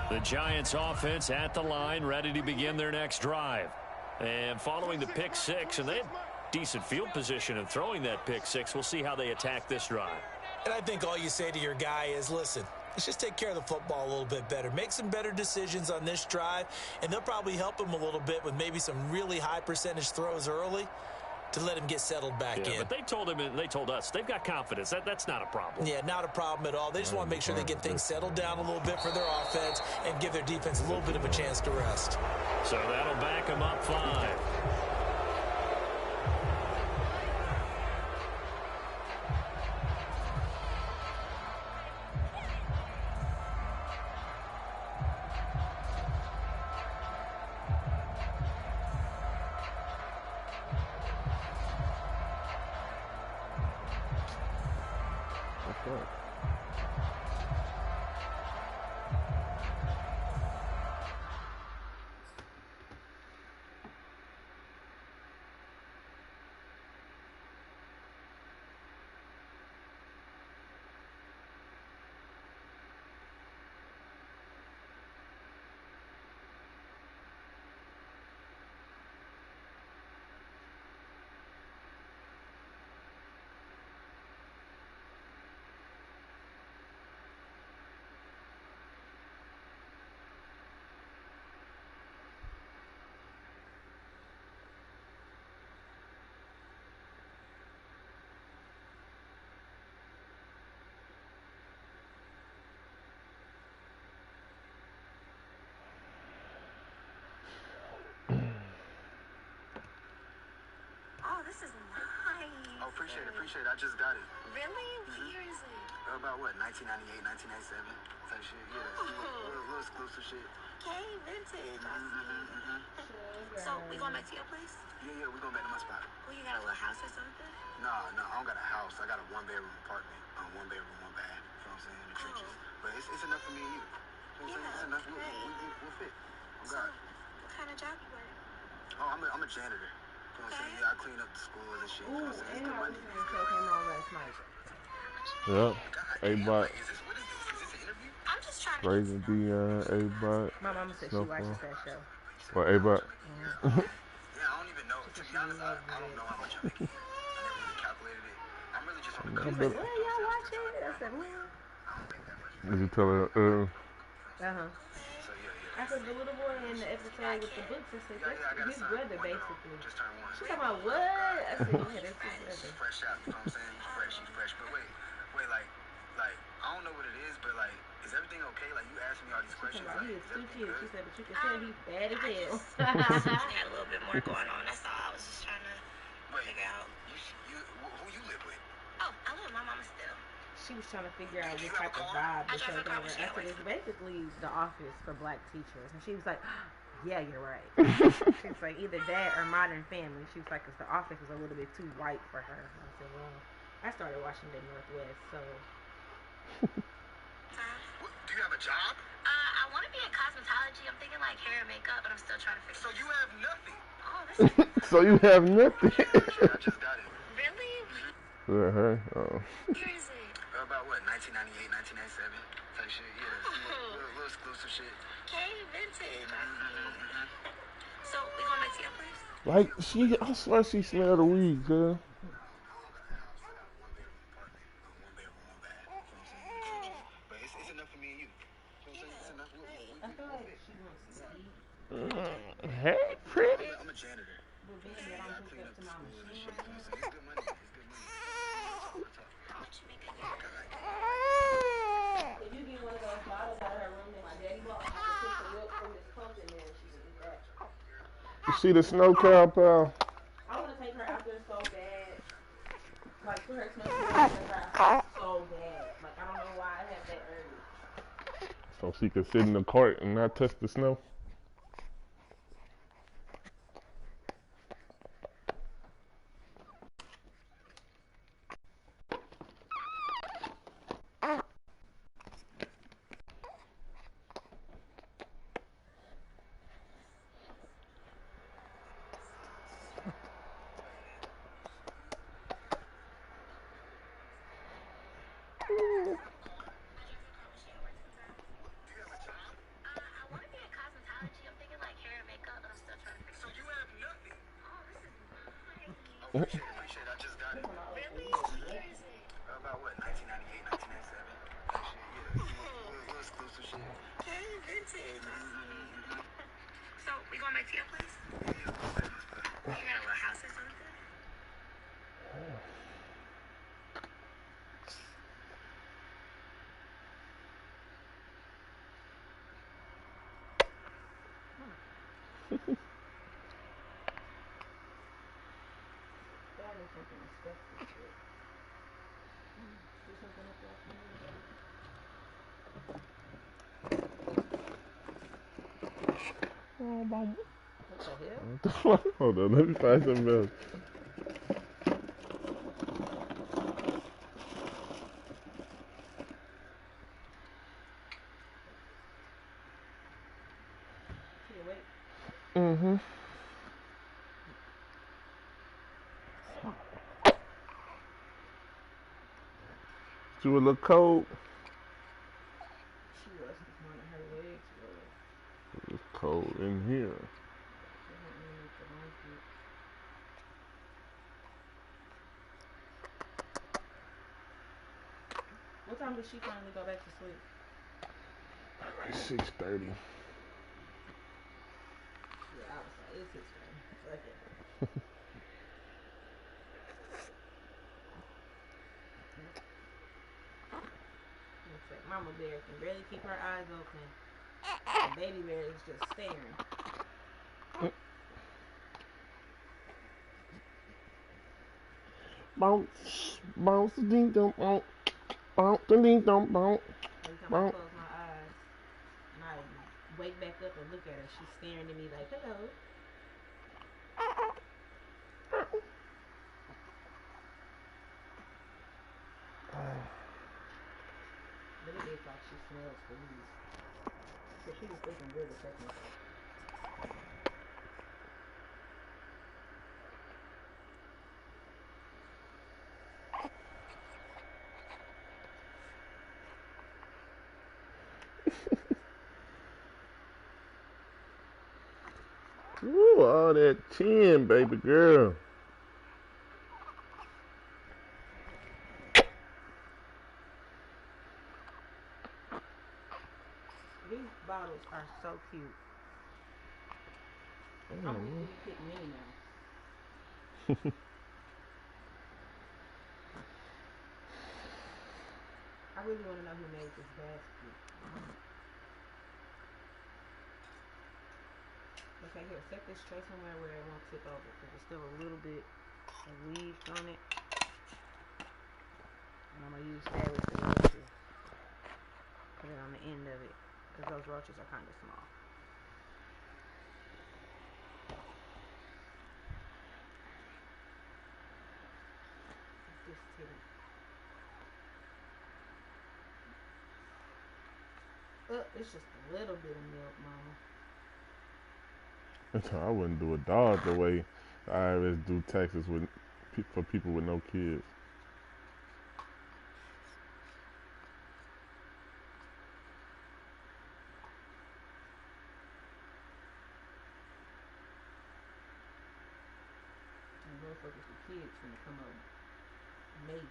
The Giants offense at the line, ready to begin their next drive. And following the pick six, and they have decent field position in throwing that pick six. We'll see how they attack this drive. And I think all you say to your guy is, listen, let's just take care of the football a little bit better. Make some better decisions on this drive, and they'll probably help him a little bit with maybe some really high percentage throws early to let him get settled back in. But they told him, and they told us, they've got confidence. That's not a problem. Yeah, not a problem at all. They just want to make sure they get things settled down a little bit for their offense and give their defense a little bit of a chance to rest. So that'll back them up 5. This is nice. Oh, appreciate it. I just got it. Really? What year is it? About what, 1998, 1997 type shit. Yeah, little exclusive shit. Okay, vintage. So, we going back to your place? Yeah, we going back to my spot. Well, you got a little house or something? No, I don't got a house. I got a 1-bedroom apartment. 1 bedroom, 1 bath. You know what I'm saying? In the trenches. But it's enough for me and you. You know what I'm saying? It's enough. We'll fit. Oh, God. What kind of job you work? Oh, I'm a janitor. You know what I'm saying? Yeah, I clean up the schools and shit. You know what I'm saying? And our listening show came on last night. Yep. A-Bot. Is this an interview? I'm just trying to Raising Dion, A-Bot. My mama said she watches that show. What, A-Bot? Yeah, I don't even know. To be honest, I don't know how much I'm making. I never really calculated it. I'm really just on the She's like, well, y'all watch it? I said, well. Did you tell her, I said, the little boy in the episode with the books, I said, that's his brother, basically. She's talking about what? I said, yeah, that's his brother. She's fresh out, you know what I'm saying? She's fresh. But wait, like, I don't know what it is, but like, is everything okay? Like, you asked me all these questions. Like, he is 2 kids. She said, but you can tell he's bad as hell. I had a little bit more going on. That's all. I was just trying to figure out. Who you live with? Oh, I live with my mama still. She was trying to figure out what type of vibe the show gave her. I said, it's basically The Office for black teachers. And she was like, yeah, you're right. She was like, either that or Modern Family. She was like, because The Office was a little bit too white for her. I said, well, I started watching the Northwest, so. Do you have a job? I want to be in cosmetology. I'm thinking like hair and makeup, but I'm still trying to figure So you have nothing? Oh, this So you have nothing. I just got it. Really? Her? Oh. Where is it? About what, 1998, 1997 type shit? Yeah, little exclusive shit. Okay, vintage. So, we gonna make tea, please? Like, I swear she smelled the weed, girl. But it's enough for me and you. It's enough. I feel like she wants to eat. Hey, pretty. I'm a janitor. But being that I'm hooked up to my machine right now. It's good money. It's good money. If you get one of those bottles out of her room that my daddy bought, I can put the milk from this pump in there and she can eat that. You see the snow cow, pal? I want to take her out there so bad. Like, put her snow cow in her house so bad. Like, I don't know why I have that urge. So she can sit in the cart and not touch the snow? Shit, I just got it. About what, 1998, 1997 type shit? Yeah, little exclusive shit. Okay, vintage. So, we gonna make tea, please? You got a little house or something? That is something disgusting shit. Do something up there for me. What the hell? What the fuck? Hold on, let me find something else. She awake? Mm-hmm. She was a little cold. She was this morning. Her legs was. It was cold in here. She helped me make the blanket. What time did she finally go back to sleep? Like 6:30. Yeah, I was like, it's 6:30. Fuck it. Looks like Mama Bear can barely keep her eyes open. And Baby Bear is just staring. Bounce, bounce, ding dong, bounce, bounce, ding dong, bounce. Every time I close my eyes and I wake back up and look at her, she's staring at me like, hello. But it is like she smells fleas. So she was looking good a second ago. Ooh, all that chin, baby girl. These bottles are so cute. I'm gonna you pick Minnie Mouse. I really want to know who made this basket. Okay, here, set this tray somewhere where it won't tip over because there's still a little bit of leaves on it. And I'm going to use that with the roaches. Put it on the end of it because those roaches are kind of small. This titty. It's just a little bit of milk, Mama. I wouldn't do a dog the way the IRS do taxes for people with no kids. motherfuckers, the kids finna come up major.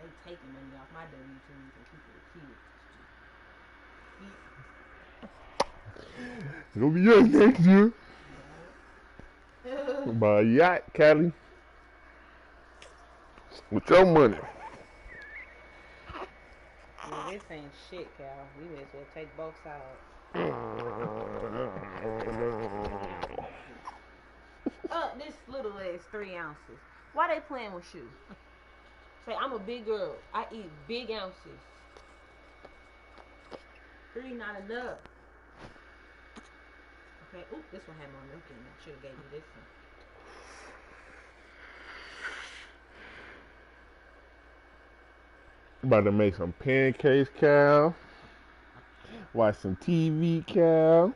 They taking money off my W-2s and keeping the kids. It'll be yours next year. Yeah. Buy a yacht, Cali. With your money. Yeah, this ain't shit, Cal. We may as well take both sides. This little ass 3 ounces. Why they playing with you? Say, I'm a big girl. I eat big ounces. 3 not enough. Okay. Oop, this one had more milk in it. I should have gave you this one. About to make some pancakes, Cal. Watch some TV, Cal.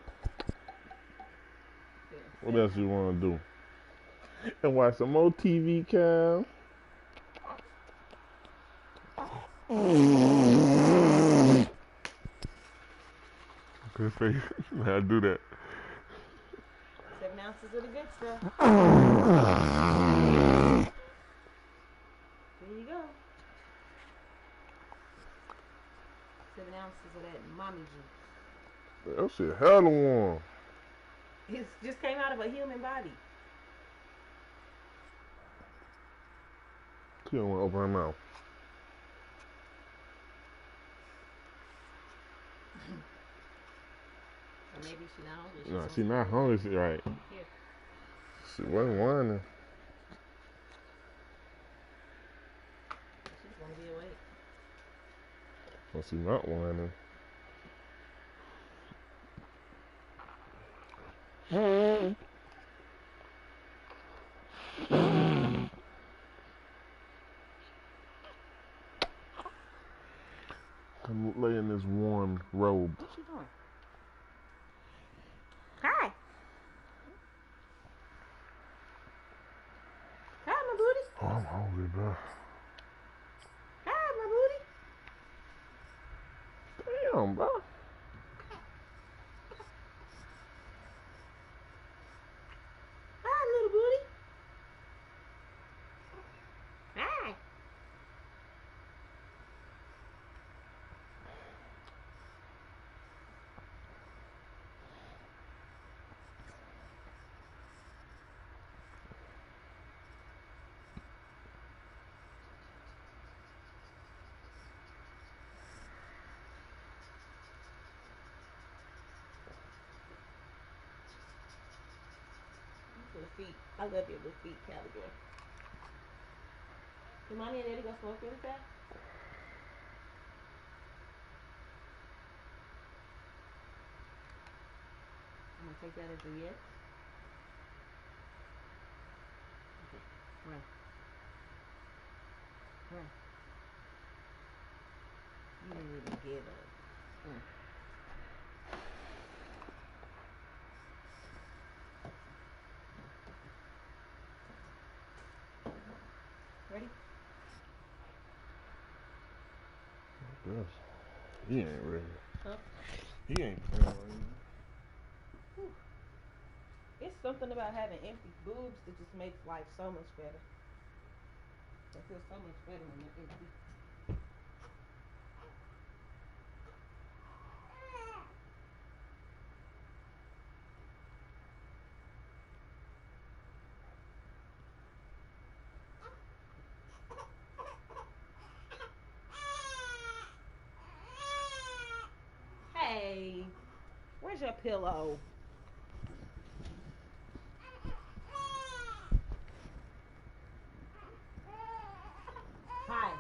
What else you want to do? And watch some more TV, Cal. Good face. How I do that? 7 ounces of the good stuff. There you go. 7 ounces of that mommy juice. That shit hella warm. It just came out of a human body. She don't want to open her mouth. Or maybe she's not hungry. No, she's not hungry. She right. Here. She wasn't whining. She's gonna be awake. Well, she's not whining. I'm laying in this warm robe. What you doing? Hi. Hi, my booty. Oh, I'm hungry, bro. Hi, my booty. Damn, bro. Hi, little booty. Hi. Little feet. I love your little feet, Caliber. Can mommy and daddy go smoke really fast? I'm gonna take that as a yes. Okay, run. Run. You didn't even get up. Ready? Yes. He ain't ready. Huh? He ain't playing right now. It's something about having empty boobs that just makes life so much better. It feels so much better when they're empty. Hey, where's your pillow? Hi.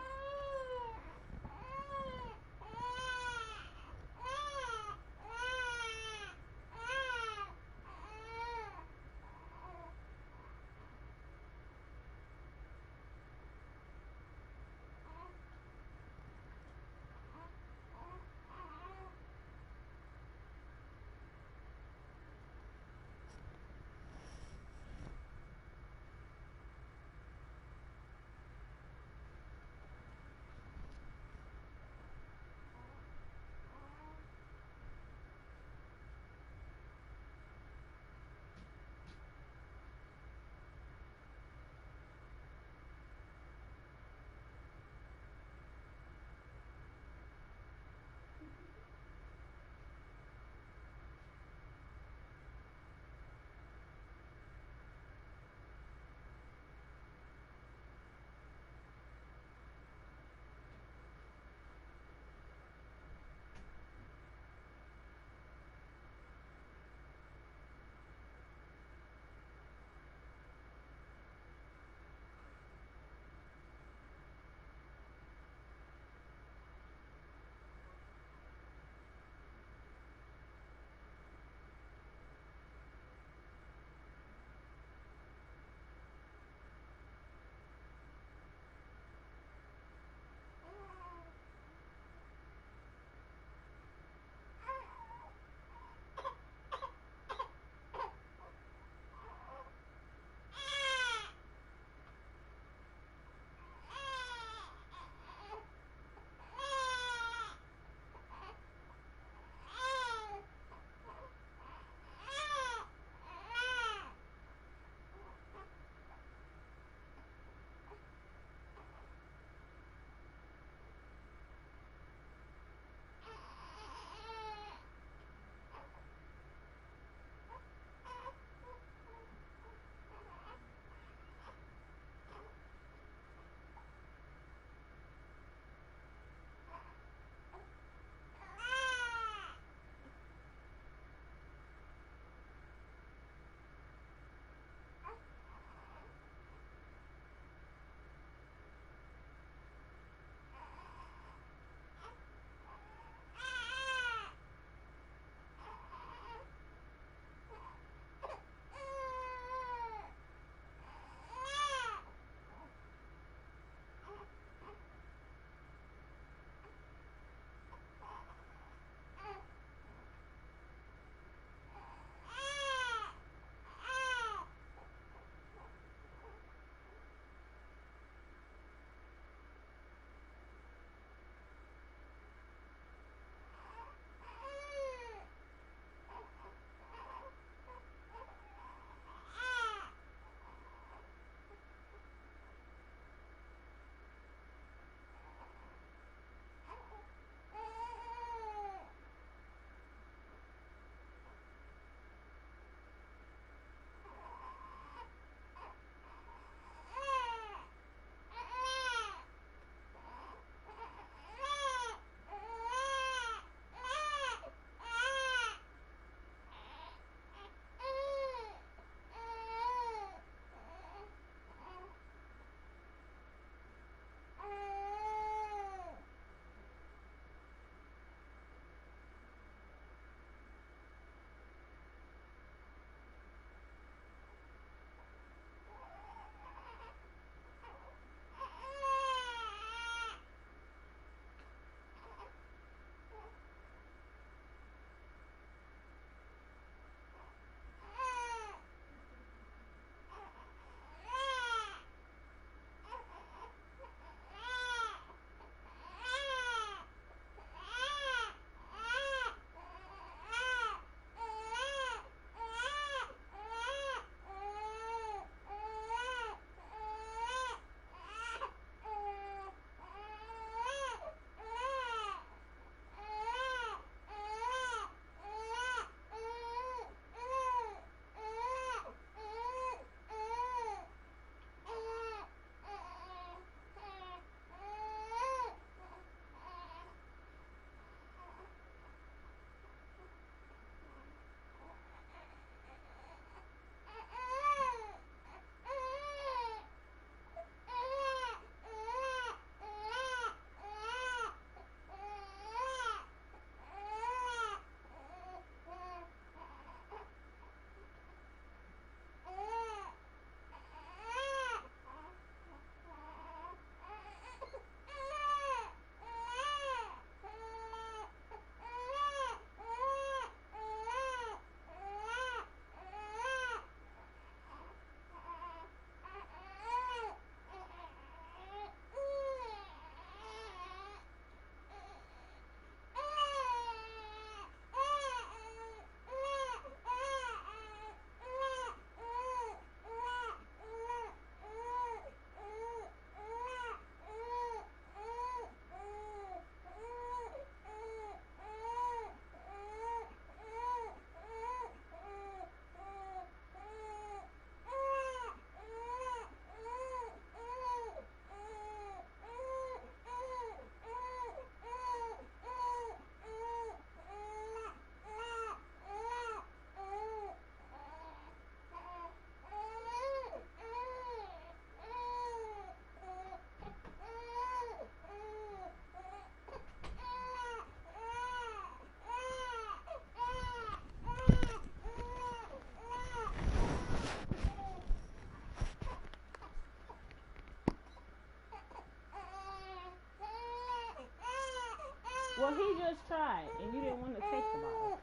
Well, he just tried, and you didn't want to take the bottle.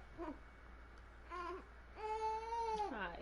Hi.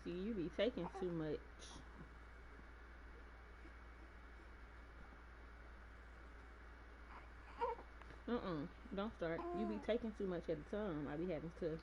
See, you be taking too much. Don't start. You be taking too much at a time. I be having to.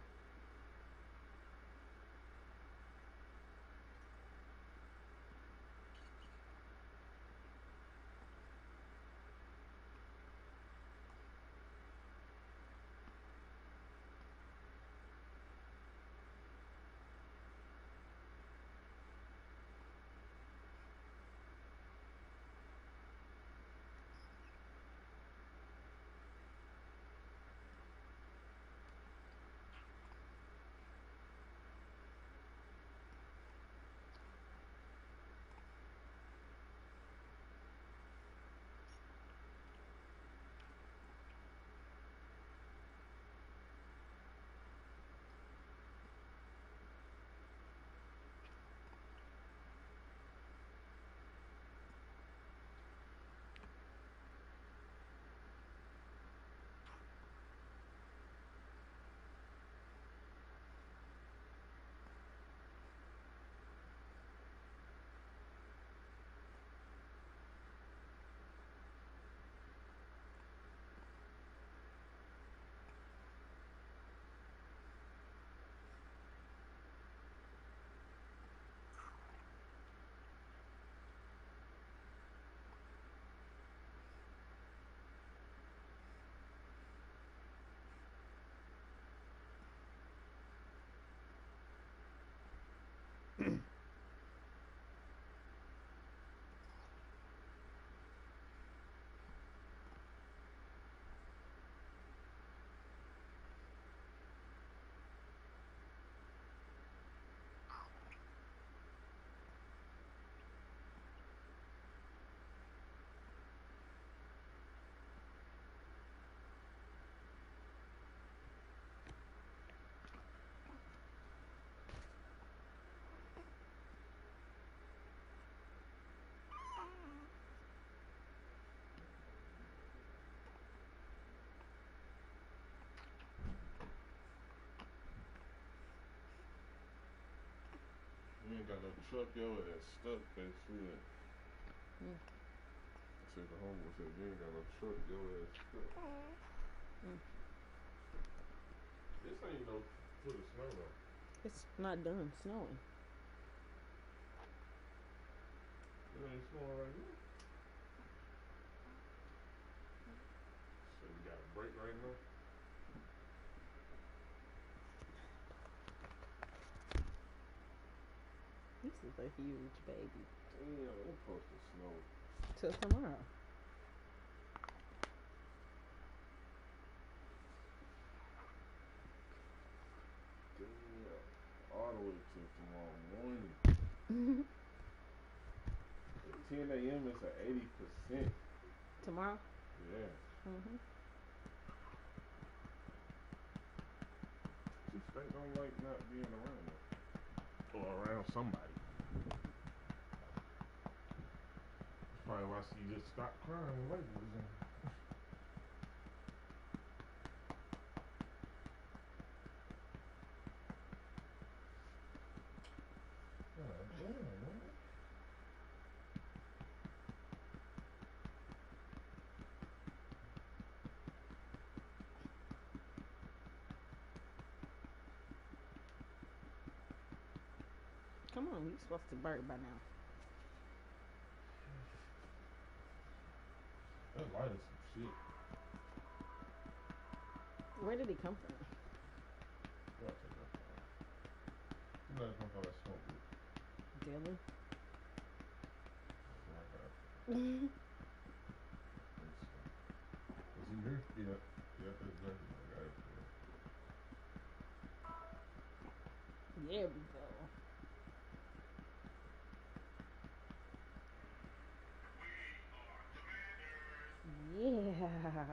You ain't got no truck, yo, that's stuck, that shit. I said the homeboy said, you ain't got no truck, yo, ass stuck. This ain't no foot of snow, though. It's not done snowing. It ain't snowing right now. So you got a break right now? This is a huge baby. Damn, it's supposed to snow. Till tomorrow. Damn. All the way till tomorrow morning. At 10 a.m. it's at 80%. Tomorrow? Yeah. Mm-hmm. She think don't like not being around them or around somebody. That's probably why she just stopped crying when Label was in. Damn, man. Come on, you're supposed to burp by now. That light is some shit. Where did it come from? You gotta take that phone. You let it come from that smoke group. Dylan. That's what I got. Yeah, Is he here? Yeah. Yeah, that's exactly what I got it there we go. Yeah,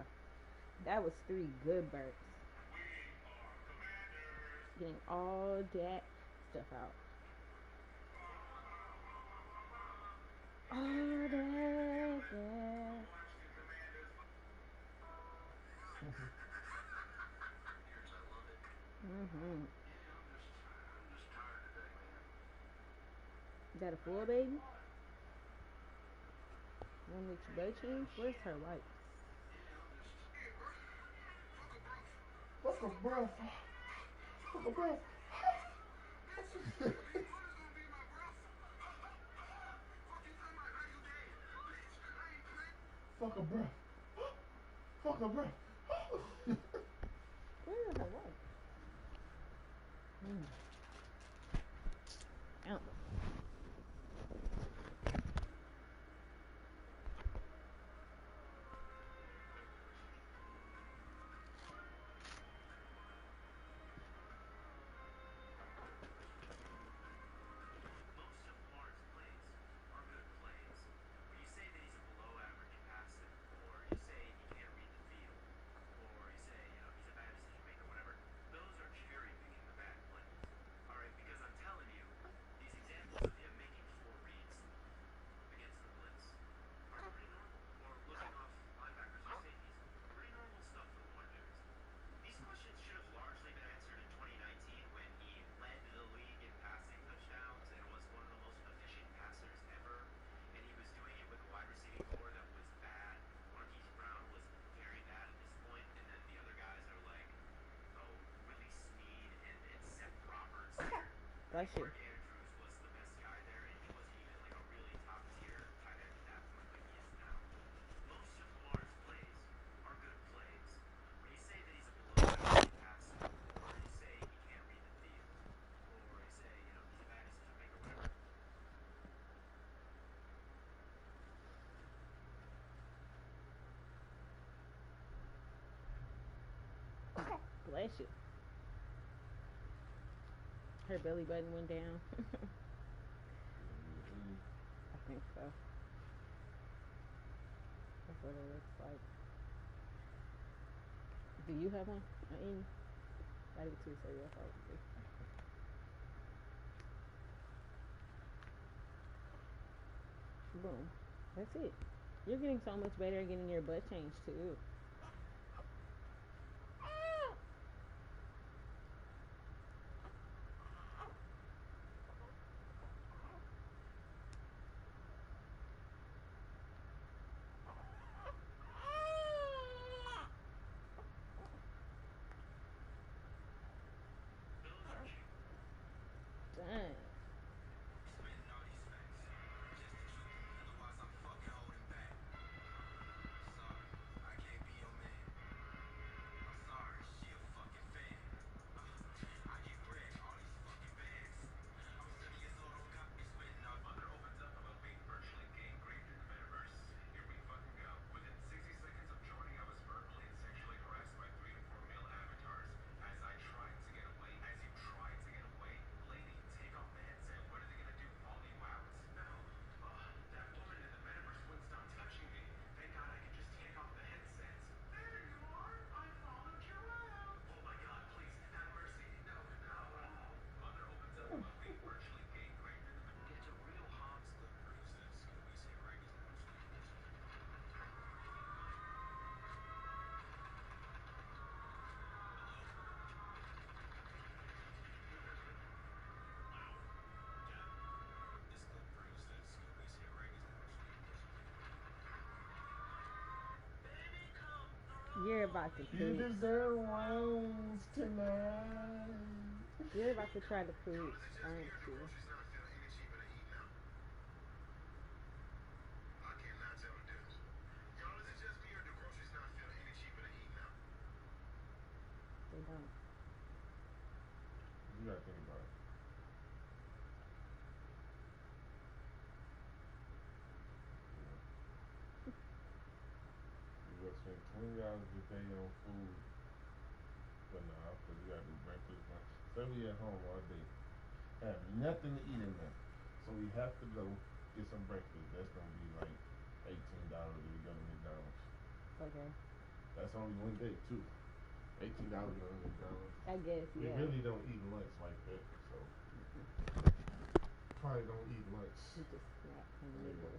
that was 3 good burps. Getting all that stuff out. All that, yeah. Mm-hmm. I'm just tired today, man. Is that a full baby? One with your butt change? Where's her wipes? Fuck a breath. Fuck a breath. Fuck a breath. Fuck a breath. Where are her wipes? Out. Most of Lamar's plays are good plays. When you say that he's a below average passer, or you say he can't read the field, or you say, he's a bad decision maker, whatever, those are cherry picking the bad plays. All right, because I'm telling you, these examples of him making 4 reads against the blitz are pretty normal. Or looking off linebackers or safeties, pretty normal stuff for Lamar Jackson. These questions should have largely been answered in 2019 when he led the league in passing touchdowns and was one of the most efficient passers ever. And he was doing it with a wide receiving core that was bad. Marquise Brown was very bad at this point, and then the other guys are like, Willie Snead and Seth Roberts. Bless you. Mark Andrews was the best guy there, and he wasn't even like a really top tier tight end at that point like he is now. Most of Lamar's plays are good plays. When you say that he's a below average passer, or you say he can't read the field, or you say, he's a bad decision maker, whatever. Bless you. Her belly button went down. I think so. That's what it looks like. Do you have one? Any? I do too, so you'll probably. Boom. That's it. You're getting so much better at getting your butt changed too. Dang. Spitting all these facts. Just the truth. Otherwise, I'm fucking holding back. Sorry, I can't be You're about to You poop. deserve rings tonight. You're about to try to poop, aren't you? They don't. You gotta think about it. You gotta spend $20 a day on food. But nah, because you gotta do breakfast, lunch. Say we at home all day. Have nothing to eat in there. So we have to go get some breakfast. That's gonna be like $18 if we go to McDonald's. Okay. That's only one day too. $18 on McDonald's. I guess, We yeah. really don't eat lunch like that, so probably don't eat lunch. You just snack and nibble.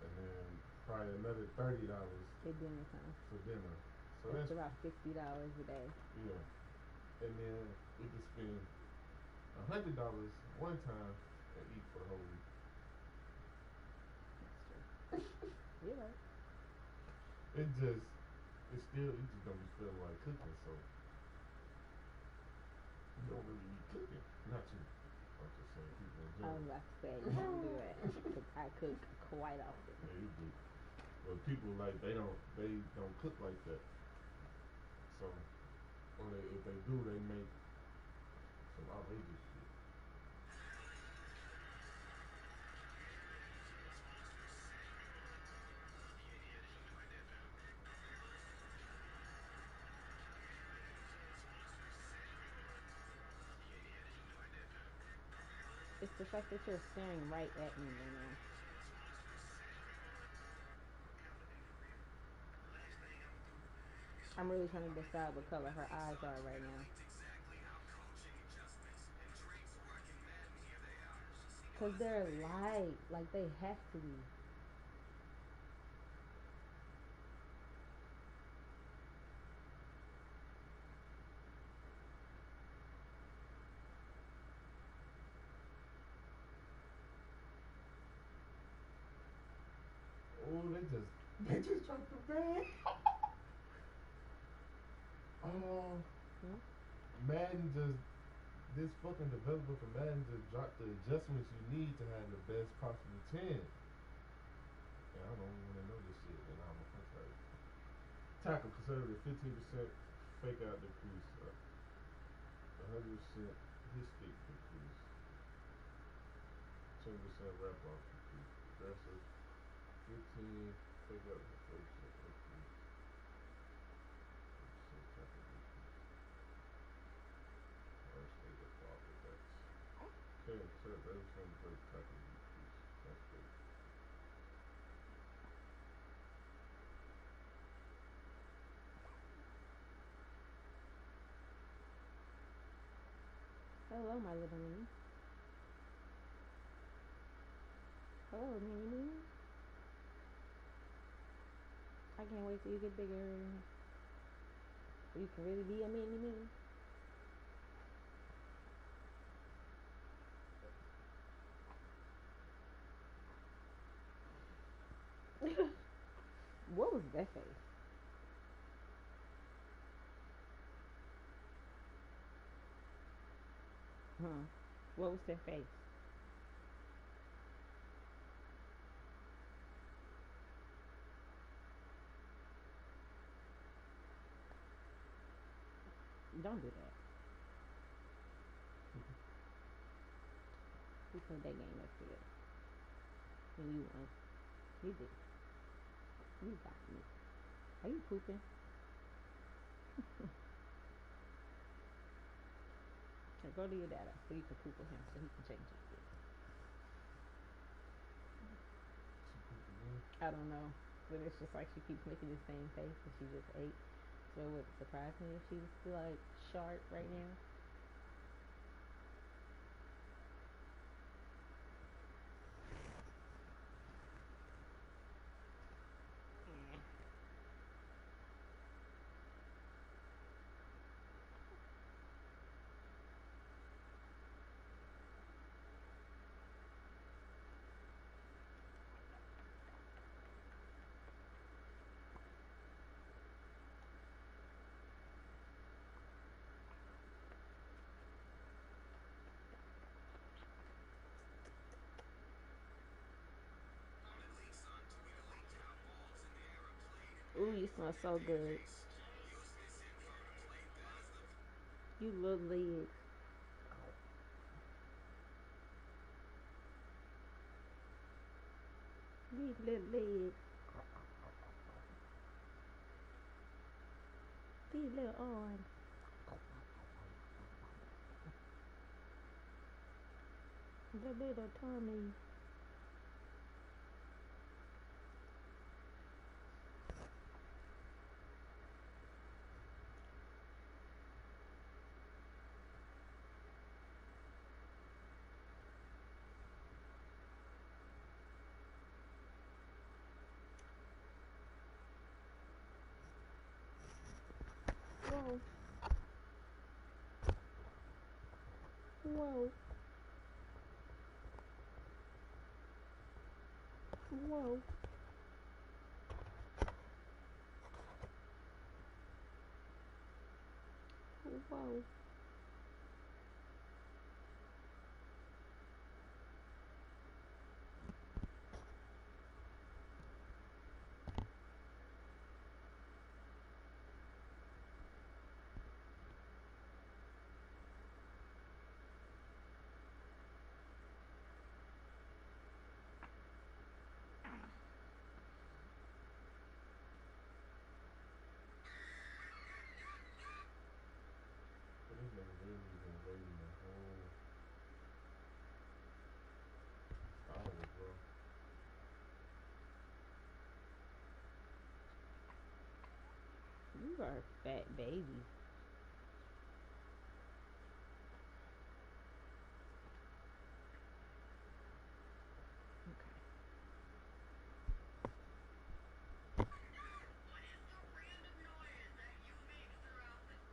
And then probably another $30 at dinner time. for dinner. So that's about $50 a day. Yeah. And then we can spend $100 one time and eat for the whole week. That's true. You're right. It's still, you just don't be feeling like cooking, so you don't really be cooking. Not you. I'm just saying people in I general. was about to say, you don't do that. Because I cook quite often. Yeah, you do. But people they don't cook like that. So if they do, they make some outrageous shit. It's the fact that you're staring right at me right now. I'm really trying to decide what color her eyes are right now. Because they're light. Like they have to be. Oh, they just dropped the bag. Oh, Madden this fucking developer for Madden just dropped the adjustments you need to have the best possible 10. And I don't even want to know this shit, and I'm a contract. Tackle conservative 15% fake out decrease, 100% hit stick decrease, 10% wrap off decrease, aggressive 15 fake out decrease, 10% tackle decrease. First state of fall effects. Okay, so that's from break tackle decrease. That's great. Hello, my little mini. Hello, mini me. I can't wait till you get bigger. So you can really be a mini me. What was that face? What was that face? Don't do that. We played that game yesterday. And you won. You did. You got me. Are you pooping? Okay, go to your dad so you can poop with him so he can change his shit. I don't know. But it's just like she keeps making the same face and she just ate. So it wouldn't surprise me if she was still like sharp right now. You smell so good. You little legs. You little legs. These little arms. The little tummy. Whoa. Whoa. Whoa. Whoa. But this nigga literally been waiting the whole hour, bro. You are a fat baby.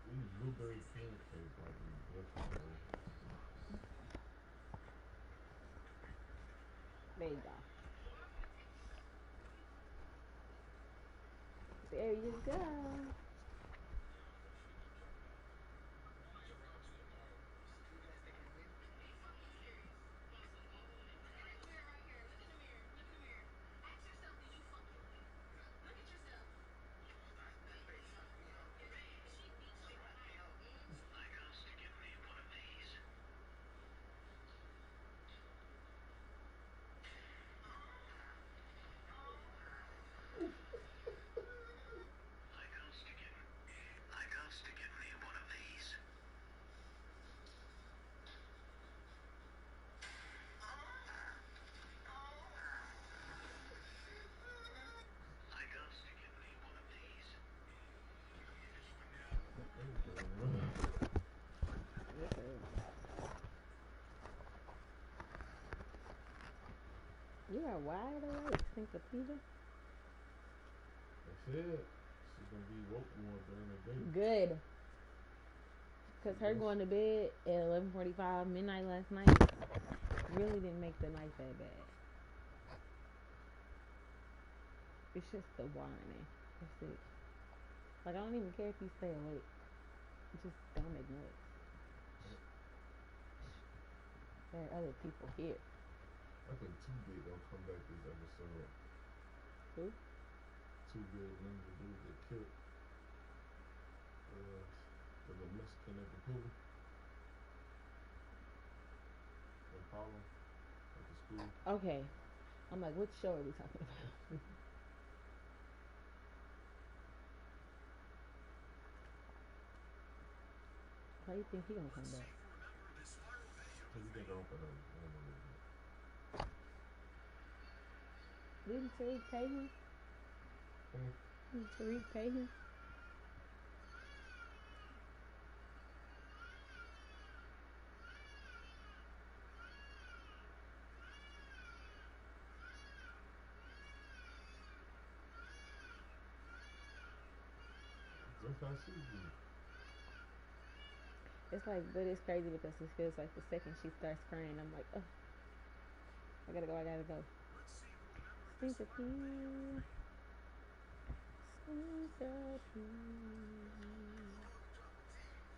These blueberry pancakes might be different, bro. There you go. There you go. You are wide awake, Syncopita. They said she's gonna be woke more during the day. Good. Because her going to bed at 11:45 midnight last night really didn't make the night that bad. It's just the whining. That's it. Like, I don't even care if you stay awake. Just don't make noise. There are other people here. I think Two Big gonna come back this episode. Who? Two Big, remember the dude that killed the little Mexican at the pool in Harlem at the school. Okay. I'm like, what show are we talking about? Why do you think he gonna come back? Who you think I'm gonna Didn't Tariq pay him? Didn't Tariq pay him? Just how she do. It's like, but it's crazy because it feels like the second she starts crying, I'm like, oh, I gotta go. Syncopy.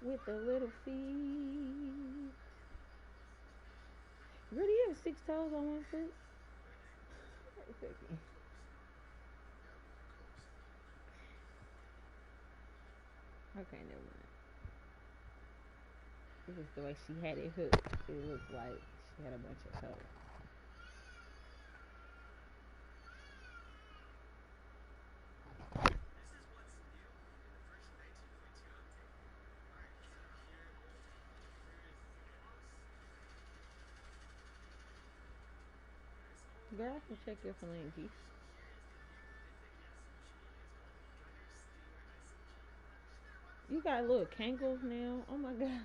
With the little feet. Girl, do you have 6 toes on one foot? Wait a second. Okay, never mind. This is the way she had it hooked. It looked like she had a bunch of color. Girl, I can check your phalanges. You got little cankles now? Oh my god.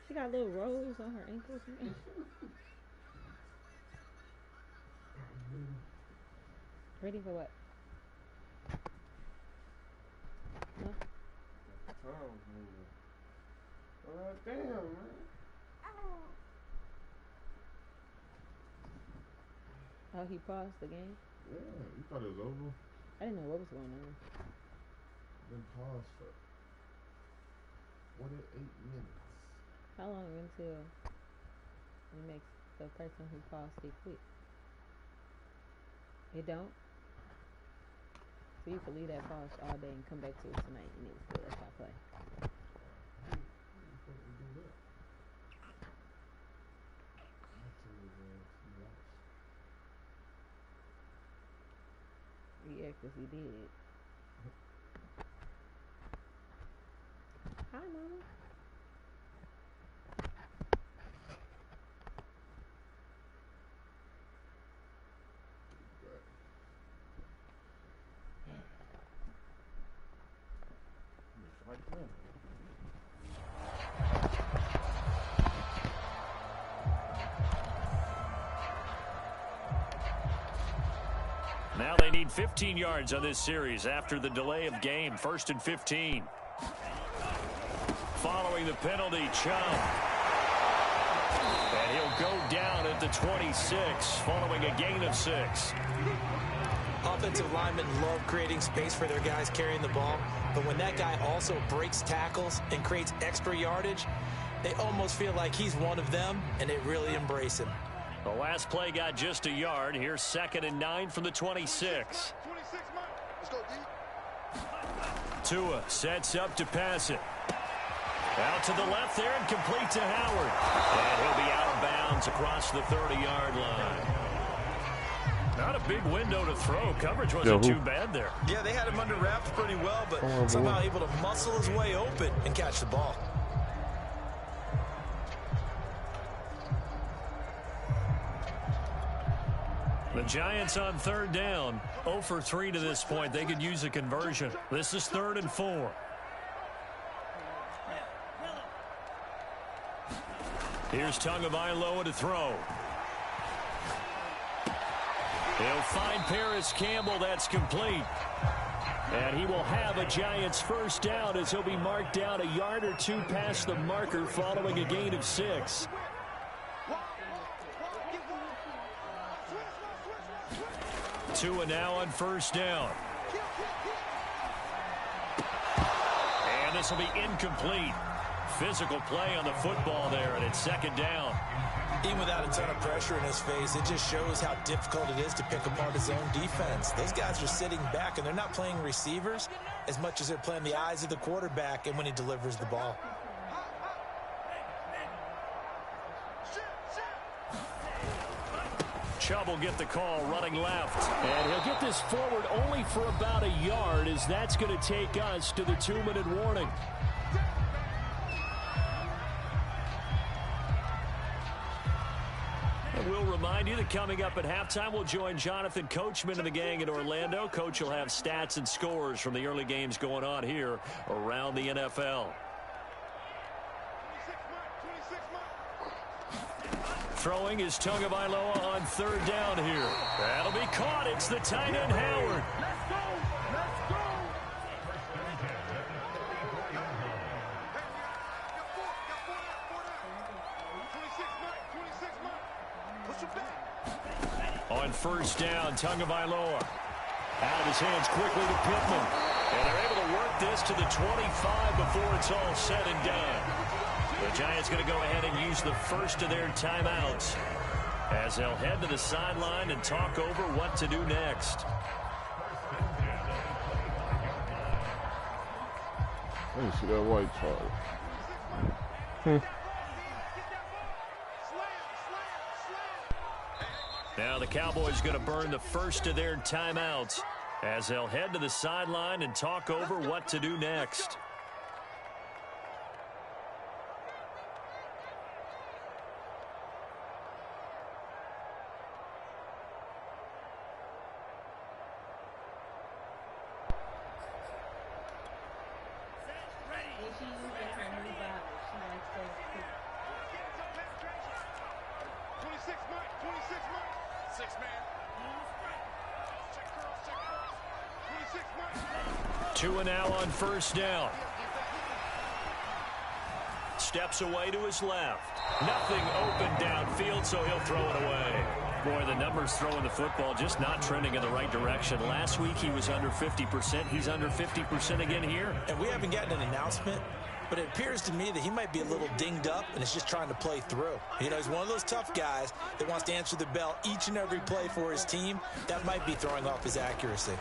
She got little rolls on her ankles now. Ready for what? Huh? Damn, man. Oh, he paused the game? Yeah, you thought it was over? I didn't know what was going on. Then pause for 48 minutes. How long until it makes the person who paused it quit? It don't? So you can leave that pause all day and come back to it tonight and it's still stop play. Yeah, because he did. Hi, Mama. Like that. Now they need 15 yards on this series after the delay of game. 1st and 15. Following the penalty, Chum. And he'll go down at the 26 following a gain of 6. Offensive linemen love creating space for their guys carrying the ball, but when that guy also breaks tackles and creates extra yardage, they almost feel like he's one of them, and they really embrace him. The last play got just a yard. Here's 2nd and 9 from the 26. Tua sets up to pass it. Out to the left there and complete to Howard. And he'll be out of bounds across the 30-yard line. Not a big window to throw. Coverage wasn't too bad there. Yeah, they had him under wraps pretty well, but somehow able to muscle his way open and catch the ball. The Giants on 3rd down. 0 for 3 to this point. They could use a conversion. This is 3rd and 4. Here's Tagovailoa to throw. He'll find Paris Campbell. That's complete. And he will have a Giants first down as he'll be marked down a yard or two past the marker following a gain of 6. Tua now on 1st down. And this will be incomplete. Physical play on the football there, and it's 2nd down. Even without a ton of pressure in his face, it just shows how difficult it is to pick apart his own defense. Those guys are sitting back, and they're not playing receivers as much as they're playing the eyes of the quarterback and when he delivers the ball. Chubb will get the call running left. And he'll get this forward only for about a yard, as that's going to take us to the 2-minute warning. And we'll remind you that coming up at halftime, we'll join Jonathan Coachman and the gang in Orlando. Coach will have stats and scores from the early games going on here around the NFL. Throwing is Tagovailoa on 3rd down here. That'll be caught. It's the tight end, Howard. Let's go. Let's go. On 1st down, Tagovailoa. Out of his hands quickly to Pittman. And they're able to work this to the 25 before it's all said and done. The Giants going to go ahead and use the first of their timeouts as they'll head to the sideline and talk over what to do next. I didn't see that white charge. Now the Cowboys going to burn the first of their timeouts as they'll head to the sideline and talk over what to do next. Two and now on first down. Steps away to his left. Nothing open downfield, so he'll throw it away. Boy, the numbers throwing the football just not trending in the right direction. Last week he was under 50%. He's under 50% again here. And we haven't gotten an announcement, but it appears to me that he might be a little dinged up and is just trying to play through. You know, he's one of those tough guys that wants to answer the bell each and every play for his team. That might be throwing off his accuracy.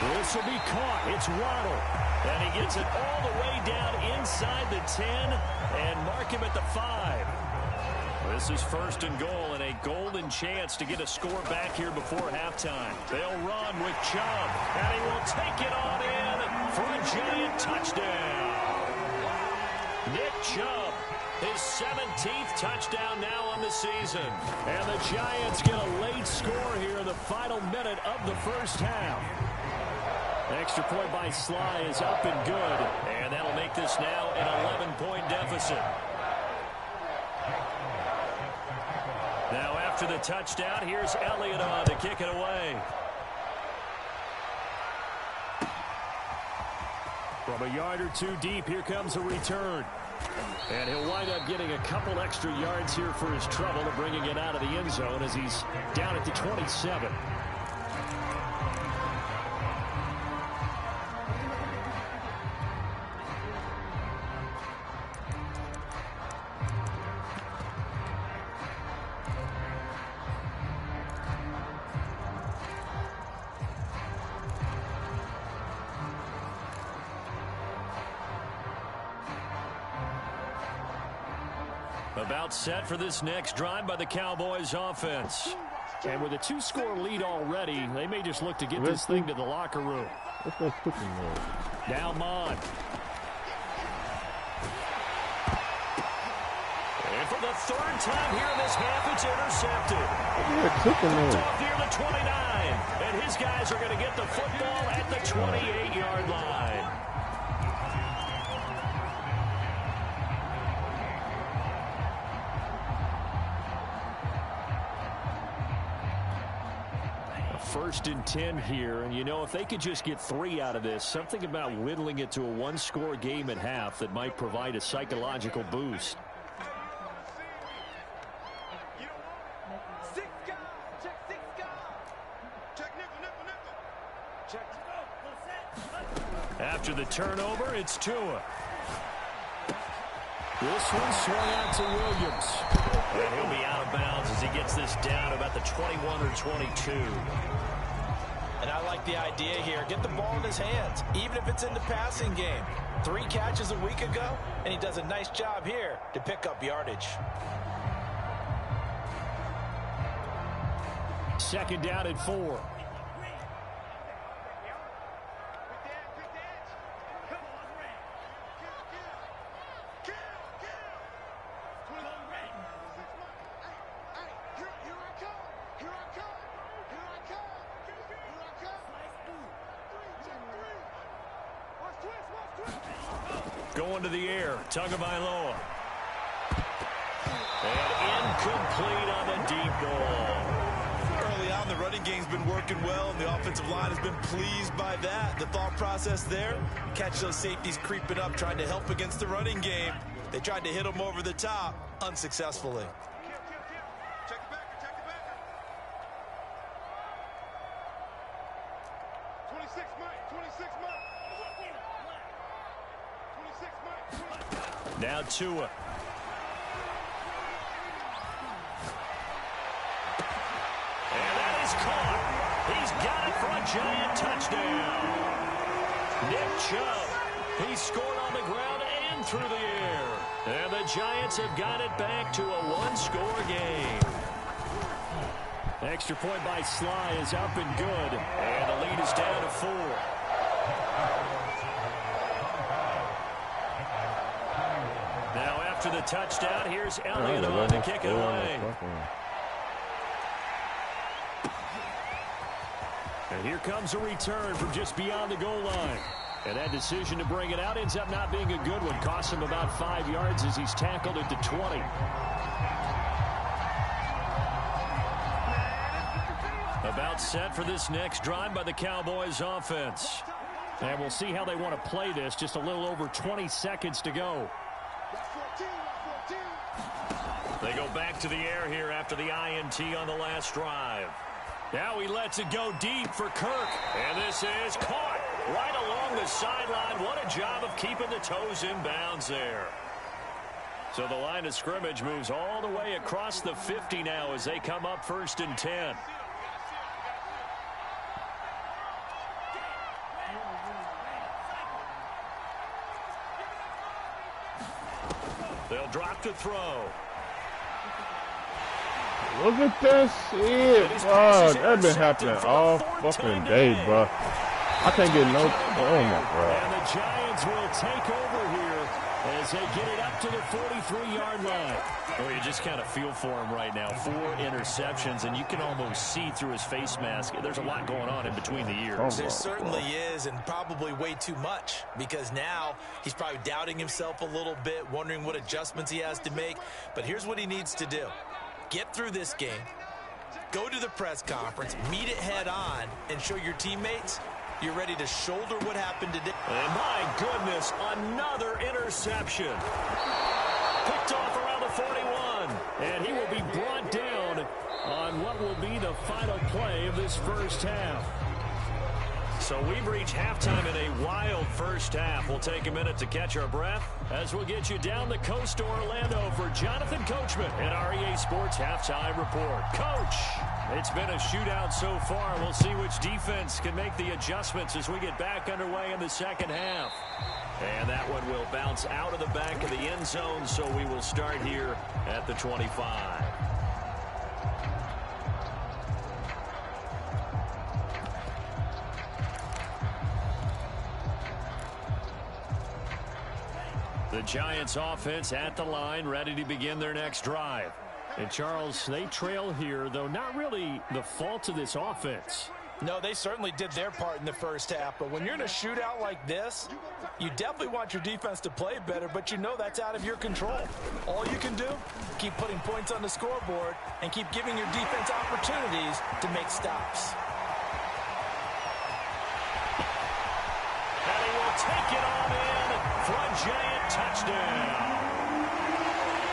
This will be caught. It's Waddle. And he gets it all the way down inside the 10 and mark him at the 5. This is first and goal and a golden chance to get a score back here before halftime. They'll run with Chubb, and he will take it on in for a giant touchdown. Nick Chubb, his 17th touchdown now on the season. And the Giants get a late score here in the final minute of the first half. Extra point by Sly is up and good, and that'll make this now an 11-point deficit. Now after the touchdown, here's Elliott on to kick it away. From a yard or two deep, here comes a return. And he'll wind up getting a couple extra yards here for his trouble and bringing it out of the end zone as he's down at the 27. About set for this next drive by the Cowboys offense. And with a 2-score lead already, they may just look to get this thing to the locker room. Now Mon. And for the third time here in this half, it's intercepted. It's off near the 29. And his guys are going to get the football at the 28-yard line. First and 10 here, and you know, if they could just get 3 out of this, something about whittling it to a 1-score game at half that might provide a psychological boost. After the turnover, it's Tua. This one swung out to Williams. And he'll be out of bounds as he gets this down about the 21 or 22. And I like the idea here. Get the ball in his hands, even if it's in the passing game. 3 catches a week ago, and he does a nice job here to pick up yardage. Second down at 4. Going to the air, Tagovailoa. And incomplete on the deep ball. Early on, the running game's been working well, and the offensive line has been pleased by that. The thought process there, catch those safeties creeping up, trying to help against the running game. They tried to hit them over the top, unsuccessfully. Now Tua. And that is caught. He's got it for a Giant touchdown. Nick Chubb. He scored on the ground and through the air. And the Giants have got it back to a one-score game. Extra point by Sly is up and good. And the lead is down to 4. Now after the touchdown, here's Elliott on to kick it away. And here comes a return from just beyond the goal line. And that decision to bring it out ends up not being a good one. Costs him about 5 yards as he's tackled at the 20. About set for this next drive by the Cowboys offense. And we'll see how they want to play this. Just a little over 20 seconds to go. They go back to the air here after the INT on the last drive. Now he lets it go deep for Kirk. And this is caught right along the sideline. What a job of keeping the toes in bounds there. So the line of scrimmage moves all the way across the 50 now as they come up 1st and 10. They'll drop to throw. Look at that shit, bro. That's been happening all fucking day, bro. I can't get no. Oh my god. And the Giants will take over here as they get it up to the 43-yard line. Well, you just kind of feel for him right now. 4 interceptions, and you can almost see through his face mask. There's a lot going on in between the ears. There certainly is, and probably way too much, because now he's probably doubting himself a little bit, wondering what adjustments he has to make. But here's what he needs to do. Get through this game, go to the press conference, meet it head on, and show your teammates you're ready to shoulder what happened today. And my goodness, another interception. Picked off around the 41. And he will be brought down on what will be the final play of this first half. So we've reached halftime in a wild first half. We'll take a minute to catch our breath as we'll get you down the coast to Orlando for Jonathan Coachman and our EA Sports Halftime Report. Coach, it's been a shootout so far. We'll see which defense can make the adjustments as we get back underway in the second half. And that one will bounce out of the back of the end zone, so we will start here at the 25. The Giants offense at the line, ready to begin their next drive. And Charles, they trail here, though not really the fault of this offense. No, they certainly did their part in the first half, but when you're in a shootout like this, you definitely want your defense to play better, but you know that's out of your control. All you can do, keep putting points on the scoreboard and keep giving your defense opportunities to make stops. And he will take it on in for a Giant touchdown.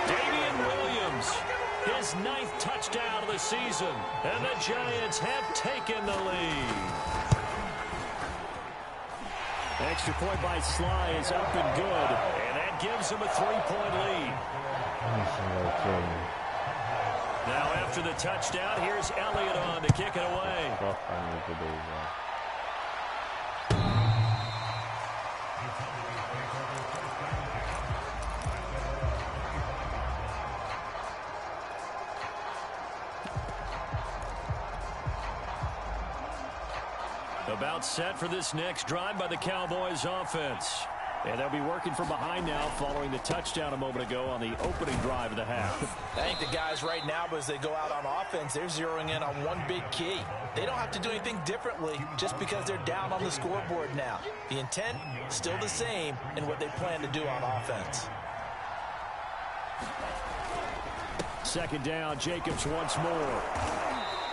Damian Williams, his 9th touchdown of the season, and the Giants have taken the lead. Extra point by Sly is up and good, and that gives them a 3-point lead. Now after the touchdown, here's Elliott on to kick it away. About set for this next drive by the Cowboys offense. And they'll be working from behind now following the touchdown a moment ago on the opening drive of the half. I think the guys right now, as they go out on offense, they're zeroing in on one big key. They don't have to do anything differently just because they're down on the scoreboard now. The intent, still the same in what they plan to do on offense. Second down, Jacobs once more.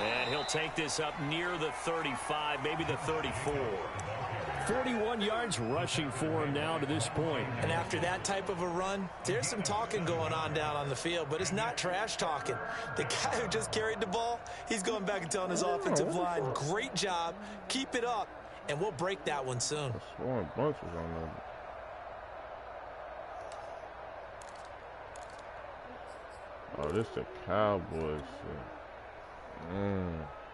And he'll take this up near the 35, maybe the 34. 41 yards rushing for him now to this point. And after that type of a run, there's some talking going on down on the field, but it's not trash talking. The guy who just carried the ball, he's going back and telling his offensive line, great job, keep it up, and we'll break that one soon. Scoring bunches on that. Oh, this the Cowboys shit.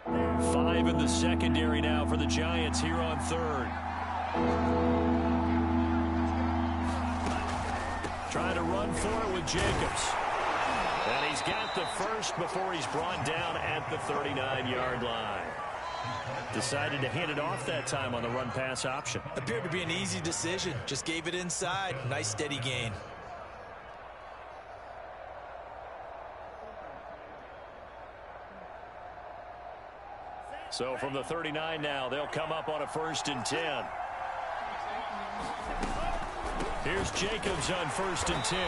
5 in the secondary now for the Giants here on third. Trying to run for it with Jacobs. And he's got the first before he's brought down at the 39-yard line. Decided to hand it off that time on the run-pass option. Appeared to be an easy decision. Just gave it inside. Nice steady gain. So from the 39 now, they'll come up on a 1st and 10. Here's Jacobs on 1st and 10.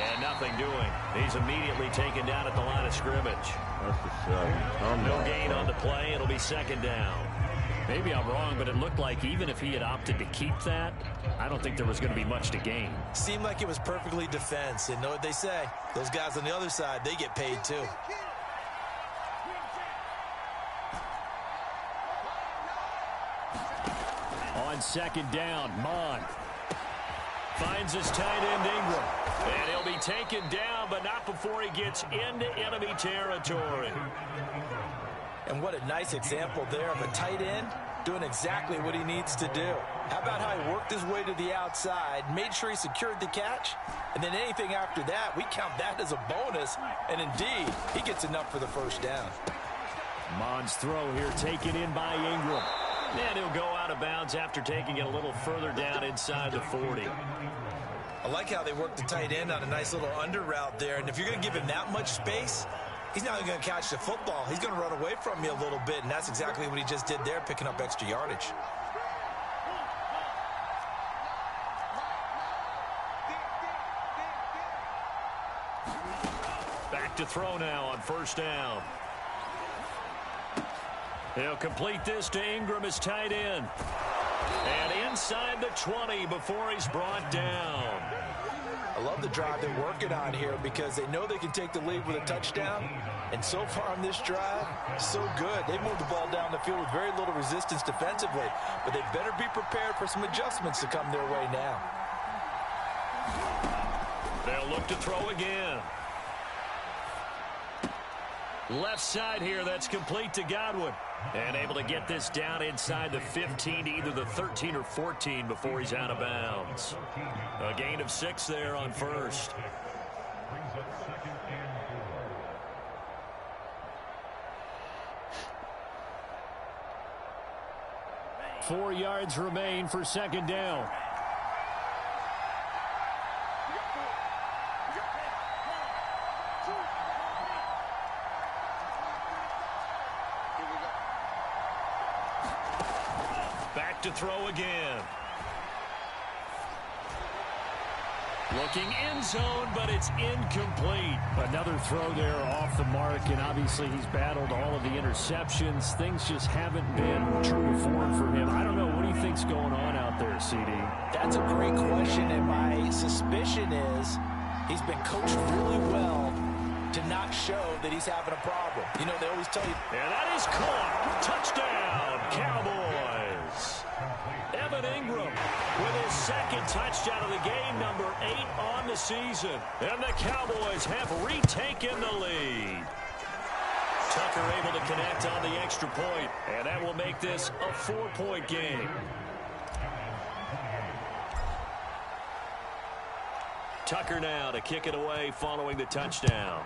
And nothing doing. He's immediately taken down at the line of scrimmage. That's the shot. No gain on the play. It'll be 2nd down. Maybe I'm wrong, but it looked like even if he had opted to keep that, I don't think there was going to be much to gain. Seemed like it was perfectly defense. And know what they say? Those guys on the other side, they get paid too. On 2nd down, Mon finds his tight end Ingram. And he'll be taken down, but not before he gets into enemy territory. And what a nice example there of a tight end doing exactly what he needs to do. How about how he worked his way to the outside, made sure he secured the catch, and then anything after that, we count that as a bonus. And indeed, he gets enough for the 1st down. Mon's throw here taken in by Ingram. And he'll go out of bounds after taking it a little further down inside the 40. I like how they work the tight end on a nice little under route there. And if you're going to give him that much space, he's not going to catch the football. He's going to run away from you a little bit, and that's exactly what he just did there, picking up extra yardage. Back to throw now on 1st down. He'll complete this to Ingram as tight end. And inside the 20 before he's brought down. I love the drive they're working on here because they know they can take the lead with a touchdown. And so far on this drive, so good. They moved the ball down the field with very little resistance defensively. But they better be prepared for some adjustments to come their way now. They'll look to throw again. Left side here, that's complete to Godwin. And able to get this down inside the 15, either the 13 or 14 before he's out of bounds. A gain of 6 there on 1st. Four yards remain for 2nd down. Back to throw again. Looking end zone, but it's incomplete. Another throw there off the mark, and obviously he's battled all of the interceptions. Things just haven't been true to form for him. I don't know. What do you think's going on out there, CD? That's a great question, and my suspicion is he's been coached really well to not show that he's having a problem. You know, they always tell you. And that is caught. Touchdown, Cowboys. Evan Ingram with his 2nd touchdown of the game, number 8 on the season. And the Cowboys have retaken the lead. Tucker able to connect on the extra point, and that will make this a 4-point game. Tucker now to kick it away following the touchdown.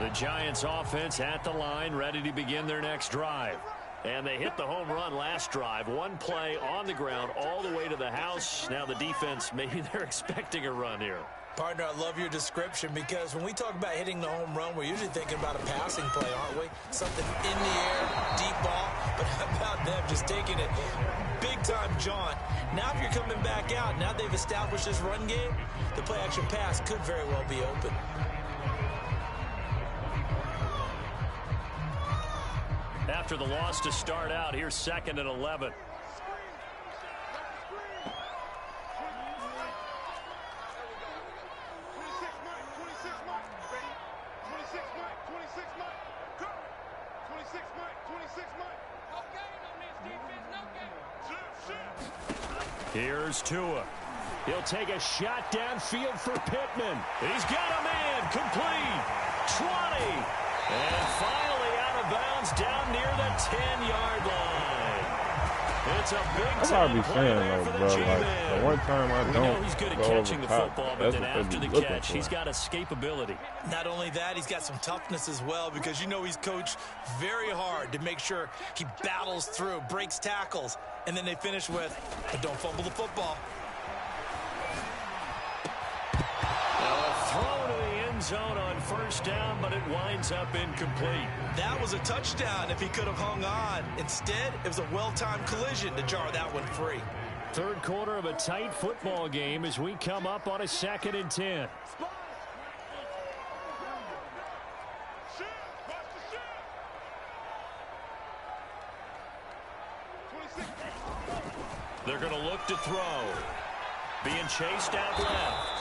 The Giants offense at the line, ready to begin their next drive. And they hit the home run last drive. One play on the ground all the way to the house. Now the defense, maybe they're expecting a run here. Partner, I love your description because when we talk about hitting the home run, we're usually thinking about a passing play, aren't we? Something in the air, deep ball. But how about them just taking it big-time jaunt? Now if you're coming back out, now they've established this run game, the play-action pass could very well be open. After the loss to start out, here's 2nd and 11. Here's Tua. He'll take a shot downfield for Pittman. He's got a man. Complete. 20. And finally out of bounds down near the 10-yard line. It's a big time play there for the G-Man. The one time I don't know he's good at catching the football, but then after the catch, he's got escapability. Not only that, he's got some toughness as well, because you know he's coached very hard to make sure he battles through, breaks tackles, and then they finish with, but don't fumble the football. Now a throw to the end zone on first down, but it winds up incomplete. That was a touchdown if he could have hung on. Instead, it was a well-timed collision to jar that one free. Third quarter of a tight football game as we come up on a 2nd and 10. They're going to look to throw. Being chased out left.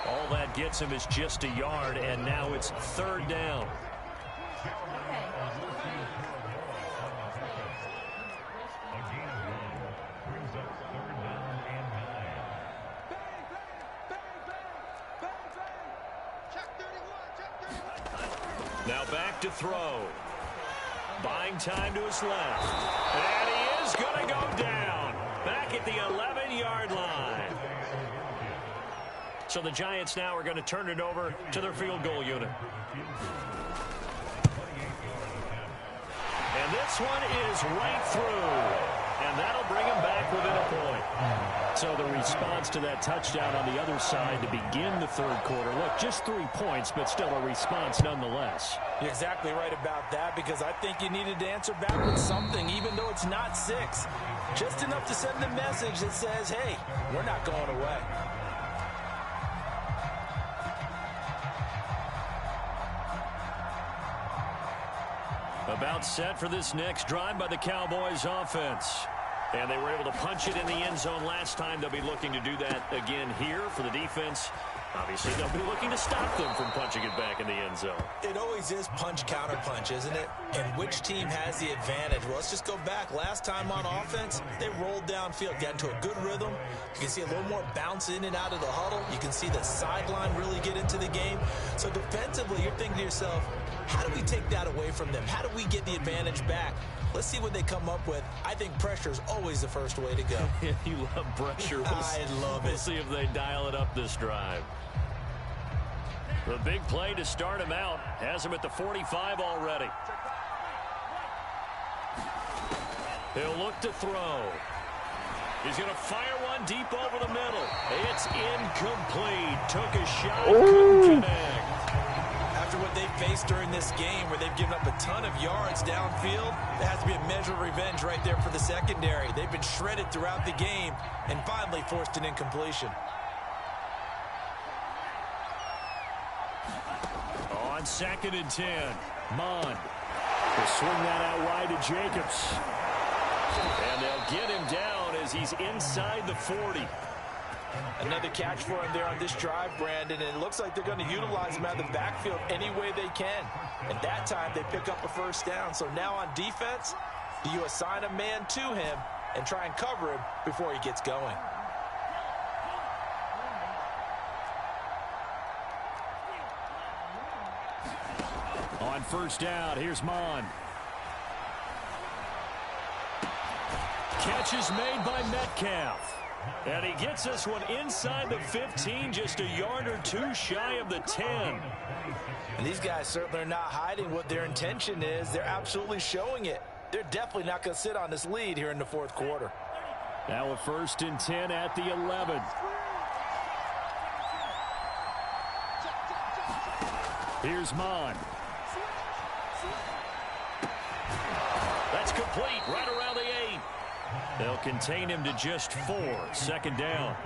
All that gets him is just a yard, and now it's 3rd down. Now back to throw. Buying time to his left. And he is going to go down. Back at the 11-yard line. So the Giants now are going to turn it over to their field goal unit. And this one is right through. And that'll bring him back within a point. So the response to that touchdown on the other side to begin the third quarter. Look, just 3 points, but still a response nonetheless. You're exactly right about that, because I think you needed to answer back with something, even though it's not 6. Just enough to send the message that says, hey, we're not going away. About set for this next drive by the Cowboys offense. And they were able to punch it in the end zone last time. They'll be looking to do that again here for the defense. Obviously, they'll be looking to stop them from punching it back in the end zone. It always is punch, counter punch, isn't it? And which team has the advantage? Well, let's just go back. Last time on offense, they rolled downfield, got into a good rhythm. You can see a little more bounce in and out of the huddle. You can see the sideline really get into the game. So defensively, you're thinking to yourself, how do we take that away from them? How do we get the advantage back? Let's see what they come up with. I think pressure is always the first way to go. You love pressure. I love it. We'll see if they dial it up this drive. The big play to start him out has him at the 45 already. He'll look to throw. He's going to fire one deep over the middle. It's incomplete. Took a shot, couldn't connect. After what they faced during this game, where they've given up a ton of yards downfield, there has to be a measure of revenge right there for the secondary. They've been shredded throughout the game and finally forced an incompletion. On 2nd and 10, Mond will swing that out wide to Jacobs. And they'll get him down as he's inside the 40. Another catch for him there on this drive, Brandon, and it looks like they're going to utilize him out of the backfield any way they can. And that time they pick up a first down. So now on defense, do you assign a man to him and try and cover him before he gets going? On first down, here's Mond. Catch is made by Metcalf. And he gets this one inside the 15, just a yard or two shy of the 10. And these guys certainly are not hiding what their intention is. They're absolutely showing it. They're definitely not going to sit on this lead here in the fourth quarter. Now a 1st and 10 at the 11. Here's Mond. That's complete right around the 8. They'll contain him to just 4. 2nd down.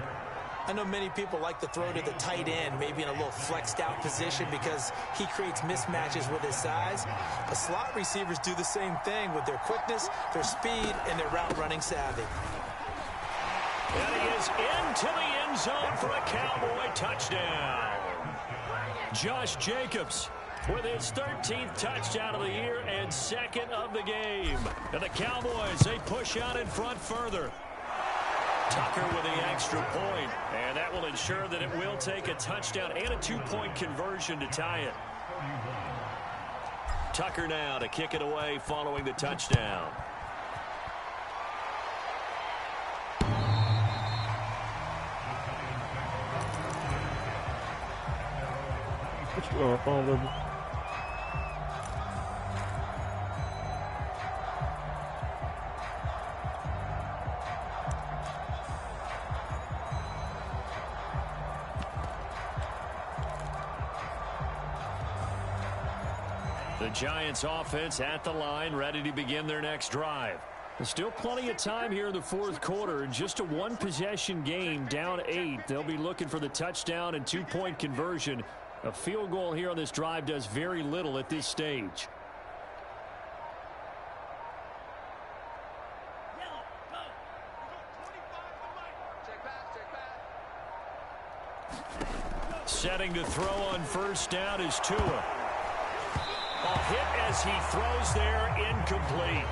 I know many people like to throw to the tight end, maybe in a little flexed out position because he creates mismatches with his size. But slot receivers do the same thing with their quickness, their speed, and their route running savvy. And he is into the end zone for a Cowboy touchdown. Josh Jacobs with his 13th touchdown of the year and second of the game. And the Cowboys, they push out in front further. Tucker with the extra point, and that will ensure that it will take a touchdown and a 2-point conversion to tie it. Tucker now to kick it away following the touchdown. What's going on, baby? The Giants offense at the line, ready to begin their next drive. There's still plenty of time here in the fourth quarter. Just a one-possession game, down 8. They'll be looking for the touchdown and 2-point conversion. A field goal here on this drive does very little at this stage. Setting to throw on first down is Tua. A hit as he throws there, incomplete.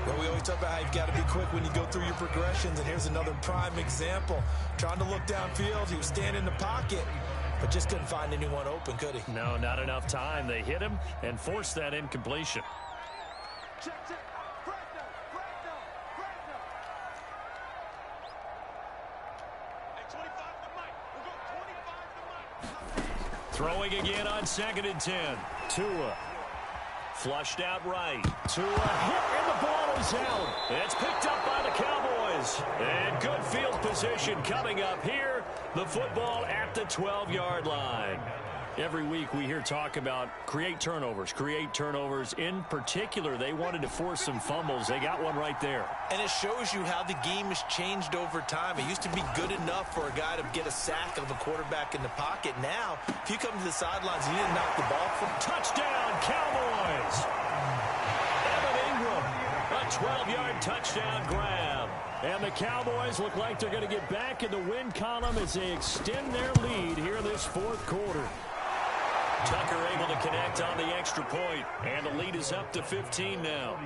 Well, we always talk about how you've got to be quick when you go through your progressions, and here's another prime example. Trying to look downfield, he was standing in the pocket, but just couldn't find anyone open, could he? No, not enough time. They hit him and forced that incompletion. Throwing again on 2nd and 10. Tua. Flushed out right. Tua hit, and the ball is out. It's picked up by the Cowboys. And good field position coming up here. The football at the 12-yard line. Every week we hear talk about create turnovers. In particular, they wanted to force some fumbles. They got one right there. And it shows you how the game has changed over time. It used to be good enough for a guy to get a sack of a quarterback in the pocket. Now, if you come to the sidelines and you didn't knock the ball from... Touchdown, Cowboys! Evan Ingram, a 12-yard touchdown grab. And the Cowboys look like they're going to get back in the win column as they extend their lead here in this fourth quarter. Tucker able to connect on the extra point, and the lead is up to 15 now.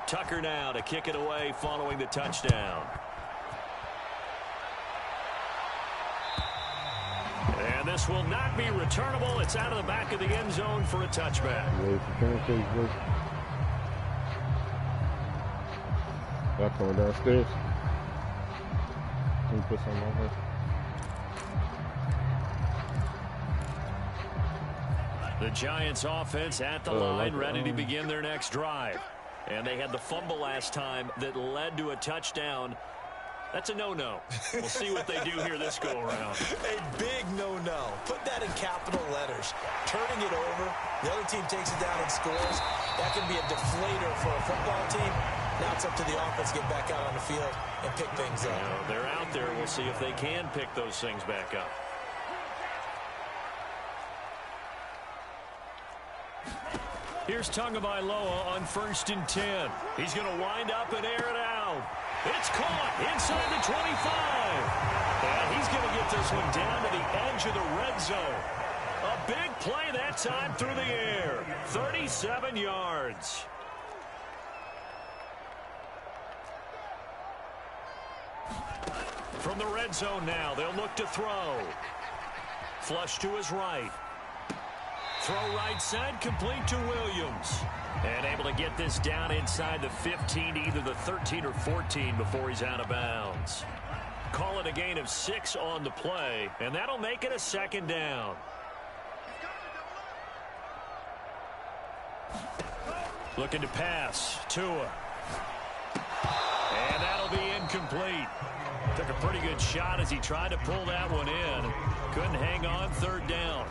Tucker now to kick it away following the touchdown. And this will not be returnable. It's out of the back of the end zone for a touchback. Y'all coming downstairs. Can you put something on here? The Giants offense at the line, ready to begin their next drive. And they had the fumble last time that led to a touchdown. That's a no-no. We'll see what they do here this go-around. A big no-no. Put that in capital letters. Turning it over, the other team takes it down and scores. That can be a deflator for a football team. Now it's up to the offense to get back out on the field and pick things up. They're out there. We'll see if they can pick those things back up. Here's Tagovailoa on 1st and 10. He's going to wind up and air it out. It's caught inside the 25. And he's going to get this one down to the edge of the red zone. A big play that time through the air. 37 yards. From the red zone now, they'll look to throw. Flush to his right. Throw right side, complete to Williams. And able to get this down inside the 15, either the 13 or 14 before he's out of bounds. Call it a gain of 6 on the play, and that'll make it a 2nd down. Looking to pass. Tua. And that'll be incomplete. Took a pretty good shot as he tried to pull that one in. Couldn't hang on, 3rd down.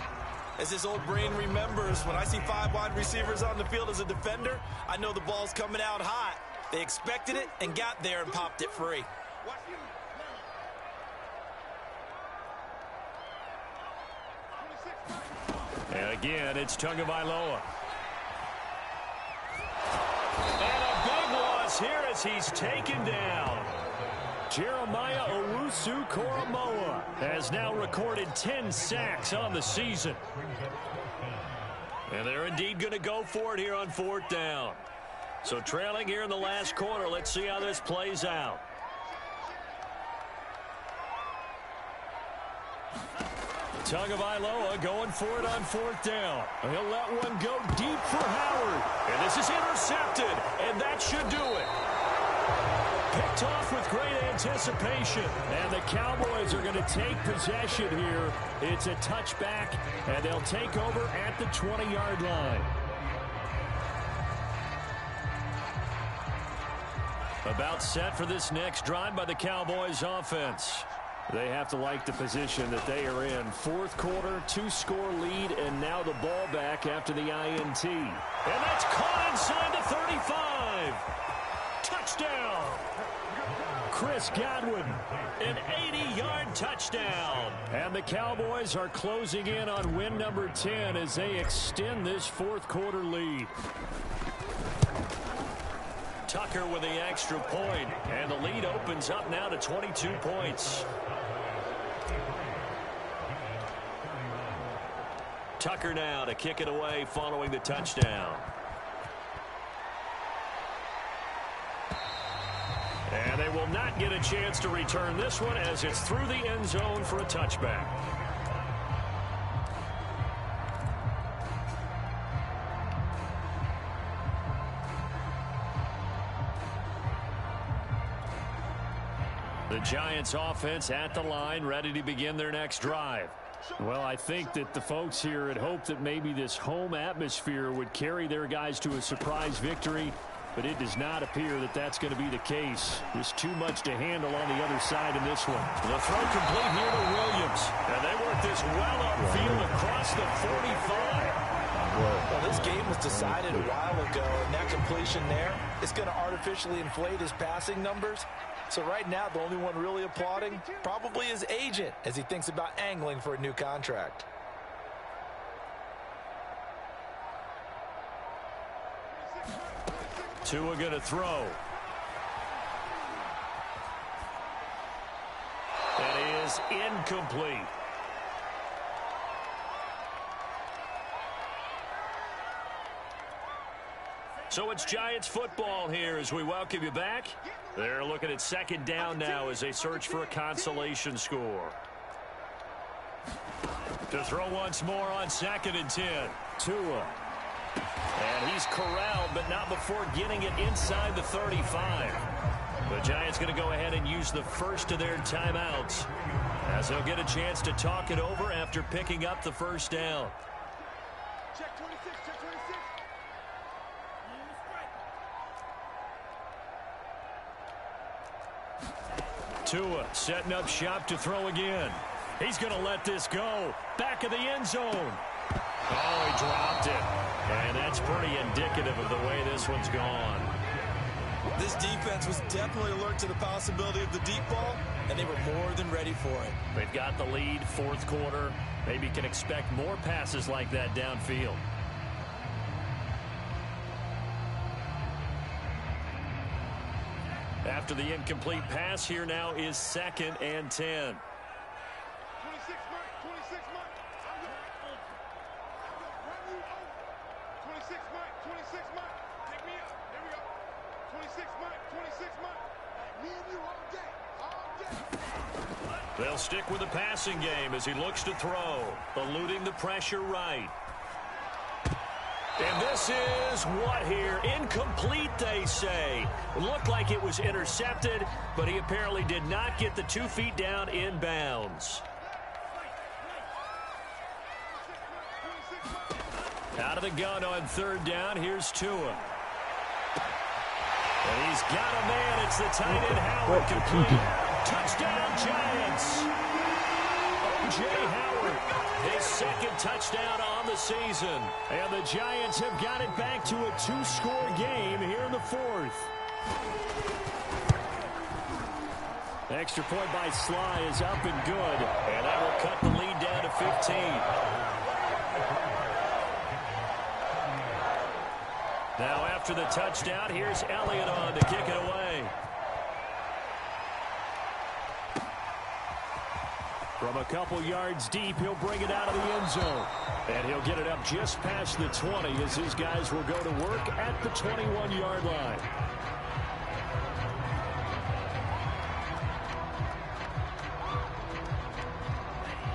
As this old brain remembers, when I see 5 wide receivers on the field as a defender, I know the ball's coming out hot. They expected it and got there and popped it free. And again, it's Tagovailoa. And a big is here as he's taken down. Jeremiah Owusu-Koramoah has now recorded 10 sacks on the season. And they're indeed going to go for it here on 4th down. So trailing here in the last quarter. Let's see how this plays out. Tagovailoa going for it on 4th down. He'll let one go deep for Howard. And this is intercepted. And that should do it. Picked off with great anticipation. And the Cowboys are going to take possession here. It's a touchback, and they'll take over at the 20-yard line. About set for this next drive by the Cowboys offense. They have to like the position that they are in. 4th quarter, 2-score lead, and now the ball back after the INT. And that's caught inside the 35. Touchdown. Chris Godwin, an 80-yard touchdown. And the Cowboys are closing in on win number 10 as they extend this 4th quarter lead. Tucker with the extra point, and the lead opens up now to 22 points. Tucker now to kick it away following the touchdown. And they will not get a chance to return this one as it's through the end zone for a touchback. The Giants offense at the line, ready to begin their next drive. Well, I think that the folks here had hoped that maybe this home atmosphere would carry their guys to a surprise victory. But it does not appear that that's going to be the case. There's too much to handle on the other side in this one. The throw complete here to Williams. And they work this well upfield across the 45. Well, this game was decided a while ago, and that completion there is going to artificially inflate his passing numbers. So right now, the only one really applauding probably his agent as he thinks about angling for a new contract. Tua going to throw. That is incomplete. So it's Giants football here as we welcome you back. They're looking at 2nd down now as they search for a consolation score. To throw once more on 2nd and 10. Tua. And he's corralled, but not before getting it inside the 35. The Giants going to go ahead and use the first of their timeouts as they'll get a chance to talk it over after picking up the 1st down. Check 26, check 26. Tua setting up shop to throw again. He's going to let this go. Back of the end zone. Oh, he dropped it. And that's pretty indicative of the way this one's gone. This defense was definitely alert to the possibility of the deep ball, and they were more than ready for it. They've got the lead, 4th quarter. Maybe can expect more passes like that downfield. After the incomplete pass, here now is 2nd and 10. 26 mark, 26 mark. 26 mark, 26 mark. Pick me up. Here we go. 26 mark, 26 mark. Me and you all day, all day. They'll stick with the passing game as he looks to throw, eluding the pressure right. And this is what here? Incomplete, they say. It looked like it was intercepted, but he apparently did not get the 2 feet down in bounds. Out of the gun on 3rd down, here's Tua. And he's got a man. It's the tight end, Howard, complete. Touchdown, Giants. O.J. Howard, his 2nd touchdown on the season. And the Giants have got it back to a 2-score game here in the 4th. Extra point by Sly is up and good. And that will cut the lead down to 15. Now after the touchdown, here's Elliott on to kick it away. From a couple yards deep, he'll bring it out of the end zone. And he'll get it up just past the 20 as his guys will go to work at the 21-yard line.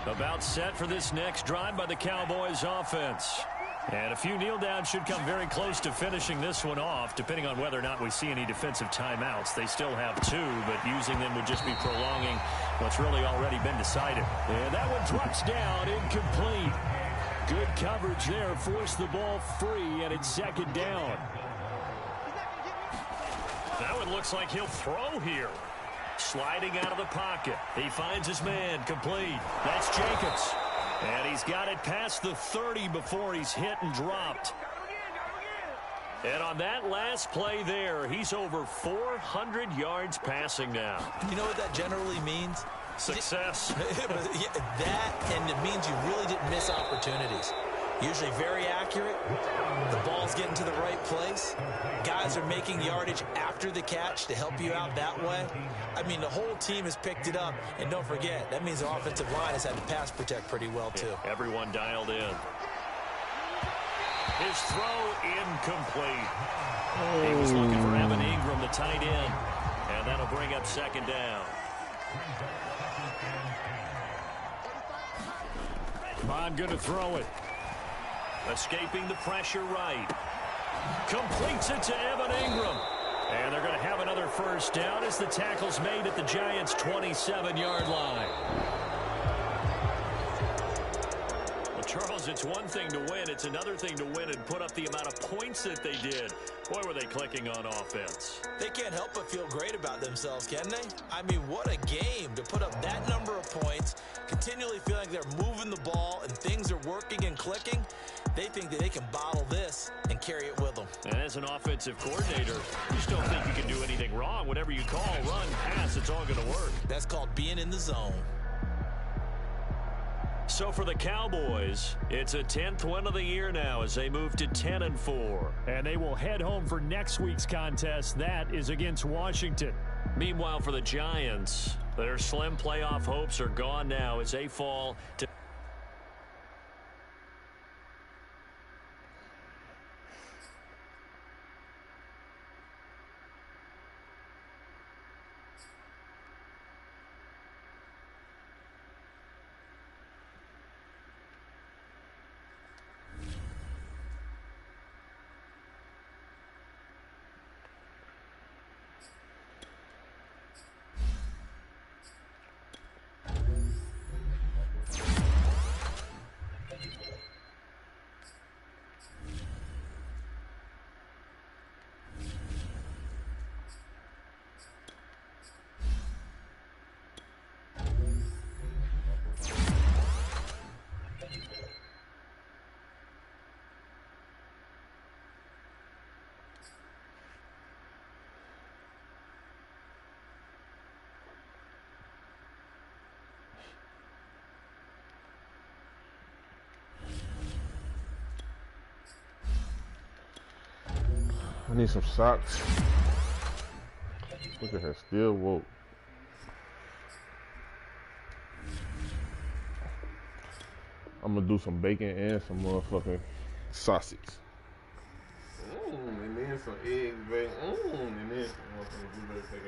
About set for this next drive by the Cowboys offense. And a few kneel downs should come very close to finishing this one off, depending on whether or not we see any defensive timeouts. They still have 2, but using them would just be prolonging what's really already been decided. And that one drops down, incomplete. Good coverage there, forced the ball free, and it's second down. That one looks like he'll throw here. Sliding out of the pocket. He finds his man, complete. That's Jacobs. And he's got it past the 30 before he's hit and dropped. And on that last play there, he's over 400 yards passing now. You know what that generally means? Success. That, and it means you really didn't miss opportunities. Usually very accurate. The ball's getting to the right place. Guys are making yardage after the catch to help you out that way. I mean, the whole team has picked it up. And don't forget, that means the offensive line has had to pass protect pretty well, too. Yeah, everyone dialed in. His throw incomplete. He was looking for Evan Ingram, the tight end. And that'll bring up second down. Bond going to throw it. Escaping the pressure right. Completes it to Evan Ingram. And they're going to have another first down as the tackle's made at the Giants' 27-yard line. Well, Charles, it's one thing to win. It's another thing to win and put up the amount of points that they did. Boy, were they clicking on offense. They can't help but feel great about themselves, can they? I mean, what a game to put up that number of points, continually feeling like they're moving the ball and things are working and clicking. They think that they can bottle this and carry it with them. And as an offensive coordinator, you just don't think you can do anything wrong. Whatever you call, run, pass, it's all going to work. That's called being in the zone. So for the Cowboys, it's a 10th win of the year now as they move to 10-4. And they will head home for next week's contest. That is against Washington. Meanwhile, for the Giants, their slim playoff hopes are gone now as they fall to... I need some socks. Look at her, still woke. I'm gonna do some bacon and some motherfucking sausage. And then some eggs, bacon. And then some motherfucking blueberry bacon.